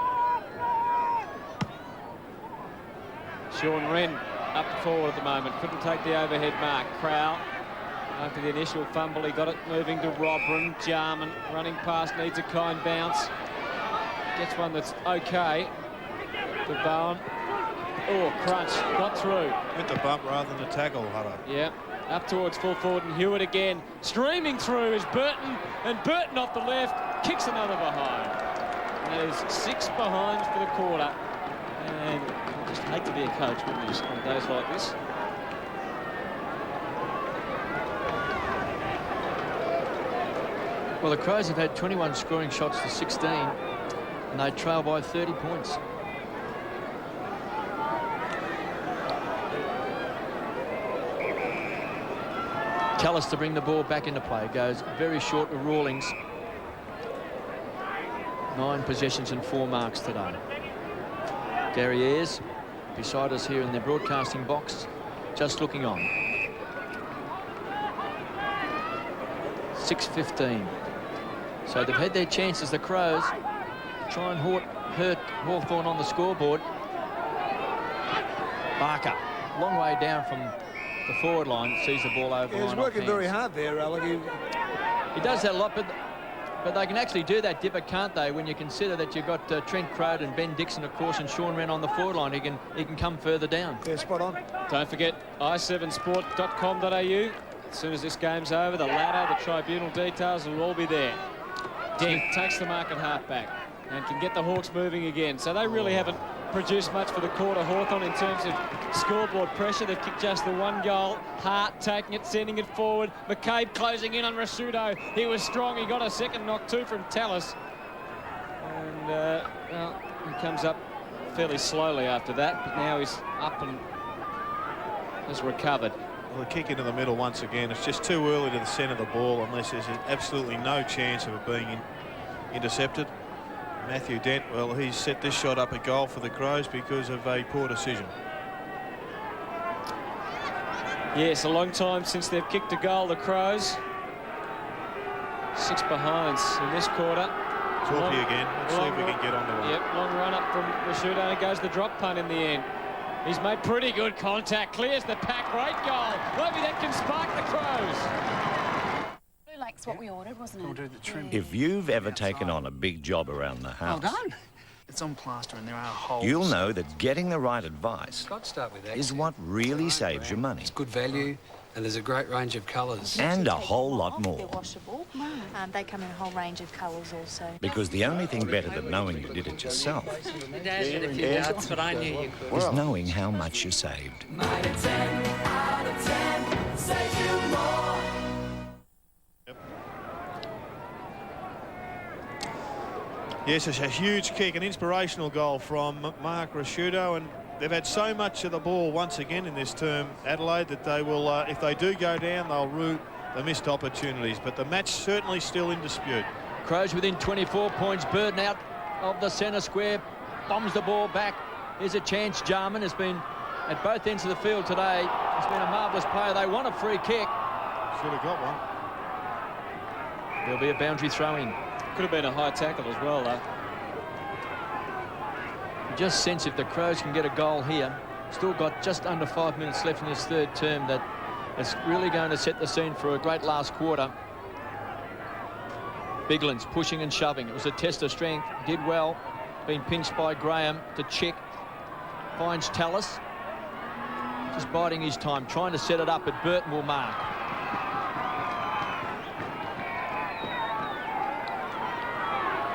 Sean Wren up forward at the moment, couldn't take the overhead mark. Crowell, after the initial fumble, he got it moving to Robram. Jarman running past, needs a kind bounce, gets one that's okay to Bowen. Oh, crunch, got through.
With the bump rather than the tackle, Hutter.
Yeah, up towards full forward, and Hewitt again. Streaming through is Burton, and Burton off the left, kicks another behind. And that is 6 behinds for the quarter. And I just hate to be a coach, wouldn't you, on days like this?
Well, the Crows have had 21 scoring shots to 16, and they trail by 30 points. Tallis to bring the ball back into play. Goes very short to Rawlings. 9 possessions and 4 marks today. Gary Ayres beside us here in the broadcasting box, just looking on. 6:15. So they've had their chances, the Crows, to try and hurt Hawthorn on the scoreboard. Barker, long way down from the forward line, sees the ball over.
He was working very hard there, Alec.
He does that a lot, but they can actually do that, Dipper, can't they? When you consider that you've got Trent Crode and Ben Dixon, of course, and Sean Wren on the forward line, he can come further down.
Yeah, spot on.
Don't forget i7sport.com.au. As soon as this game's over, the ladder, the tribunal details will all be there. Dent takes the mark at halfback and can get the Hawks moving again. So they really haven't produced much for the quarter, Hawthorn, in terms of scoreboard pressure. They've kicked just the 1 goal. Hart taking it, sending it forward. McCabe closing in on Rasudo. He was strong. He got a second knock too from Tallis. And well, he comes up fairly slowly after that, but now he's up and has recovered.
Well, the kick into the middle once again. It's just too early to the centre of the ball unless there's absolutely no chance of it being intercepted. Matthew Dent, well, he's set this shot up a goal for the Crows because of a poor decision.
Yes, a long time since they've kicked a goal, the Crows. 6 behinds in this quarter.
Torpy again. Let's see if we can get onto one.
Yep, long run up from Rasudo, and it goes the drop punt in the end. He's made pretty good contact, clears the pack, great goal. Maybe that can spark the Crows.
Blue Lake's what we ordered, wasn't it?
Ordered the trim.
If you've ever taken on a big job around the house,
Well done. It's on plaster and there are holes.
you'll know that getting the right advice
Got to start with that.
is what really saves you money.
It's good value and there's a great range of colours.
And a whole lot
They're
more.
washable. They come in a whole range of colours also.
Because the only thing better than knowing you did it yourself
Dad did a few doubts, but I knew you could.
is knowing how much you saved.
Yes, it's a huge kick, an inspirational goal from Mark Rasudo, and they've had so much of the ball once again in this term, Adelaide, that they will, if they do go down, they'll rue the missed opportunities. But the match certainly still in dispute.
Crows within 24 points. Burden out of the centre square. Bombs the ball back. Here's a chance. Jarman has been at both ends of the field today. It's been a marvellous play. They want a free kick.
Should have got one.
There'll be a boundary throw-in.
Could have been a high tackle as well, though.
You just sense if the Crows can get a goal here, still got just under 5 minutes left in this third term, that it's really going to set the scene for a great last quarter. Biglan's pushing and shoving. It was a test of strength. Did well. Been pinched by Graham to check. Finds Tallis. Just biding his time, trying to set it up, but Burton will mark.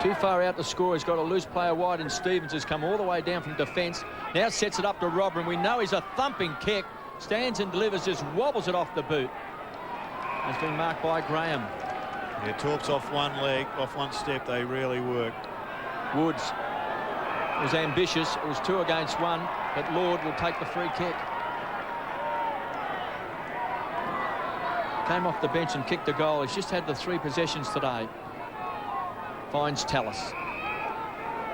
Too far out to score. He's got a loose player wide, and Stevens has come all the way down from defence. Now sets it up to Robber, and we know he's a thumping kick. Stands and delivers, just wobbles it off the boot. It's been marked by Graham.
Yeah, Torp's off one leg, off one step. They really work.
Woods was ambitious. It was 2 against 1, but Lord will take the free kick. Came off the bench and kicked the goal. He's just had the 3 possessions today. Finds Tallis.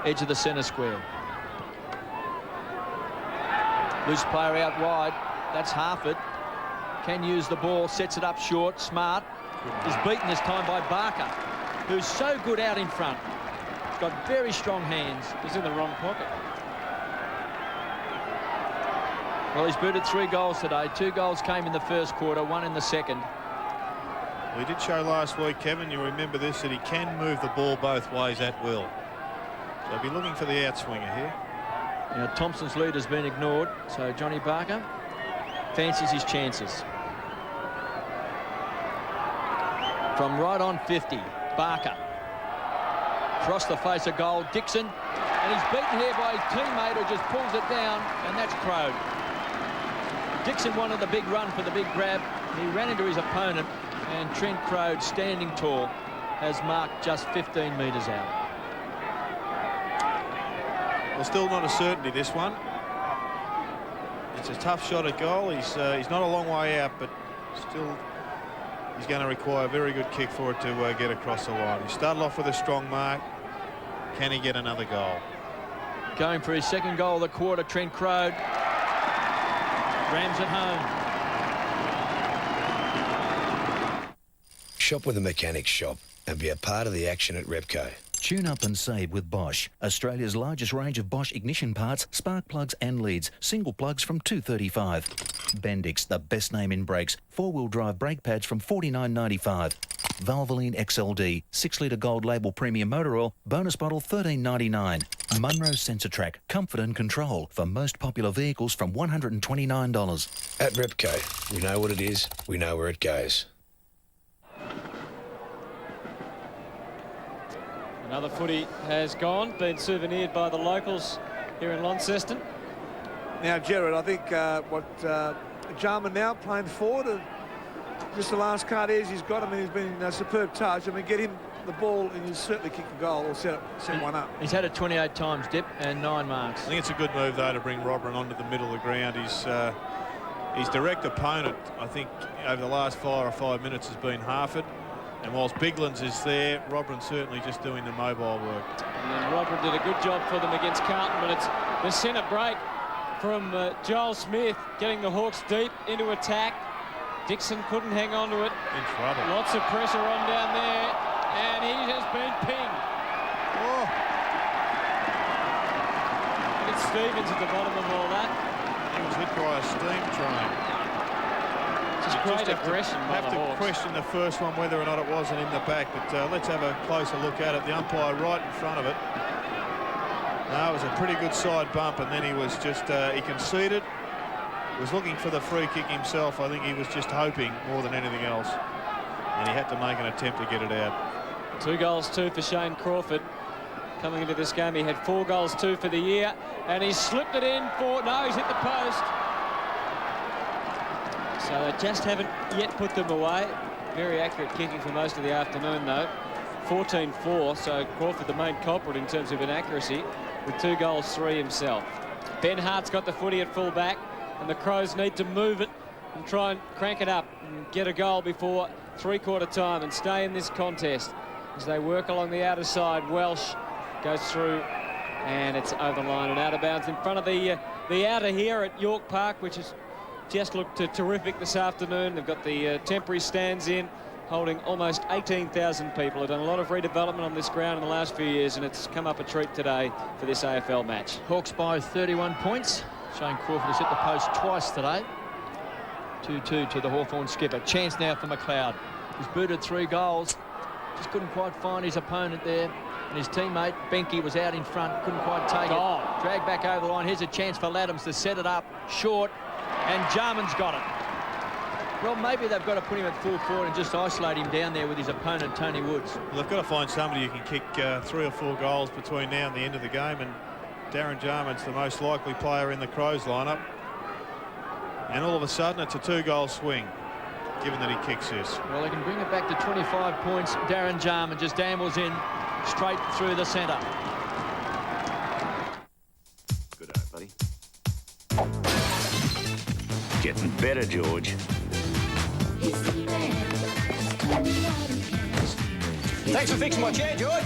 Edge of the centre square. Loose player out wide. That's Harford. Can use the ball. Sets it up short. Smart. Is beaten this time by Barker, who's so good out in front. He's got very strong hands.
He's in the wrong pocket.
Well, he's booted 3 goals today. 2 goals came in the first quarter, 1 in the second.
We did show last week, Kevin, you remember this, that he can move the ball both ways at will. So he'll be looking for the outswinger here.
Now, Thompson's lead has been ignored, so Johnny Barker fancies his chances. From right on 50, Barker. Across the face of goal, Dixon. And he's beaten here by his teammate who just pulls it down, and that's Crowd. Dixon wanted the big run for the big grab. He ran into his opponent, and Trent Crowd, standing tall, has marked just 15 metres out.
Well, still not a certainty, this one. It's a tough shot at goal. He's not a long way out, but still he's going to require a very good kick for it to get across the line. He started off with a strong mark. Can he get another goal?
Going for his second goal of the quarter, Trent Crowd. Rams it home.
Shop with a mechanic shop and be a part of the action at Repco.
Tune up and save with Bosch, Australia's largest range of Bosch ignition parts, spark plugs and leads, single plugs from $235. Bendix, the best name in brakes, 4-wheel drive brake pads from $49.95. Valvoline XLD, 6-litre gold label premium motor oil, bonus bottle $13.99. Munro Sensor Track, comfort and control for most popular vehicles from $129.
At Repco, we know what it is, we know where it goes.
Another footy has gone, been souvenired by the locals here in Launceston.
Now, Jared, I think Jarman now playing forward. Just the last card is he's got him, and he's been a superb touch. I mean, get him the ball, and he's certainly kicked a goal or set one up.
He's had it 28 times, Dip, and 9 marks. I
think it's a good move, though, to bring Robran onto the middle of the ground. His direct opponent, I think, over the last 4 or 5 minutes has been Harford. And whilst Biglan's is there, Robran certainly just doing the mobile work.
And Robran did a good job for them against Carlton, but it's the centre break from Joel Smith, getting the Hawks deep into attack. Dixon couldn't hang on to it.
In trouble.
Lots of pressure on down there, and he has been pinged. Oh. It's Stevens at the bottom of all that.
He was hit by a steam train.
Just great aggression by the Hawks.
Have to question the first one whether or not it wasn't in the back, but let's have a closer look at it. The umpire right in front of it. No, it was a pretty good side bump, and then he was just he conceded. Was looking for the free kick himself. I think he was just hoping more than anything else, and he had to make an attempt to get it out.
2 goals, 2 for Shane Crawford. Coming into this game, he had 4 goals, 2 for the year, and he slipped it in for... No, he's hit the post. So they just haven't yet put them away. Very accurate kicking for most of the afternoon, though. 14-4, so Crawford the main culprit in terms of inaccuracy, with 2 goals, 3 himself. Ben Hart's got the footy at full back, and the Crows need to move it and try and crank it up and get a goal before 3/4 time and stay in this contest. as they work along the outer side. Welsh goes through, and it's over the line and out of bounds in front of the outer here at York Park, which has just looked terrific this afternoon. They've got the temporary stands in, holding almost 18,000 people. They've done a lot of redevelopment on this ground in the last few years, and it's come up a treat today for this AFL match.
Hawks by 31 points. Shane Crawford has hit the post twice today. 2-2 to the Hawthorn skipper. Chance now for McLeod. He's booted 3 goals. Just couldn't quite find his opponent there. And his teammate, Benke, was out in front. Couldn't quite take it. Dragged back over the line. Here's a chance for Laddams to set it up. Short. And Jarman's got it. Well, maybe they've got to put him at full forward and just isolate him down there with his opponent, Tony Woods.
Well, they've got to find somebody who can kick 3 or 4 goals between now and the end of the game. And Darren Jarman's the most likely player in the Crows lineup. And all of a sudden, it's a 2-goal swing, given that he kicks this.
Well, they can bring it back to 25 points. Darren Jarman just ambles in straight through the centre.
Good eye, buddy. Getting better, George.
Thanks for fixing my chair, George.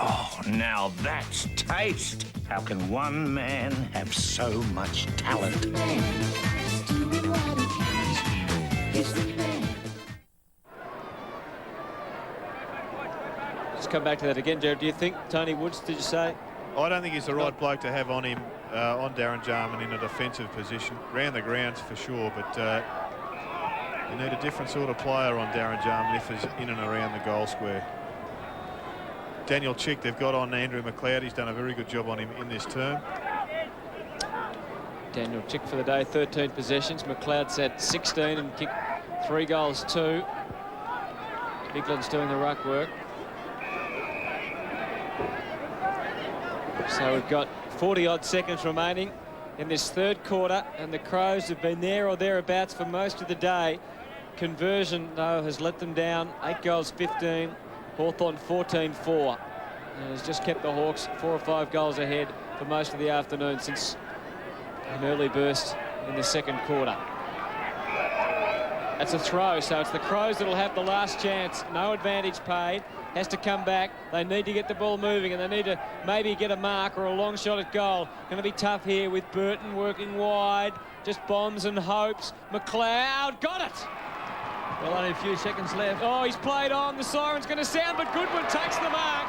Oh, now that's taste. How can one man have so much talent?
Just come back to that again, Jared. Do you think Tony Woods, did you say?
I don't think he's the right bloke to have on him, on Darren Jarman in a defensive position. Round the grounds for sure, but you need a different sort of player on Darren Jarman if he's in and around the goal square. Daniel Chick, they've got on Andrew McLeod. He's done a very good job on him in this term.
Daniel Chick for the day, 13 possessions. McLeod's at 16 and kicked 3 goals too. Bigland's doing the ruck work. So we've got 40-odd seconds remaining in this third quarter, and the Crows have been there or thereabouts for most of the day. Conversion, though, has let them down. 8 goals, 15. Hawthorn 14-4. And has just kept the Hawks 4 or 5 goals ahead for most of the afternoon since an early burst in the second quarter. That's a throw, so it's the Crows that'll have the last chance. No advantage paid. Has to come back. They need to get the ball moving, and they need to maybe get a mark or a long shot at goal. Going to be tough here with Burton working wide. Just bombs and hopes. McLeod got it.
Well, only a few seconds left.
Oh, he's played on. The siren's going to sound, but Goodwin takes the mark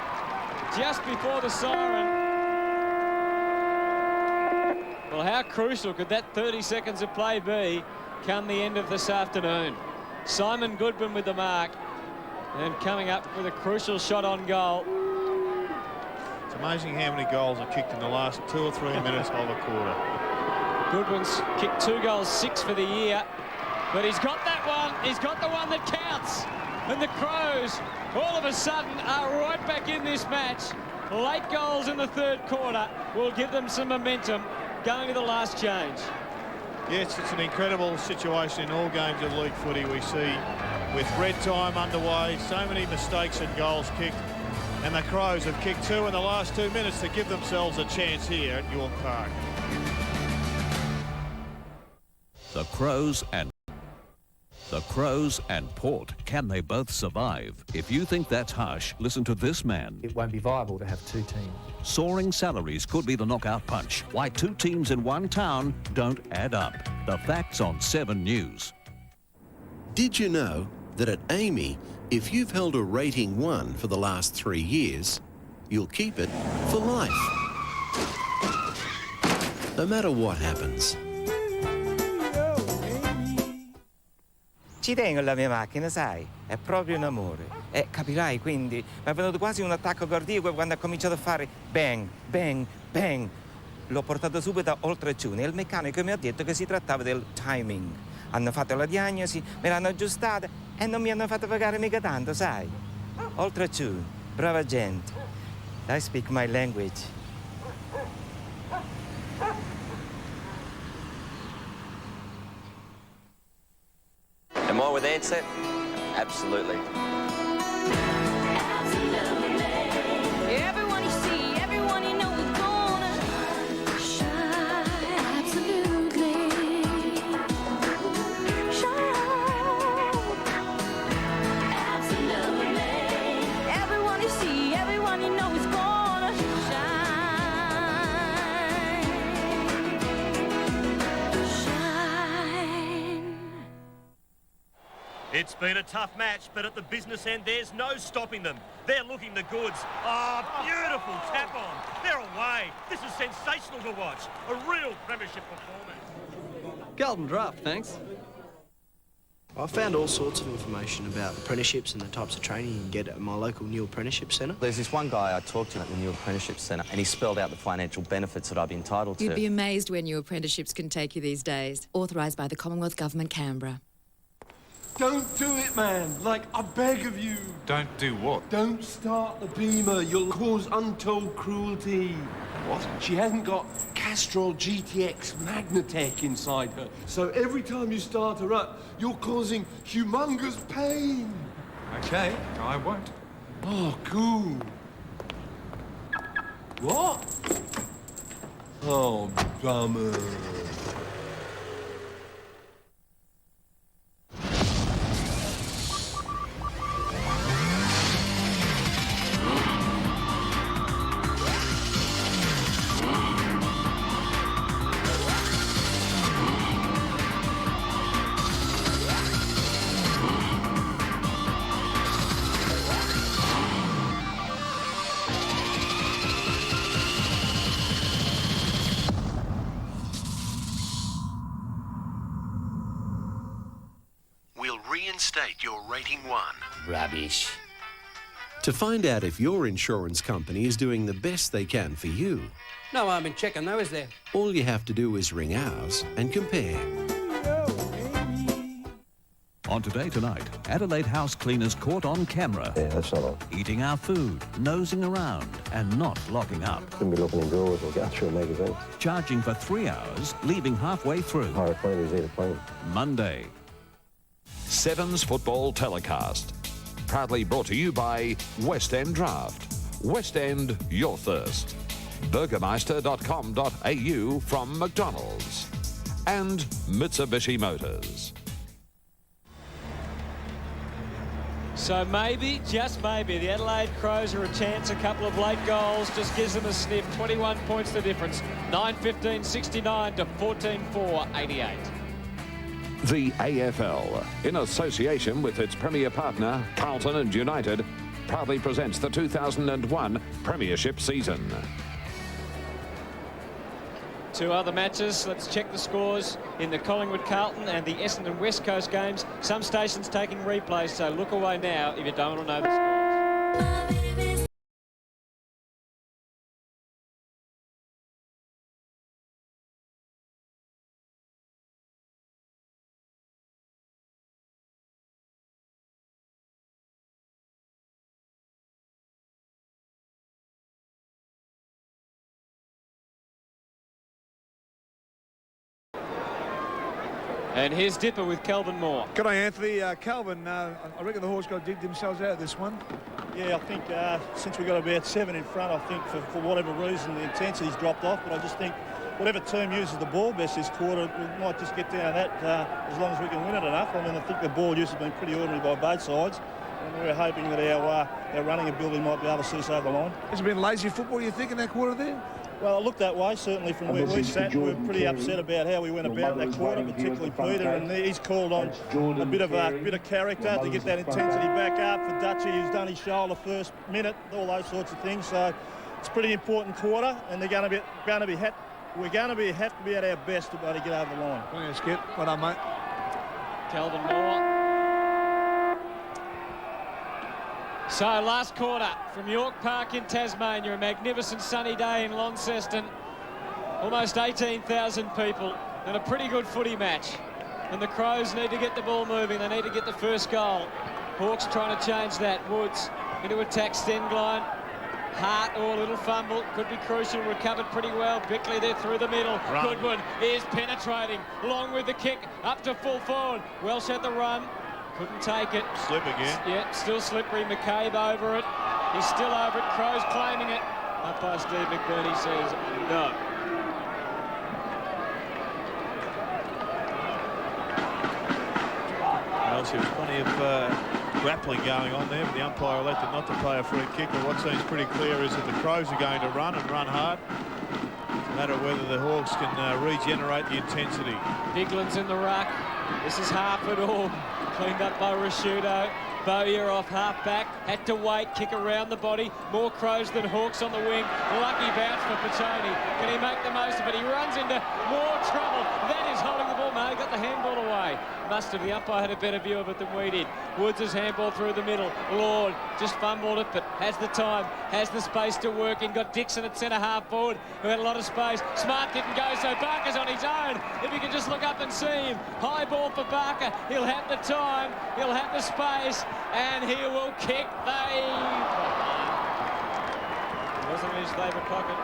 just before the siren. Well, how crucial could that 30 seconds of play be come the end of this afternoon? Simon Goodwin with the mark, and coming up with a crucial shot on goal.
It's amazing how many goals are kicked in the last 2 or 3 minutes of a quarter.
Goodwin's kicked 2 goals, 6 for the year. But he's got that one. He's got the one that counts. And the Crows, all of a sudden, are right back in this match. Late goals in the third quarter will give them some momentum going to the last change.
Yes, it's an incredible situation in all games of league footy we see with red time underway. So many mistakes and goals kicked. And the Crows have kicked 2 in the last 2 minutes to give themselves a chance here at York Park.
The Crows and Port, can they both survive? If you think that's harsh, listen to this man.
It won't be viable to have 2 teams.
Soaring salaries could be the knockout punch. Why 2 teams in one town don't add up. The facts on 7 News.
Did you know that at Amy, if you've held a rating 1 for the last 3 years, you'll keep it for life? No matter what happens.
Ci tengo alla mia macchina, sai, è proprio un amore. E capirai, quindi, mi è venuto quasi un attacco cardiaco quando ha cominciato a fare bang, bang, bang. L'ho portato subito oltre Ciune e il meccanico mi ha detto che si trattava del timing. Hanno fatto la diagnosi, me l'hanno aggiustata e non mi hanno fatto pagare mica tanto, sai. Oltre Ciune, brava gente. I speak my language.
Am I with Ansett? Absolutely.
Everyone you see, everyone you know is gonna shine. Absolutely.
It's been a tough match, but at the business end, there's no stopping them. They're looking the goods. Oh, beautiful tap on. They're away. This is sensational to watch. A real premiership performance.
Golden draft, thanks.
I found all sorts of information about apprenticeships and the types of training you can get at my local new apprenticeship centre.
There's this one guy I talked to at the new apprenticeship centre, and he spelled out the financial benefits that I'd be entitled to.
You'd be amazed where new apprenticeships can take you these days. Authorised by the Commonwealth Government, Canberra.
Don't do it, man. Like, I beg of you.
Don't do what?
Don't start the Beamer. You'll cause untold cruelty. What? She hasn't got Castrol GTX Magnatech inside her. So every time you start her up, you're causing humongous pain.
Okay, I won't.
Oh, cool. What? Oh, bummer.
Reinstate your rating 1.
Rubbish.
To find out if your insurance company is doing the best they can for you,
No harm in checking though, is there?
all you have to do is ring ours and compare.
On Today Tonight, Adelaide house cleaners caught on camera.
Yeah, that's not on.
Eating our food, nosing around, and not locking up.
Couldn't be looking in drawers or going through a magazine.
Charging for 3 hours, leaving halfway through.
Hire a cleaner, easy to clean.
Monday.
Sevens Football Telecast. Proudly brought to you by West End Draft. West End, your thirst. Burgermeister.com.au from McDonald's. And Mitsubishi Motors.
So maybe, just maybe, the Adelaide Crows are a chance. A couple of late goals just gives them a sniff. 21 points the difference. 9-15-69 to 14-4-88.
The AFL, in association with its premier partner, Carlton and United, proudly presents the 2001 Premiership season.
2 other matches. Let's check the scores in the Collingwood-Carlton and the Essendon West Coast games. Some stations taking replays, so look away now if you don't want to know the scores. And here's Dipper with Kelvin Moore.
Good day, Anthony. Kelvin, I reckon the Hawks got to dig themselves out of this one.
Yeah, I think since we got about 7 in front, I think for whatever reason the intensity's dropped off. But I just think whatever team uses the ball best this quarter, we might just get down to that as long as we can win it enough. I mean, I think the ball use has been pretty ordinary by both sides. And we're hoping that our running ability might be able to see us over the line.
Has it been lazy football, you think, in that quarter there?
Well, it looked that way, certainly from where we sat. We were pretty upset about how we went about that quarter, particularly Peter, and he's called on a bit of character to get that intensity back up for Dutchy, who's done his shoulder first minute, all those sorts of things. So it's a pretty important quarter, and they're going to have to be at our best to be able to get over the line.
Yeah, Skip. Well done, mate.
Kelvin Moore. So last quarter from York Park in Tasmania, a magnificent sunny day in Launceston. Almost 18,000 people and a pretty good footy match. And the Crows need to get the ball moving. They need to get the first goal. Hawks trying to change that. Woods into attack Stengline. Hart, a little fumble. Could be crucial. Recovered pretty well. Bickley there through the middle.
Run.
Goodwin is penetrating. Long with the kick. Up to full forward. Welsh at the run. Couldn't take it.
Slip again.
Yeah, still slippery. McCabe over it. He's still over it. Crows claiming it. Umpire Steve McBurney says no.
Well, there was plenty of grappling going on there, but the umpire elected not to play a free kick. But what seems pretty clear is that the Crows are going to run and run hard. It's a matter of whether the Hawks can regenerate the intensity.
Bigland's in the ruck. This is Harford or Cleaned up by Rashudo. Bowyer off half-back, had to wait, kick around the body. More Crows than Hawks on the wing. Lucky bounce for Petone. Can he make the most of it? He runs into more trouble. That is holding the ball. No, he got the handball away. Must have. The umpire had a better view of it than we did. Woods' handball through the middle. Lord just fumbled it, but has the time, has the space to work in. Got Dixon at centre-half forward, who had a lot of space. Smart didn't go, so Barker's on his own. If you can just look up and see him. High ball for Barker. He'll have the time, he'll have the space, and he will kick the... It wasn't in his favourite pocket.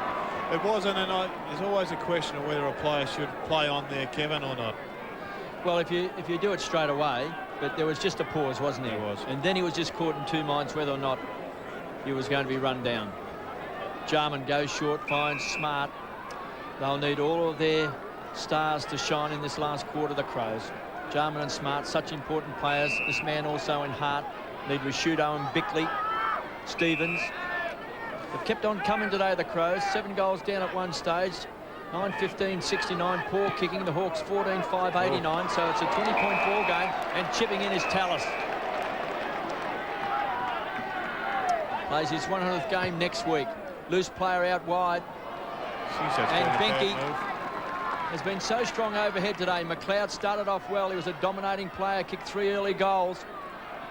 It wasn't, and there's always a question of whether a player should play on there, Kevin, or not.
Well, if you do it straight away, but there was just a pause, wasn't there?
There was.
And then he was just caught in two minds whether or not he was going to be run down. Jarman goes short, finds Smart. They'll need all of their stars to shine in this last quarter, the Crows. Jarman and Smart, such important players. This man also in heart. Need Rashudo and Bickley. Stevens. They've kept on coming today, the Crows. 7 goals down at one stage. 9-15-69, poor kicking. The Hawks 14-5-89, so it's a 20-point ball game, and chipping in is Tallis. Plays his 100th game next week. Loose player out wide. And Benke has been so strong overhead today. McLeod started off well. He was a dominating player, kicked 3 early goals.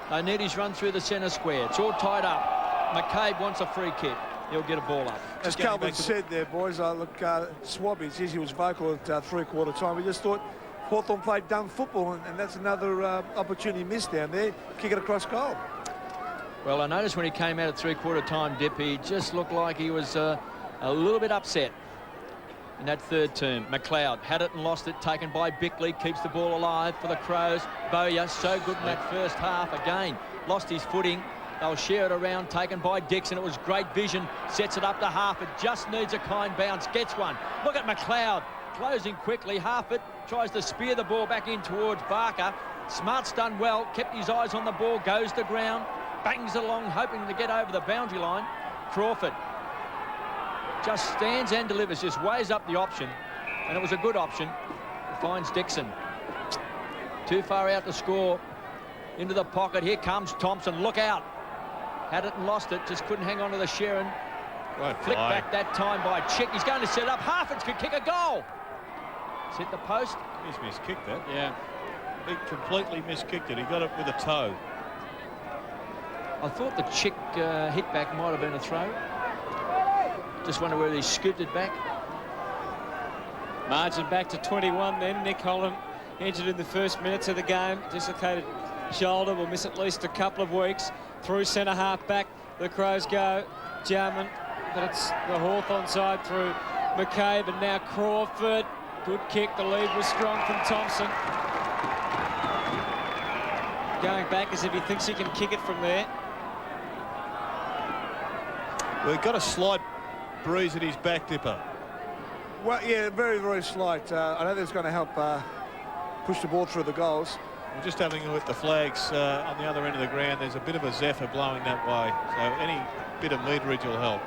They need his run through the centre square. It's all tied up. McCabe wants a free kick. He'll get a ball up.
As Calvin said there, boys, look, Swabby, he was vocal at three-quarter time. We just thought Hawthorn played dumb football, and that's another opportunity missed down there. Kick it across goal.
Well, I noticed when he came out at three-quarter time, Dip, he just looked like he was a little bit upset in that third term. McLeod had it and lost it, taken by Bickley, keeps the ball alive for the Crows. Bowyer, so good in that first half. Again, lost his footing. They'll share it around, taken by Dixon. It was great vision, sets it up to Harford, just needs a kind bounce, gets one. Look at McLeod, closing quickly. Harford tries to spear the ball back in towards Barker. Smart's done well, kept his eyes on the ball, goes to ground, bangs along, hoping to get over the boundary line. Crawford just stands and delivers, just weighs up the option, and it was a good option. Finds Dixon. Too far out to score. Into the pocket, here comes Thompson, look out. Had it and lost it, just couldn't hang on to the Sharon. Flick back that time by Chick. He's going to set it up. Harford could kick a goal. It's hit the post.
He's miskicked that.
Yeah.
He completely miskicked it. He got it with a toe.
I thought the Chick hit back might have been a throw. Just wonder whether he scooped it back.
Margin back to 21 then. Nick Holland injured in the first minutes of the game. Dislocated shoulder, will miss at least a couple of weeks. Through centre half back, the Crows go. Jarman, but it's the Hawthorn side through McCabe, and now Crawford. Good kick, the lead was strong from Thompson. Going back as if he thinks he can kick it from there.
Well, he got a slight bruise at his back, Dipper.
Well, yeah, very, very slight. I don't think it's going to help push the ball through the goals.
We're just having a look at the flags on the other end of the ground. There's a bit of a zephyr blowing that way, so any bit of meterage will help.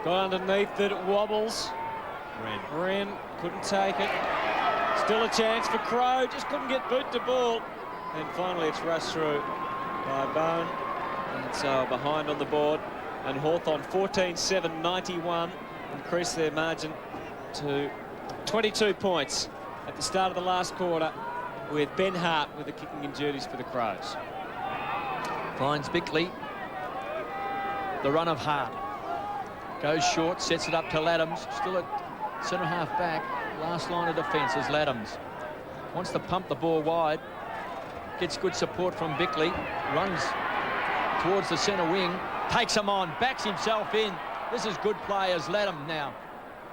Got underneath it, wobbles. Wren couldn't take it. Still a chance for Crow, just couldn't get boot to ball. And finally it's rushed through by Bone. And so behind on the board. And Hawthorn 14-7-91 increased their margin to 22 points at the start of the last quarter, with Ben Hart with the kicking and duties for the Crows.
Finds Bickley. The run of Hart. Goes short, sets it up to Laddams. Still at centre half back. Last line of defence is Laddams. Wants to pump the ball wide. Gets good support from Bickley. Runs towards the centre wing. Takes him on. Backs himself in. This is good play as Laddam now.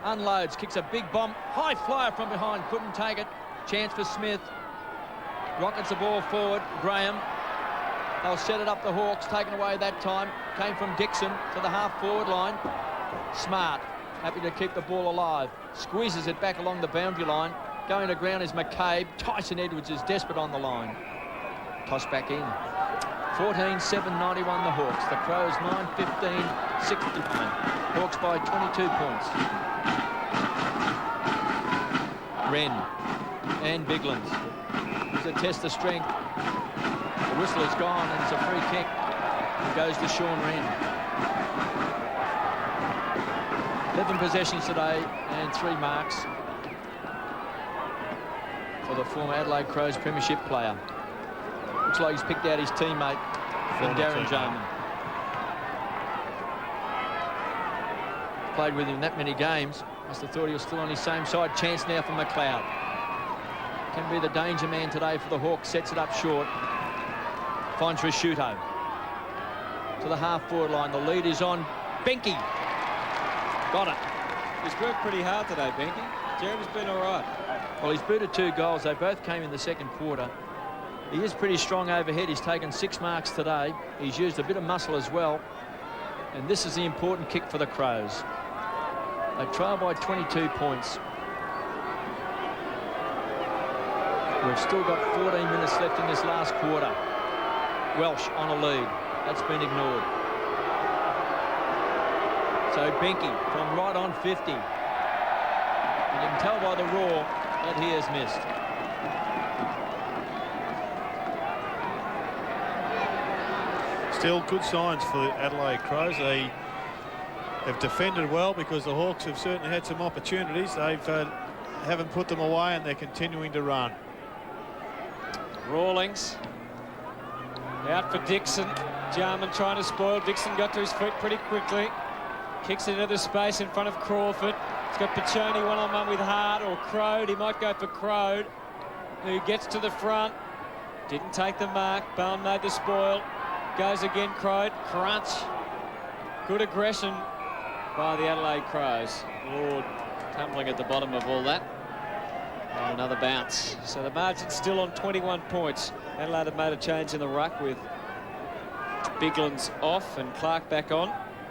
Unloads. Kicks a big bomb. High flyer from behind. Couldn't take it. Chance for Smith. Rockets the ball forward. Graham. They'll set it up the Hawks. Taken away that time. Came from Dixon to the half-forward line. Smart. Happy to keep the ball alive. Squeezes it back along the boundary line. Going to ground is McCabe. Tyson Edwards is desperate on the line. Toss back in. 14-7-91 the Hawks. The Crows 9-15-69. Hawks by 22 points. Wren and Biglands. It's a test of strength. The whistle is gone, and it's a free kick. It goes to Sean Wren. 11 possessions today and 3 marks for the former Adelaide Crows premiership player. Looks like he's picked out his teammate in Darren Jarman. Played with him that many games. Must have thought he was still on his same side. Chance now for McLeod. Can be the danger man today for the Hawks. Sets it up short. Finds Rashuto. To the half-forward line. The lead is on Benke. Got it.
He's worked pretty hard today, Benke. Jared's been all right.
Well, he's booted 2 goals. They both came in the second quarter. He is pretty strong overhead. He's taken 6 marks today. He's used a bit of muscle as well. And this is the important kick for the Crows. They trail by 22 points. We've still got 14 minutes left in this last quarter. Welsh on a lead. That's been ignored. So Benke from right on 50. And you can tell by the roar that he has missed.
Still good signs for the Adelaide Crows. They have defended well because the Hawks have certainly had some opportunities. They've haven't put them away, and they're continuing to run.
Rawlings out for Dixon. Jarman trying to spoil. Dixon got to his feet pretty quickly. Kicks it into the space in front of Crawford. He's got Piccioni one-on-one with Hart or Crode. He might go for Crode, who gets to the front. Didn't take the mark. Bowen made the spoil. Goes again, Crode. Crunch. Good aggression by the Adelaide Crows. Lord tumbling at the bottom of all that. And another bounce. So the margin's still on 21 points. Adelaide have made a change in the ruck with Bigland's off and Clark back on.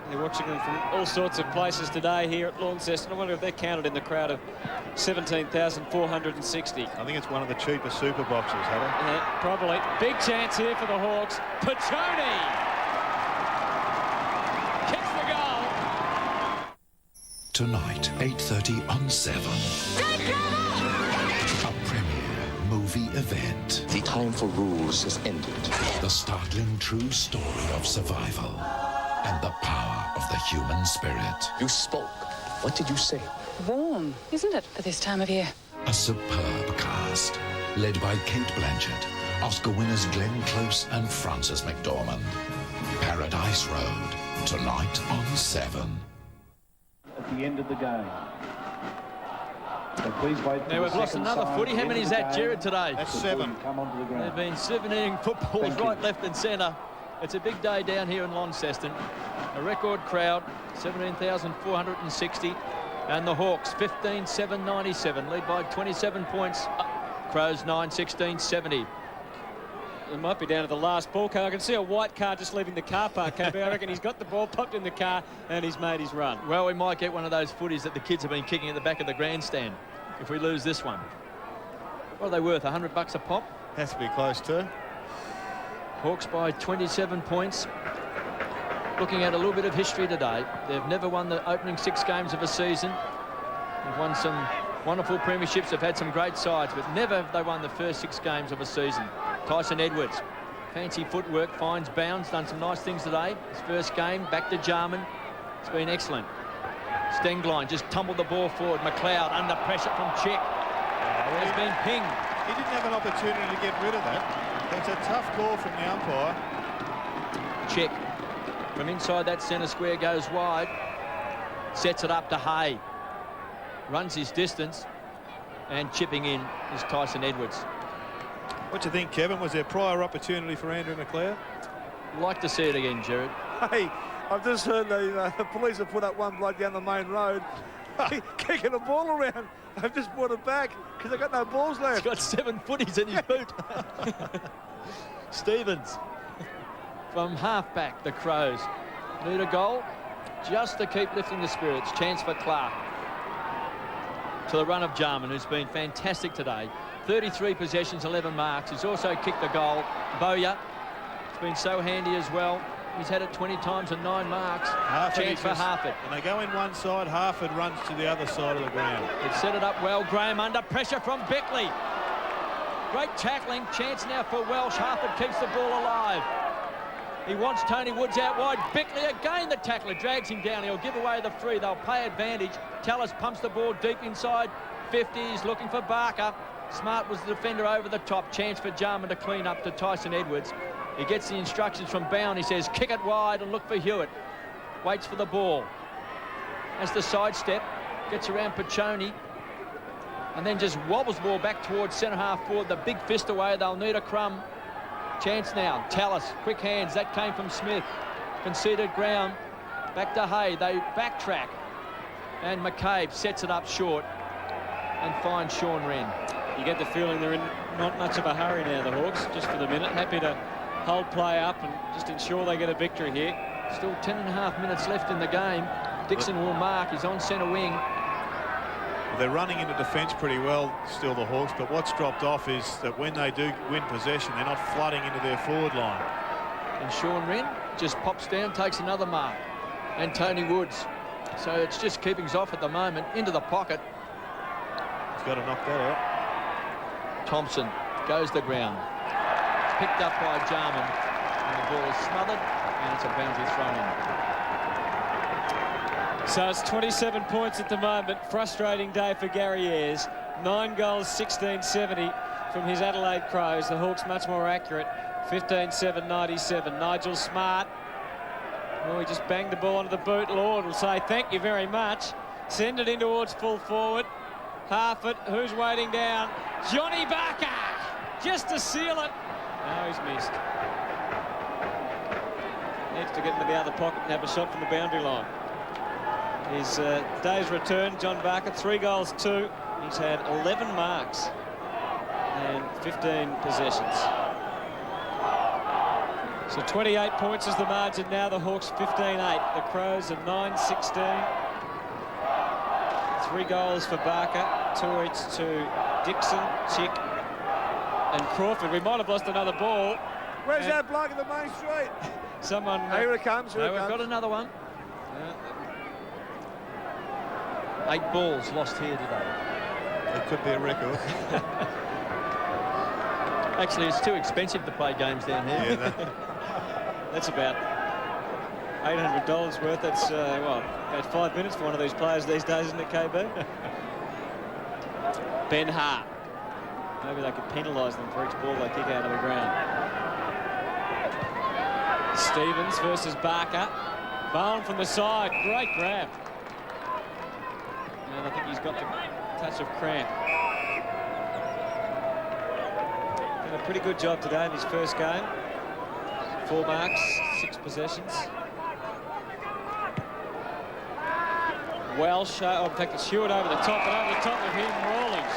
They're watching them from all sorts of places today here at Launceston. I wonder if they're counted in the crowd of 17,460.
I think it's one of the cheaper super boxes, Heather.
Yeah, probably. Big chance here for the Hawks. Piccioni kicks the goal.
Tonight, 8:30 on 7. A premiere movie event.
The time for rules is ended.
The startling true story of survival and the power of the human spirit.
You spoke. What did you say?
Warm, isn't it, for this time of year?
A superb cast, led by Kate Blanchett, Oscar winners Glenn Close and Frances McDormand. Paradise Road, tonight on 7.
At the end of the game. So please wait.
Now we've lost another footy. How many is that, Jared, today?
That's 7.
Come onto the ground.
They've been souvenir footballs right, left and centre. It's a big day down here in Launceston. A record crowd, 17,460. And the Hawks, 15,797, lead by 27 points. Crows, 9,1670.
It might be down to the last ball car. I can see a white car just leaving the car park, KB. I reckon he's got the ball, popped in the car, and he's made his run.
Well, we might get one of those footies that the kids have been kicking at the back of the grandstand if we lose this one. What are they worth, $100 a pop?
Has to be close to.
Hawks by 27 points. Looking at a little bit of history today. They've never won the opening 6 games of a season. They've won some wonderful premierships. They've had some great sides, but never have they won the first 6 games of a season. Tyson Edwards, fancy footwork, finds bounds, done some nice things today. His first game, back to Jarman. It's been excellent. Stenglein just tumbled the ball forward. McLeod under pressure from Chick. Has been pinged.
He didn't have an opportunity to get rid of that. That's a tough call from the umpire.
Chick from inside that centre square goes wide. Sets it up to Hay. Runs his distance. And chipping in is Tyson Edwards.
What do you think, Kevin? Was there prior opportunity for Andrew McLeod?
Like to see it again, Jared.
Hey, I've just heard the police have put up one bloke down the main road kicking a ball around. They've just brought it back because they've got no balls left.
He's got 7 footies in his boot. Stevens from half-back, the Crows need a goal just to keep lifting the spirits. Chance for Clark. To the run of Jarman, who's been fantastic today. 33 possessions, 11 marks. He's also kicked a goal. Bowyer has been so handy as well. He's had it 20 times and 9 marks. Chance for Harford.
When they go in one side, Harford runs to the other side of the ground.
They've set it up well. Graham under pressure from Beckley. Great tackling. Chance now for Welsh. Harford keeps the ball alive. He wants Tony Woods out wide. Bickley again, the tackler drags him down. He'll give away the free. They'll pay advantage. Tallis pumps the ball deep inside 50s, looking for Barker. Smart was the defender over the top. Chance for Jarman to clean up to Tyson Edwards. He gets the instructions from Bowen. He says, kick it wide and look for Hewitt. Waits for the ball. Has the sidestep. Gets around Piccioni. And then just wobbles the ball back towards centre half forward. The big fist away. They'll need a crumb. Chance now. Tallis, quick hands. That came from Smith. Conceded ground. Back to Hay. They backtrack. And McCabe sets it up short and finds Sean Wren.
You get the feeling they're in not much of a hurry now, the Hawks, just for the minute. Happy to hold play up and just ensure they get a victory here.
Still 10.5 minutes left in the game. Dixon will mark. He's on centre wing.
They're running into defence pretty well still, the Hawks, but what's dropped off is that when they do win possession, they're not flooding into their forward line.
And Sean Wren just pops down, takes another mark. And Tony Woods. So it's just keepings off at the moment. Into the pocket.
He's got to knock that out.
Thompson goes the ground. Picked up by Jarman. And the ball is smothered. And it's a boundary thrown in.
So it's 27 points at the moment. Frustrating day for Gary Ayres. 9 goals, 16-70 from his Adelaide Crows. The Hawks much more accurate. 15-7-97. Nigel Smart. Oh, he just banged the ball onto the boot. Lord will say thank you very much. Send it in towards full forward. Harford, who's waiting down? Johnny Barker, just to seal it. No, he's missed. Needs to get into the other pocket and have a shot from the boundary line. His day's return, John Barker, 3 goals, 2. He's had 11 marks and 15 possessions. So 28 points is the margin now. The Hawks 15-8. The Crows are 9-16. 3 goals for Barker, 2 each to Dixon, Chick and Crawford. We might have lost another ball.
Where's that bloke in the main street?
Someone...
Here it comes.
We've got another one. 8 balls lost here today.
It could be a record.
Actually, it's too expensive to play games down here.
Yeah,
that's about $800 worth. That's, well, about 5 minutes for one of these players these days, isn't it, KB? Ben Hart. Maybe they could penalise them for each ball they kick out of the ground. Stevens versus Barker. Bowen from the side. Great grab. And I think he's got the touch of cramp. Did a pretty good job today in his first game. 4 marks, 6 possessions. Welsh, in fact, it's Hewitt over the top, and over the top of him, Rawlings,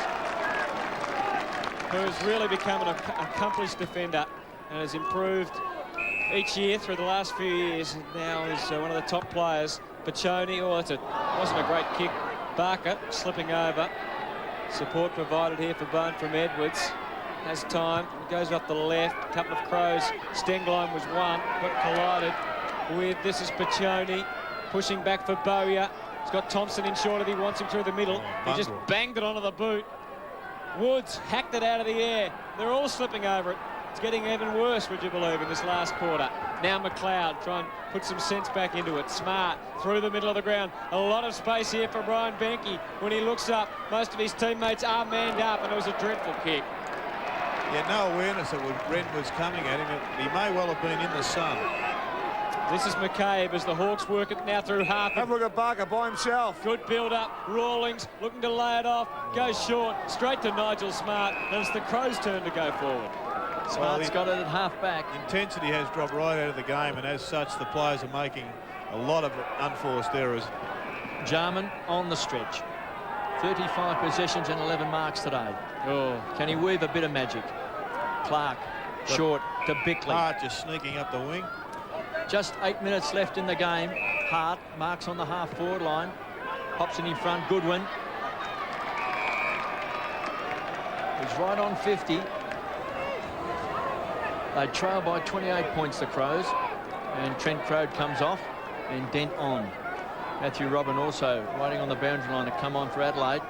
who's really become an accomplished defender and has improved each year through the last few years. And now is one of the top players. Piccioni, oh, wasn't a great kick. Barker slipping over. Support provided here for Bowen from Edwards. Has time, goes up the left. A couple of Crows. Stenglein was one, got collided with, this is Piccioni, pushing back for Bowyer. He's got Thompson in short if he wants him through the middle. He just banged it onto the boot. Woods hacked it out of the air. They're all slipping over it. It's getting even worse, would you believe, in this last quarter. Now McLeod trying to put some sense back into it. Smart through the middle of the ground. A lot of space here for Brian Benke. When he looks up, most of his teammates are manned up, and it was a dreadful kick.
Yeah, no awareness that Wren was coming at him. He may well have been in the sun.
This is McCabe as the Hawks work it now through Harford.
Have a look at Barker by himself.
Good build-up. Rawlings looking to lay it off. Goes short. Straight to Nigel Smart. And it's the Crows' turn to go forward.
Smart's got it at half-back.
Intensity has dropped right out of the game, and as such, the players are making a lot of unforced errors.
Jarman on the stretch. 35 possessions and 11 marks today. Oh, can he weave a bit of magic? Clark, short to Bickley.
Hart just sneaking up the wing.
Just 8 minutes left in the game. Hart marks on the half-forward line. Pops in front. Goodwin. He's right on 50. They trail by 28 points, the Crows. And Trent Crode comes off and Dent on. Matthew Robin also waiting on the boundary line to come on for Adelaide.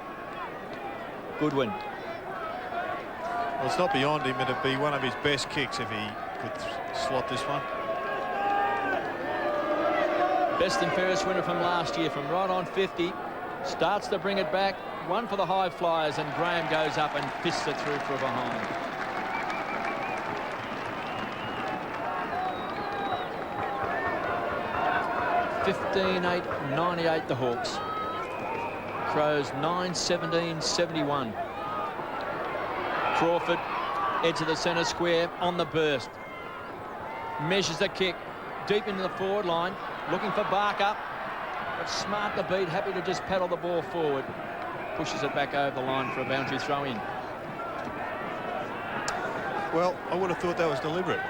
Goodwin.
Well, it's not beyond him. It'd be one of his best kicks if he could slot this one.
Best and fairest winner from last year, from right on 50. Starts to bring it back. One for the high flyers, and Graham goes up and fists it through for a behind. $15.8.98 the Hawks. Crows 9.17.71. Crawford, edge of the centre square, on the burst. Measures the kick deep into the forward line, looking for Barker. But smart to beat, happy to just paddle the ball forward. Pushes it back over the line for a boundary throw in.
Well, I would have thought that was deliberate.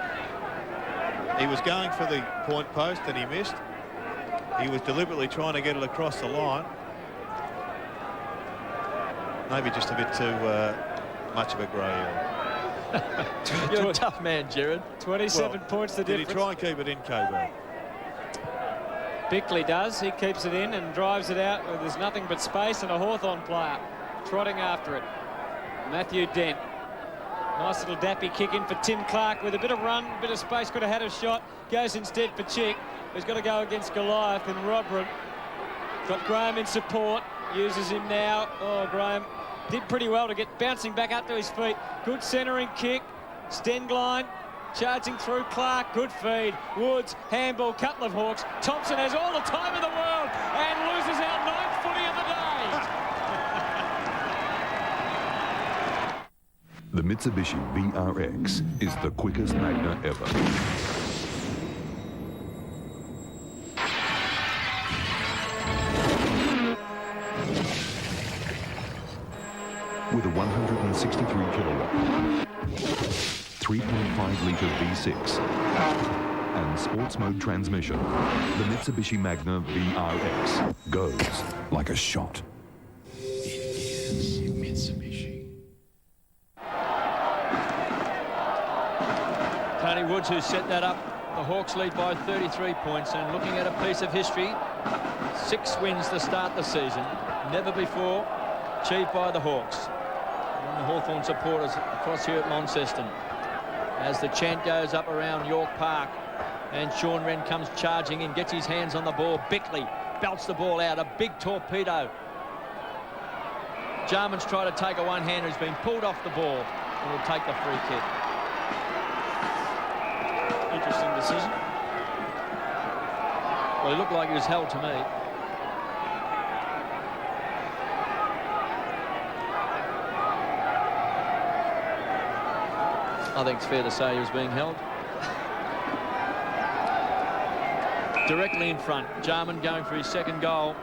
He was going for the point post and he missed. He was deliberately trying to get it across the line. Maybe just a bit too much of a grey area.
You're a tough man, Jared.
27 points the difference.
Did he try and keep it in, KB?
Bickley does. He keeps it in and drives it out where there's nothing but space, and a Hawthorn player trotting after it. Matthew Dent. Nice little dappy kick in for Tim Clark with a bit of run, a bit of space, could have had a shot. Goes instead for Chick, who's got to go against Goliath, and Robert got Graham in support, uses him now. Oh, Graham did pretty well to get bouncing back up to his feet. Good centering kick. Stengline charging through Clark. Good feed. Woods, handball, couple of Hawks. Thompson has all the time in the world and loses our 9th footy of the day.
The Mitsubishi VRX is the quickest Magna ever. With a 163 kilowatt, 3.5-litre V6 and sports mode transmission, the Mitsubishi Magna VRX goes like a shot.
It is Mitsubishi.
Tony Woods, who set that up. The Hawks lead by 33 points, and looking at a piece of history, 6 wins to start the season. Never before achieved by the Hawks. And the Hawthorn supporters across here at Launceston. As the chant goes up around York Park, and Sean Wren comes charging in, gets his hands on the ball. Bickley belts the ball out, a big torpedo. Jarman's tried to take a one-hander, who's been pulled off the ball, and will take the free kick.
Interesting decision.
Well, he looked like he was held to me. I think it's fair to say he was being held. Directly in front. Jarman going for his second goal.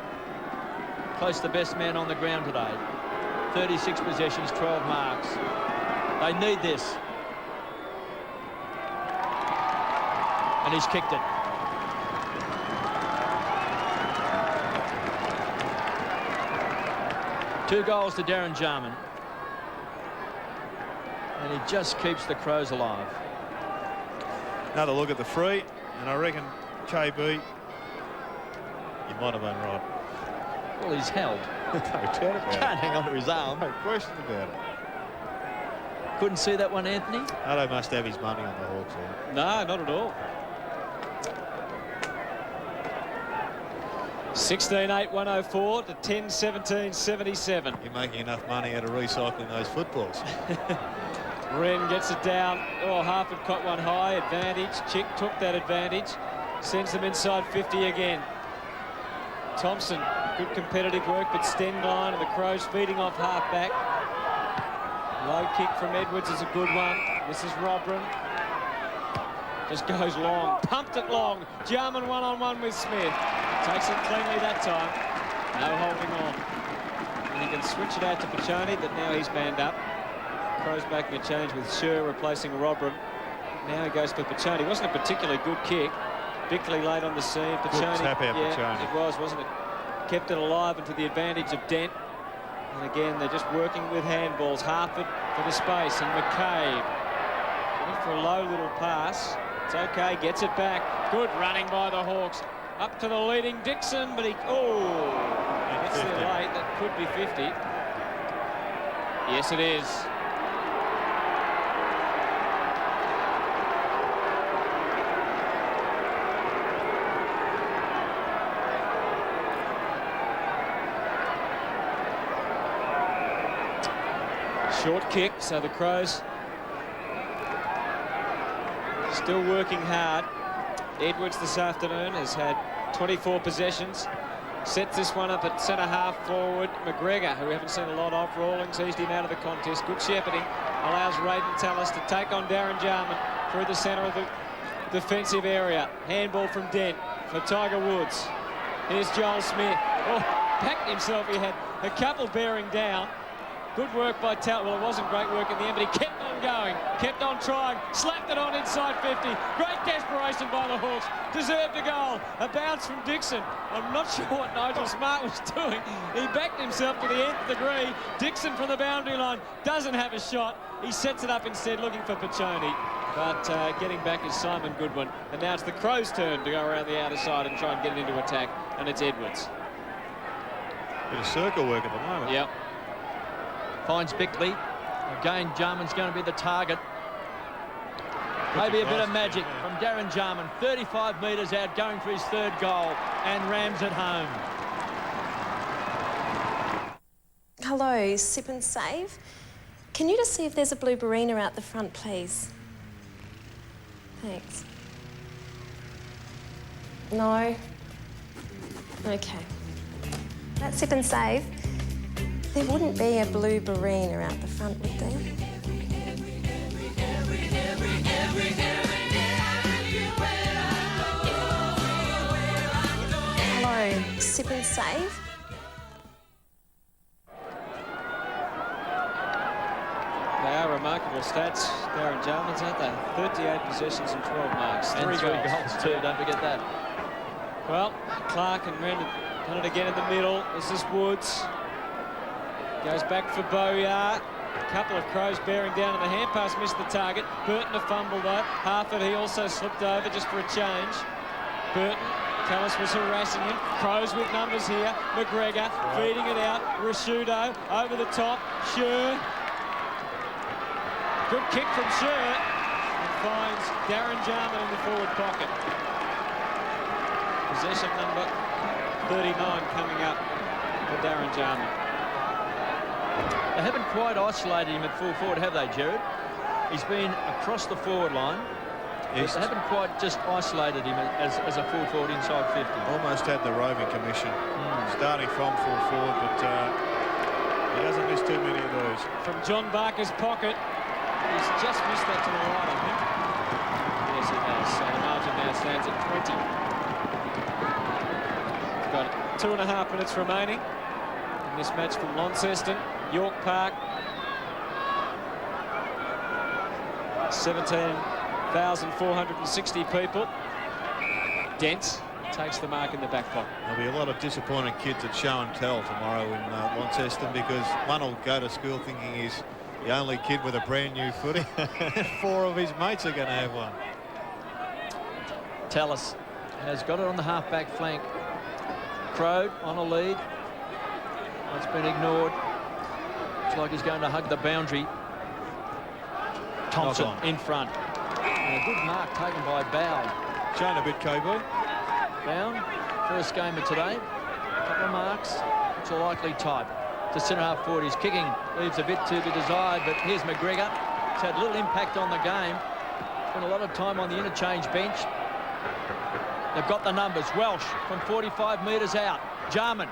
Close to the best man on the ground today. 36 possessions, 12 marks. They need this. And he's kicked it. Two goals to Darren Jarman. And he just keeps the Crows alive.
Another look at the free, and I reckon KB, you might have been right.
Well, he's held.
No doubt about it.
Can't hang on to his arm.
No question about it.
Couldn't see that one, Anthony?
Addo must have his money on the Hawks here.
No, not at all. 16-8-104 to 10-17-77.
You're making enough money out of recycling those footballs.
Wren gets it down. Oh, Harford caught one high. Advantage. Chick took that advantage. Sends them inside 50 again. Thompson, good competitive work, but Stengline and the Crows feeding off half-back. Low kick from Edwards is a good one. This is Robran. Just goes long. Pumped it long. Jarman one-on-one with Smith. Takes it cleanly that time. No holding on. And he can switch it out to Pachoni, but now he's manned up. Crows making a change with Sher replacing Robran. Now he goes for Pachoni. Wasn't a particularly good kick. Bickley late on the scene. Pachoni,
good tap out,
yeah,
Pachoni.
it was, wasn't it? Kept it alive and to the advantage of Dent. And again, they're just working with handballs. Harford for the space, and McCabe went for a low little pass. It's okay, gets it back. Good running by the Hawks. Up to the leading Dixon, but he, gets there late. That could be 50. Yes, it is. Short kick, so the Crows still working hard. Edwards this afternoon has had 24 possessions. Sets this one up at centre-half forward. McGregor, who we haven't seen a lot of, Rawlings eased him out of the contest. Good shepherding. Allows Raiden Tallis to take on Darren Jarman through the centre of the defensive area. Handball from Dent for Tiger Woods. Here's Joel Smith. Oh, packed himself. He had a couple bearing down. Good work by Tallis. Well, it wasn't great work in the end, but he kept on going, kept on trying, slapped it on inside 50. Great desperation by the Hawks. Deserved a goal. A bounce from Dixon. I'm not sure what Nigel Smart was doing. He backed himself to the nth degree. Dixon from the boundary line doesn't have a shot. He sets it up instead, looking for Piccioni. But getting back is Simon Goodwin. And now it's the Crows' turn to go around the outer side and try and get it into attack. And it's Edwards.
Bit of circle work at the moment.
Yep.
Finds Bickley. Again, Jarman's going to be the target. Maybe a bit of magic from Darren Jarman. 35 metres out, going for his third goal, and rams it home.
Hello, Sip and Save. Can you just see if there's a blue Barina out the front, please? Thanks. No? Okay. That's Sip and Save. There wouldn't be a blue Barina out the front, would there? Hello, Sip and Save.
They are remarkable stats, Darren Jarman's, aren't they? 38 possessions and 12 marks.
And three goals too, don't forget that.
Well, Clark and Ren have done it again in the middle. This is Woods. Goes back for Boyar. A couple of Crows bearing down, and the hand pass missed the target. Burton a fumble though. Harford, he also slipped over just for a change. Burton, Tallis was harassing him. Crows with numbers here. McGregor feeding it out. Rashudo over the top. Scher. Good kick from Scher. And finds Darren Jarman in the forward pocket. Possession number 39 coming up for Darren Jarman.
They haven't quite isolated him at full forward, have they, Jared? He's been across the forward line. Yes. They haven't quite just isolated him as a full forward inside 50.
Almost had the roving commission, starting from full forward, but he hasn't missed too many of those.
From John Barker's pocket, he's just missed that to the right, I think. Yes, he has. So the margin now stands at 20. We've got 2.5 minutes remaining in this match from Launceston. York Park, 17,460 people. Dent takes the mark in the back pocket.
There'll be a lot of disappointed kids at show and tell tomorrow in Launceston, because one will go to school thinking he's the only kid with a brand new footy. 4 of his mates are going to have one.
Tallis has got it on the half-back flank. Crowd on a lead. It's been ignored. Looks like he's going to hug the boundary. Thompson in front. And a good mark taken by Bow.
Shown a bit, KB.
Bound, first game of today. A couple of marks. It's a likely type. To centre-half forward, he's kicking. Leaves a bit to be desired, but here's McGregor. It's had little impact on the game. Spent a lot of time on the interchange bench. They've got the numbers. Welsh from 45 metres out. Jarman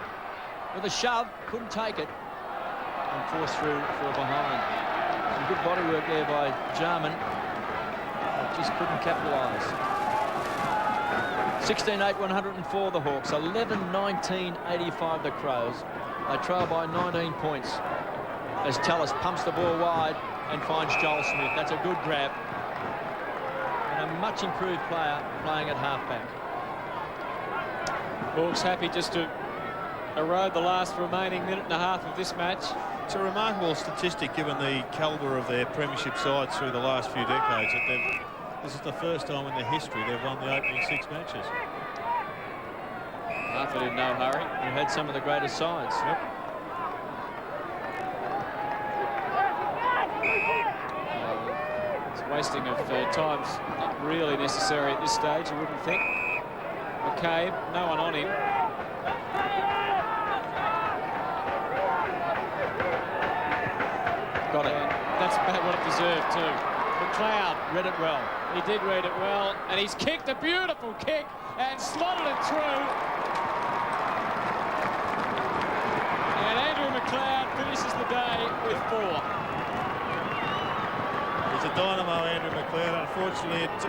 with a shove, couldn't take it, and forced through for behind. Some good body work there by Jarman, just couldn't capitalise. 16-8, 104 the Hawks, 11-19-85 the Crows. They trail by 19 points as Tallis pumps the ball wide and finds Joel Smith. That's a good grab. And a much improved player playing at halfback.
Hawks happy just to erode the last remaining minute and a half of this match.
It's a remarkable statistic given the calibre of their premiership sides through the last few decades. That this is the first time in their history they've won the opening 6 matches.
Harford in no hurry.
We've had some of the greatest sides.
Yep.
It's wasting of time's not really necessary at this stage, you wouldn't think. McCabe, no one on him. Got it. deserved too. McLeod
read it well.
He did read it well, and he's kicked a beautiful kick and slotted it through. And Andrew McLeod finishes the day with 4.
He's a dynamo, Andrew McLeod. Unfortunately, it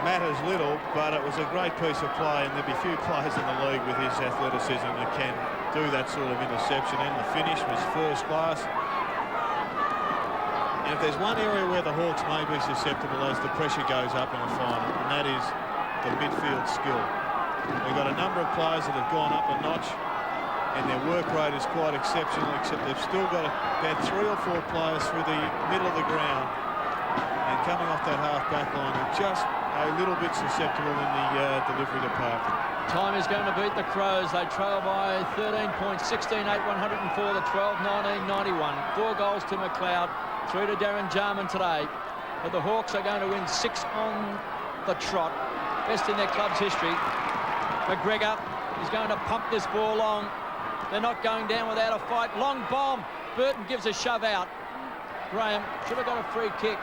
matters little, but it was a great piece of play, and there'll be few players in the league with his athleticism that can do that sort of interception, and the finish was first class. And if there's one area where the Hawks may be susceptible as the pressure goes up in a final, and that is the midfield skill. They've got a number of players that have gone up a notch, and their work rate is quite exceptional, except they've still got about 3 or 4 players through the middle of the ground and coming off that half-back line are just a little bit susceptible in the delivery department.
Time is going to beat the Crows. They trail by 13 points, 16-8, 104 to 12-19, 91. 4 goals to McLeod, 3 to Darren Jarman today. But the Hawks are going to win 6 on the trot. Best in their club's history. McGregor is going to pump this ball long. They're not going down without a fight. Long bomb. Burton gives a shove out. Graham should have got a free kick.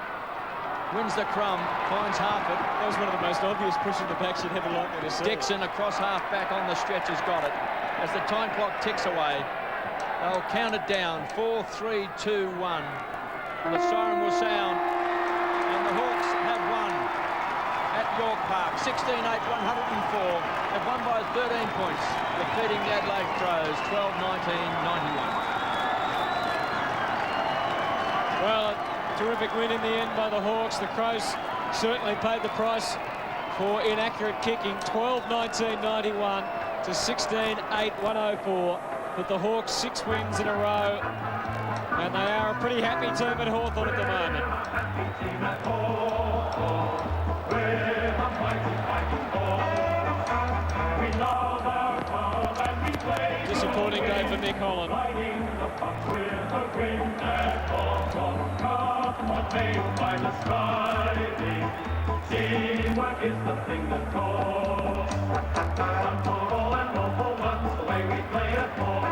Wins the crumb, finds Harford.
That was one of the most obvious push in the back you'd ever likely to see.
Dixon across half-back on the stretch has got it. As the time clock ticks away, they'll count it down. 4, 3, 2, 1. The siren will sound, and the Hawks have won at York Park. 16-8, 104. They've won by 13 points, defeating the Adelaide Crows, 12-19, 91.
Well, terrific win in the end by the Hawks. The Crows certainly paid the price for inaccurate kicking. 12-19-91 to 16-8-104. But the Hawks 6 wins in a row, and they are a pretty happy team at Hawthorn at the moment. Disappointing day for Nick Holland.
Teamwork is the thing that calls. One for all and all for once, the way we play at home.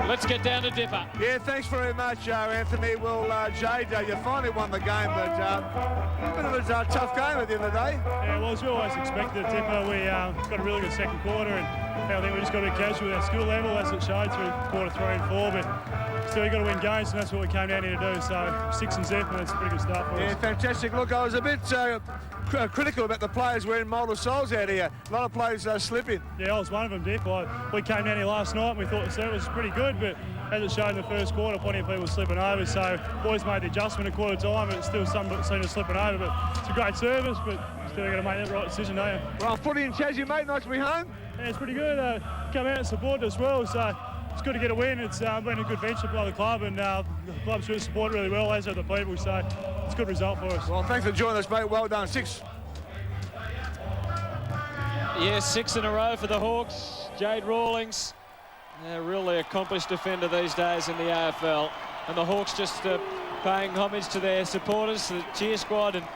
Let's get down to Dipper.
Yeah, thanks very much, Anthony. Well, Jade, you finally won the game, but a bit of a tough game at the end of the day.
Yeah, well, as we always expected at Dipper, we got a really good second quarter, and I think we just got to be casual with our skill level, as it showed through quarter 3 and 4, but still you got to win games, and that's what we came down here to do. So 6 and 0, and that's a pretty good start for us.
Yeah, fantastic. Look, I was a bit critical about the players wearing moulder soles out here. A lot of players slipping.
Yeah, I was one of them, Dick. We came down here last night and we thought the set was pretty good, but as it showed in the first quarter, plenty of people slipping over. So boys made the adjustment at quarter time, but still some seen us slipping over. But it's a great service, but still got to make that right decision, don't you?
Well, footy in Tassie, mate. Nice to be home.
Yeah, it's pretty good. Come out and support us well, so it's good to get a win. It's been a good venture by the club, and the club's really supported really well, as have the people. So it's a good result for us.
Well, thanks for joining us, mate. Well done. 6.
Yeah, 6 in a row for the Hawks. Jade Rawlings, a really accomplished defender these days in the AFL. And the Hawks just paying homage to their supporters, the cheer squad, and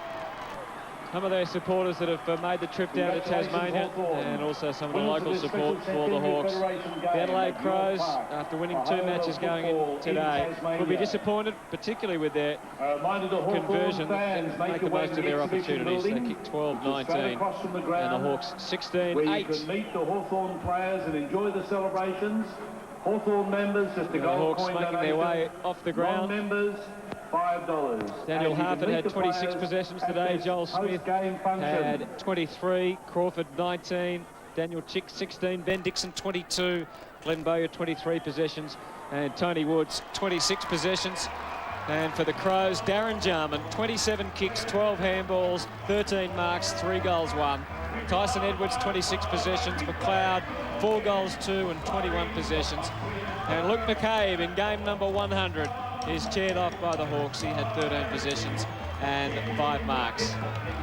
some of their supporters that have made the trip down to Tasmania, and also some of the local support for the Hawks. The Adelaide Crows, after winning 2 matches going in today, will be disappointed, particularly with their conversion. They make the most of their opportunities. They kick 12-19, and the Hawks 16-8.
Where you can meet the Hawthorn players and enjoy the celebrations. Hawthorn members, just a
the Hawks making their way off the ground.
Non-members, $5.
Daniel Harford had 26 possessions today. Joel Smith had 23. Crawford 19. Daniel Chick 16. Ben Dixon 22. Glenn Bowyer 23 possessions. And Tony Woods 26 possessions. And for the Crows, Darren Jarman 27 kicks, 12 handballs, 13 marks, 3 goals, 1. Tyson Edwards 26 possessions. McLeod 4 goals, 2 and 21 possessions. And Luke McCabe in game number 100 is chaired off by the Hawks. He had 13 possessions and 5 marks.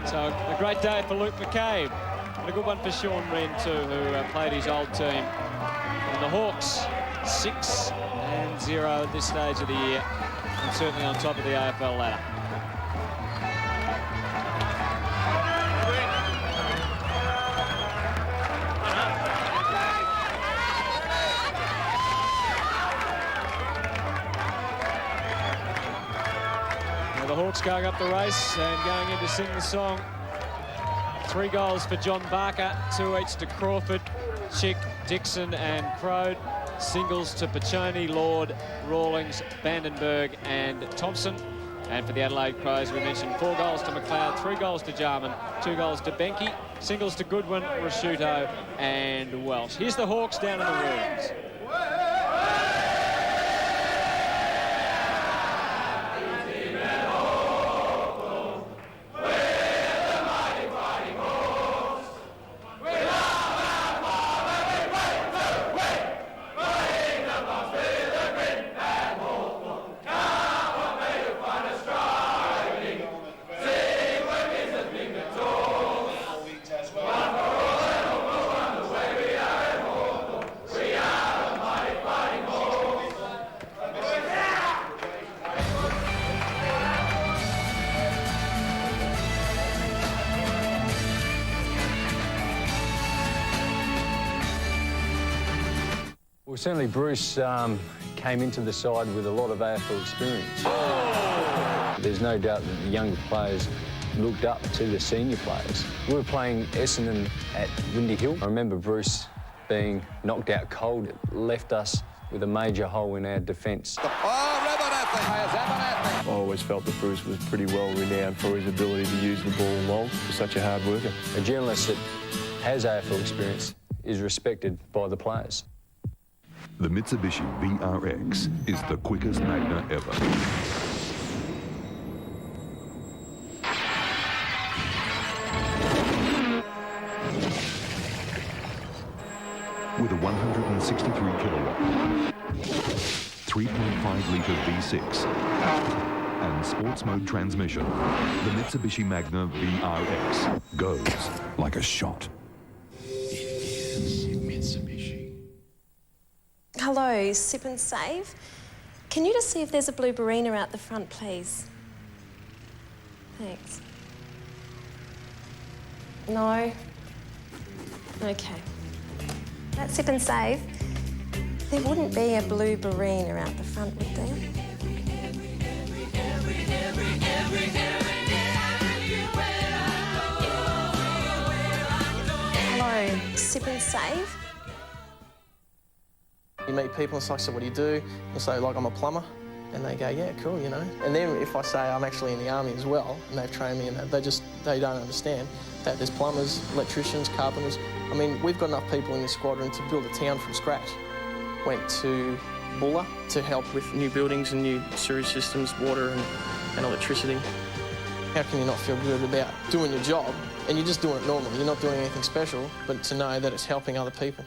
So a great day for Luke McCabe. And a good one for Sean Wren too, who played his old team. And the Hawks 6 and 0 at this stage of the year, and certainly on top of the AFL ladder. Hawks going up the race and going in to sing the song. 3 goals for John Barker, 2 each to Crawford, Chick, Dixon and Crode. Singles to Paccioni, Lord, Rawlings, Vandenberg and Thompson. And for the Adelaide Crows, we mentioned 4 goals to McLeod, 3 goals to Jarman, 2 goals to Benke, singles to Goodwin, Rasciuto and Welsh. Here's the Hawks down in the rooms.
Well, certainly Bruce came into the side with a lot of AFL experience. There's no doubt that the younger players looked up to the senior players. We were playing Essendon at Windy Hill. I remember Bruce being knocked out cold. It left us with a major hole in our defence.
I always felt that Bruce was pretty well renowned for his ability to use the ball long. For such a hard worker.
A journalist that has AFL experience is respected by the players.
The Mitsubishi VRX is the quickest Magna ever. With a 163 kilowatt, 3.5 litre V6 and sports mode transmission, the Mitsubishi Magna VRX goes like a shot.
Hello, Sip and Save. Can you just see if there's a blue Barina out the front, please? Thanks. No? Okay. That's Sip and Save. There wouldn't be a blue Barina out the front, would there? Hello, Sip and Save.
You meet people and it's like, so what do you do? You say, like, I'm a plumber. And they go, yeah, cool, you know. And then if I say I'm actually in the army as well, and they've trained me and that, they don't understand that there's plumbers, electricians, carpenters. I mean, we've got enough people in this squadron to build a town from scratch. Went to Bulla to help with new buildings and new sewage systems, water and electricity. How can you not feel good about doing your job and you're just doing it normally? You're not doing anything special, but to know that it's helping other people.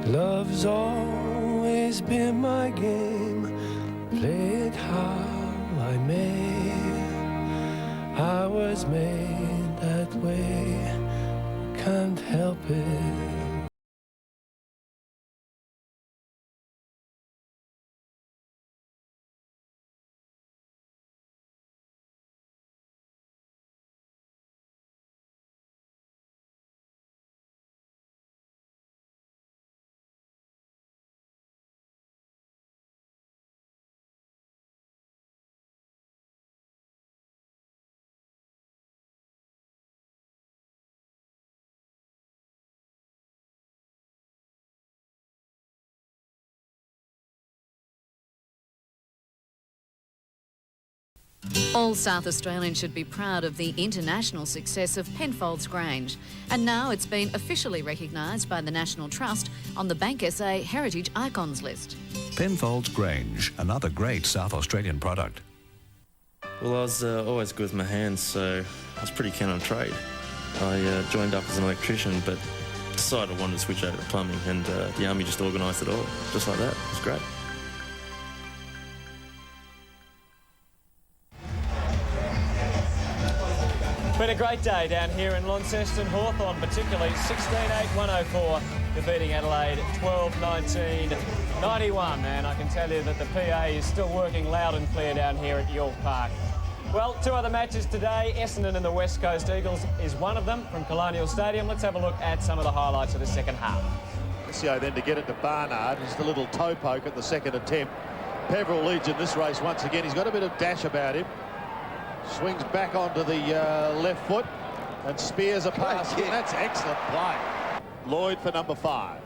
Love's always been my game, play it how I may. I was made that way, can't help it.
All South Australians should be proud of the international success of Penfolds Grange, and now it's been officially recognised by the National Trust on the Bank SA Heritage Icons list.
Penfolds Grange, another great South Australian product.
Well, I was always good with my hands, so I was pretty keen on trade. I joined up as an electrician, but decided I wanted to switch over to plumbing, and the Army just organised it all, just like that. It was great.
Been a great day down here in Launceston. Hawthorn particularly 16-8-104, defeating Adelaide 12-19-91. And I can tell you that the PA is still working loud and clear down here at York Park. Well, two other matches today. Essendon and the West Coast Eagles is one of them from Colonial Stadium. Let's have a look at some of the highlights of the second half.
Alessio then to get it to Barnard. Just a little toe poke at the second attempt. Peveril leads in this race once again. He's got a bit of dash about him. Swings back onto the left foot and spears a pass. Yeah, that's excellent play. Lloyd for number 5.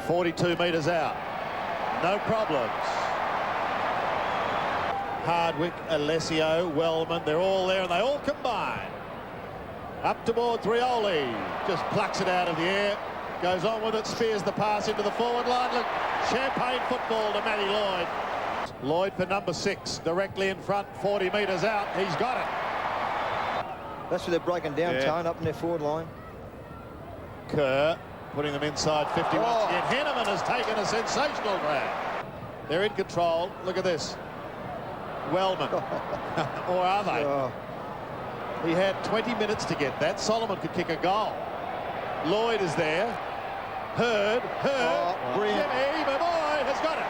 42 metres out. No problems. Hardwick, Alessio, Wellman, they're all there and they all combine. Up towards Rioli. Just plucks it out of the air. Goes on with it, spears the pass into the forward line. Look, champagne football to Matty Lloyd. Lloyd for number 6, directly in front, 40 metres out. He's got it.
That's where they're breaking down, Tone, up in their forward line.
Kerr putting them inside 50 once again. Henneman has taken a sensational grab. They're in control. Look at this. Wellman. Or are they? He had 20 minutes to get that. Solomon could kick a goal. Lloyd is there. Hurd. Jimmy Mavoy has got it.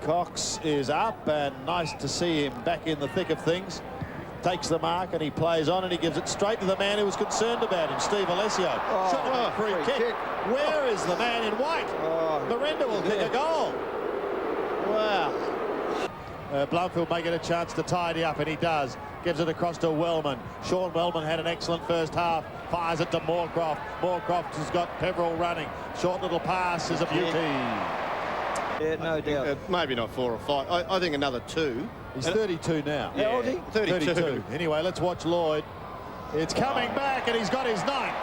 Cox is up, and nice to see him back in the thick of things. Takes the mark and he plays on and he gives it straight to the man who was concerned about him, Steve Alessio. Shot him a free kick. Where is the man in white? Miranda will kick a goal. Wow. Blumfield may get a chance to tidy up, and he does. Gives it across to Wellman. Sean Wellman had an excellent first half. Fires it to Moorcroft. Moorcroft has got Peveril running. Short little pass is a beauty.
Yeah, no doubt.
Maybe not 4 or 5. I think another 2.
He's 32 now.
How old is he?
32. Anyway, let's watch Lloyd. It's coming back, and he's got his 9th.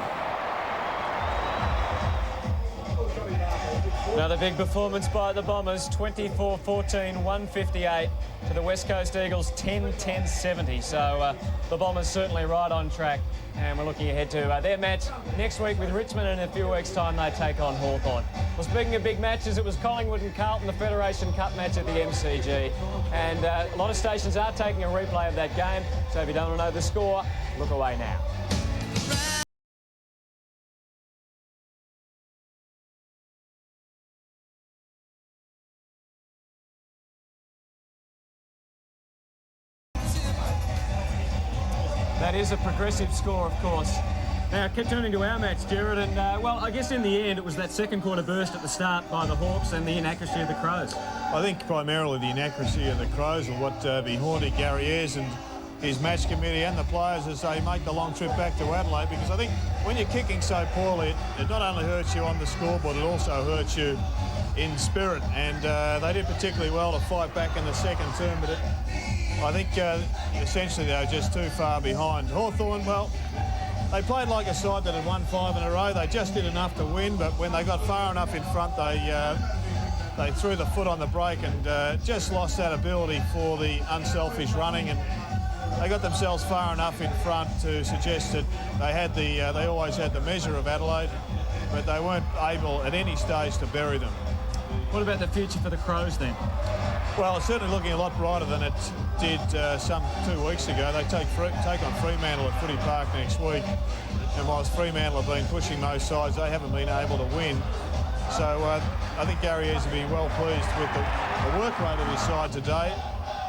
Another big performance by the Bombers, 24-14, 158 to the West Coast Eagles, 10-10-70. So the Bombers certainly right on track, and we're looking ahead to their match next week with Richmond, and in a few weeks' time they take on Hawthorn. Well, speaking of big matches, it was Collingwood and Carlton, the Federation Cup match at the MCG, and a lot of stations are taking a replay of that game, so if you don't want to know the score, look away now. That is a progressive score, of course. Now, keep turning to our match, Gerard, and, well, I guess in the end it was that second quarter burst at the start by the Hawks and the inaccuracy of the Crows.
I think primarily the inaccuracy of the Crows will what be haunting Gary Ayres and his match committee and the players as they make the long trip back to Adelaide, because I think when you're kicking so poorly, it not only hurts you on the scoreboard, it also hurts you in spirit, and they did particularly well to fight back in the second term, but I think essentially they were just too far behind. Hawthorn, well, they played like a side that had won 5 in a row. They just did enough to win, but when they got far enough in front, they threw the foot on the brake and just lost that ability for the unselfish running, and they got themselves far enough in front to suggest that they always had the measure of Adelaide, but they weren't able at any stage to bury them.
What about the future for the Crows then?
Well, it's certainly looking a lot brighter than it did some 2 weeks ago. They take on Fremantle at Footy Park next week, and whilst Fremantle have been pushing most sides, they haven't been able to win. So I think Gary Ayres will be well pleased with the work rate of his side today.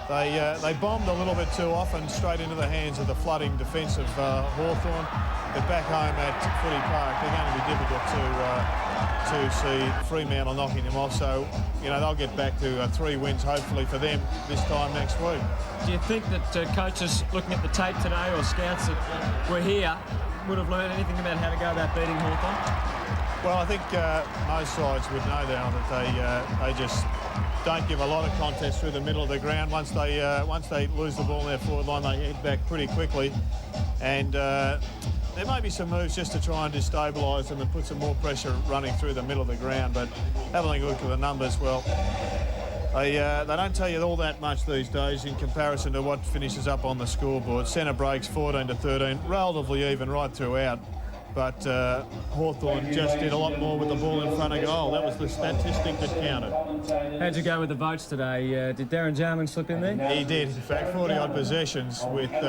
They bombed a little bit too often straight into the hands of the flooding defence of Hawthorn, but back home at Footy Park they're going to be difficult to see Fremantle knocking them off. So, you know, they'll get back to 3 wins hopefully for them this time next week.
Do you think that coaches looking at the tape today, or scouts that were here, would have learned anything about how to go about beating Hawthorn?
Well, I think most sides would know now that they just don't give a lot of contest through the middle of the ground. Once they lose the ball in their forward line, they head back pretty quickly, and there may be some moves just to try and destabilise them and put some more pressure running through the middle of the ground. But having a look at the numbers, well, they don't tell you all that much these days in comparison to what finishes up on the scoreboard. Centre breaks 14-13, relatively even right throughout. But Hawthorn just did a lot more with the ball in front of goal. That was the statistic that counted.
How'd you go with the votes today? Did Darren Jarman slip in there?
He did. In fact, 40-odd possessions with 3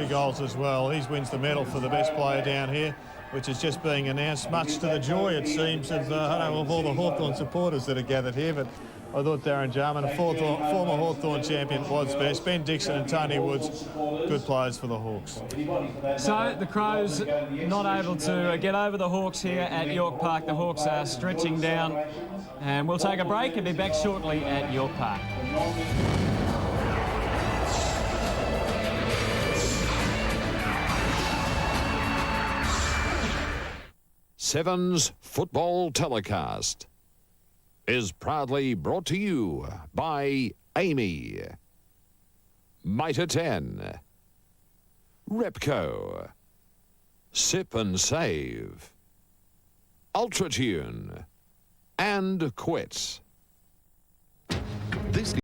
goals as well. He wins the medal for the best player down here, which is just being announced, much to the joy, it seems, of all the Hawthorn supporters that are gathered here. But I thought Darren Jarman, a former Hawthorn champion, was best. Ben Dixon and Tony Woods, good players for the Hawks.
So the Crows not able to get over the Hawks here at York Park. The Hawks are stretching down, and we'll take a break and be back shortly at York Park.
Seven's football telecast is proudly brought to you by Amy, Mitre 10, Repco, Sip and Save, Ultratune, and Quets.
This